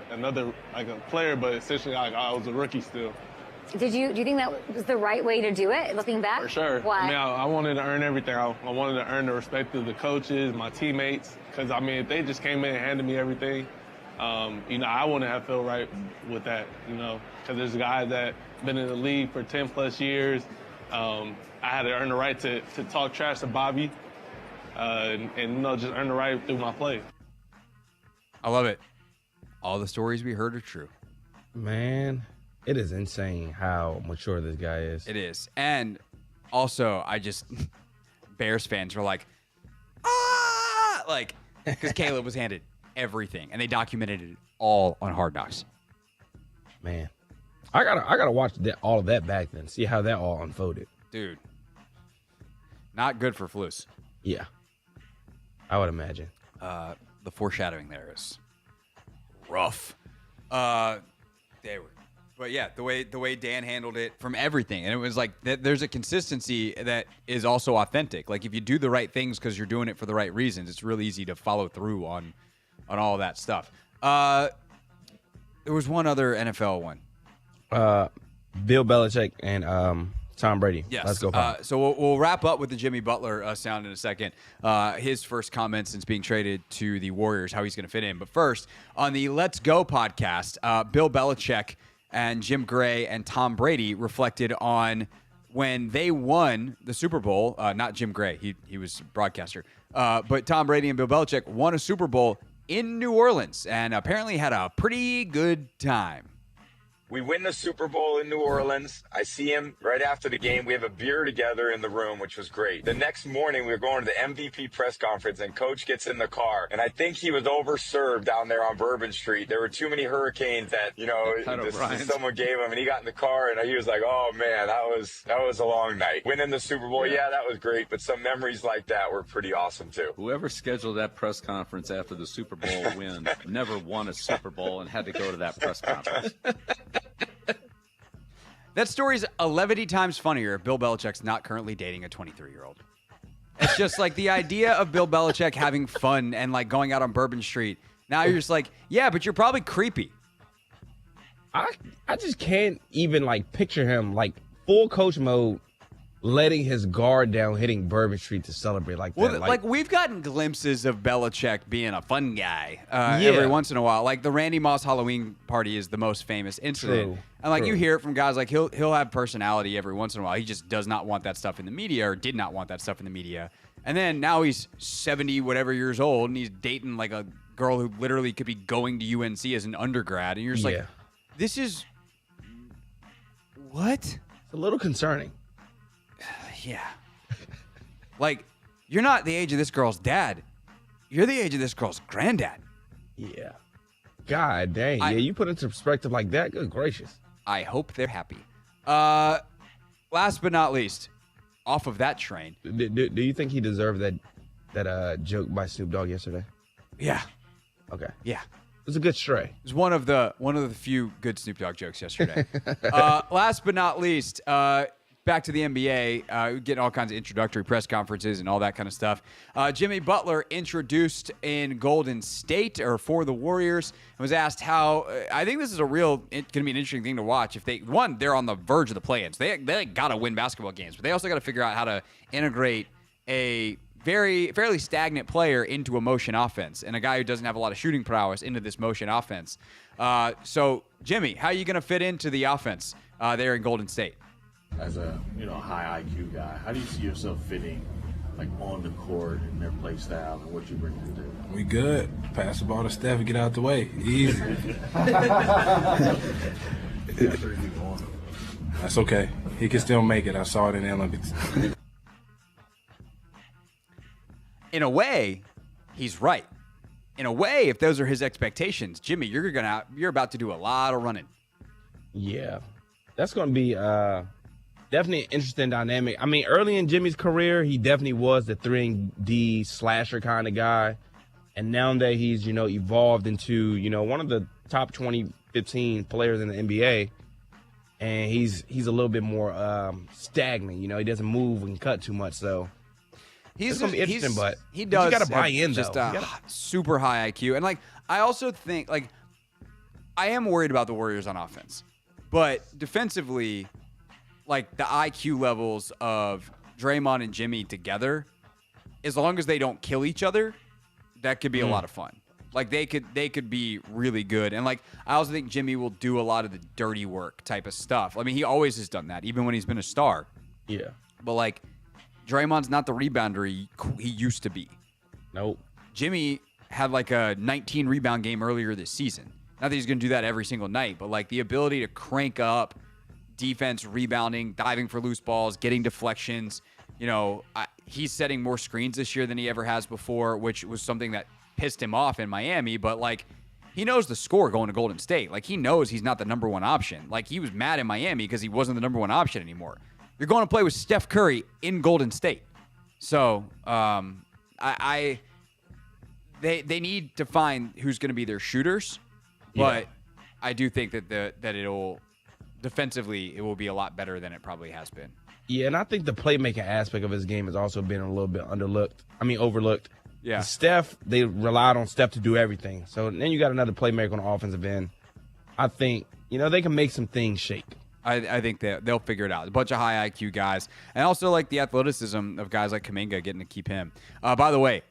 player, but essentially like I was a rookie still. Do you think that was the right way to do it, looking back? For sure. Why? I mean, I wanted to earn everything. I wanted to earn the respect of the coaches, my teammates, because, I mean, if they just came in and handed me everything, I wouldn't have felt right with that, because there's guys that been in the league for 10 plus years. I had to earn the right to talk trash to Bobby and just earn the right through my play. I love it. All the stories we heard are true. Man, it is insane how mature this guy is. It is. And also, Bears fans were like, because Caleb was handed everything, and they documented it all on Hard Knocks. Man, I gotta watch all of that back then, see how that all unfolded. Dude, not good for Flus. Yeah, I would imagine. The foreshadowing there is rough. But yeah, the way Dan handled it from everything, and it was like there's a consistency that is also authentic. Like if you do the right things because you're doing it for the right reasons, it's really easy to follow through on all that stuff. There was one other NFL one. Bill Belichick and Tom Brady. Yes. Let's go. So we'll wrap up with the Jimmy Butler sound in a second. His first comments since being traded to the Warriors, how he's going to fit in. But first, on the Let's Go podcast, Bill Belichick and Jim Gray and Tom Brady reflected on when they won the Super Bowl. Not Jim Gray. He was a broadcaster. But Tom Brady and Bill Belichick won a Super Bowl in New Orleans and apparently had a pretty good time. We win the Super Bowl in New Orleans. I see him right after the game. We have a beer together in the room, which was great. The next morning, we were going to the MVP press conference, and Coach gets in the car. And I think he was overserved down there on Bourbon Street. There were too many hurricanes that, someone gave him. And he got in the car, and he was like, oh, man, that was a long night. Winning the Super Bowl, yeah, that was great. But some memories like that were pretty awesome, too. Whoever scheduled that press conference after the Super Bowl win never won a Super Bowl and had to go to that press conference. That story's 11 times funnier if Bill Belichick's not currently dating a 23-year-old. It's just like the idea of Bill Belichick having fun and like going out on Bourbon Street. Now you're just like, yeah, but you're probably creepy. I just can't even like picture him like full coach mode, letting his guard down, hitting Bourbon Street to celebrate like that. Well, like we've gotten glimpses of Belichick being a fun guy every once in a while. Like the Randy Moss Halloween party is the most famous incident. True. And like you hear it from guys like he'll have personality every once in a while. He just does not want that stuff in the media or did not want that stuff in the media. And then now he's 70 whatever years old and he's dating like a girl who literally could be going to UNC as an undergrad. And you're just like, this is what? It's a little concerning. Yeah. Like, you're not the age of this girl's dad. You're the age of this girl's granddad. Yeah. God dang. You put it into perspective like that. Good gracious. I hope they're happy. Last but not least, off of that train. Do you think he deserved that joke by Snoop Dogg yesterday? Yeah. Okay. Yeah. It was a good stray. It was one of the few good Snoop Dogg jokes yesterday. Last but not least, back to the NBA, getting all kinds of introductory press conferences and all that kind of stuff. Jimmy Butler introduced in Golden State or for the Warriors and was asked how. I think this is going to be an interesting thing to watch. If they're on the verge of the play-ins. They got to win basketball games, but they also got to figure out how to integrate a fairly stagnant player into a motion offense and a guy who doesn't have a lot of shooting prowess into this motion offense. So, Jimmy, how are you going to fit into the offense there in Golden State? As a high IQ guy, how do you see yourself fitting like on the court and their play style and what you bring to the table? We good. Pass the ball to Steph and get out the way. Easy. That's okay. He can still make it. I saw it in the Olympics. In a way, he's right. In a way, if those are his expectations, Jimmy, you're about to do a lot of running. Yeah, that's going to be definitely an interesting dynamic. I mean, early in Jimmy's career, he definitely was the 3-and-D slasher kind of guy. And now that he's, evolved into, one of the top 20, 15 players in the NBA, and he's a little bit more stagnant. He doesn't move and cut too much, so it's going to be interesting, but he does. You got to buy in, just though. Super high IQ. And, I also think, I am worried about the Warriors on offense. But defensively, the IQ levels of Draymond and Jimmy together, as long as they don't kill each other, that could be a lot of fun. Like they could be really good. And like I also think Jimmy will do a lot of the dirty work type of stuff. I mean, he always has done that, even when he's been a star. Yeah. But like Draymond's not the rebounder he used to be. Nope. Jimmy had like a 19 rebound game earlier this season. Not that he's going to do that every single night, but like the ability to crank up defense, rebounding, diving for loose balls, getting deflections. You know, he's setting more screens this year than he ever has before, which was something that pissed him off in Miami. But like, he knows the score going to Golden State. Like, he knows he's not the number one option. Like, he was mad in Miami because he wasn't the number one option anymore. You're going to play with Steph Curry in Golden State. So, they need to find who's going to be their shooters. But I do think that it'll defensively it will be a lot better than it probably has been. Yeah, and I think the playmaking aspect of his game has also been a little bit overlooked. Yeah. Steph, they relied on Steph to do everything. So then you got another playmaker on the offensive end. I think, they can make some things shake. I think they'll figure it out. A bunch of high IQ guys. And also like the athleticism of guys like Kuminga getting to keep him. By the way,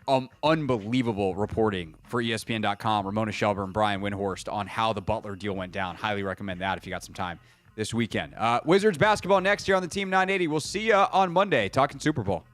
unbelievable reporting for ESPN.com, Ramona Shelburne, Brian Windhorst on how the Butler deal went down. Highly recommend that if you got some time this weekend. Wizards basketball next year on the Team 980. We'll see you on Monday talking Super Bowl.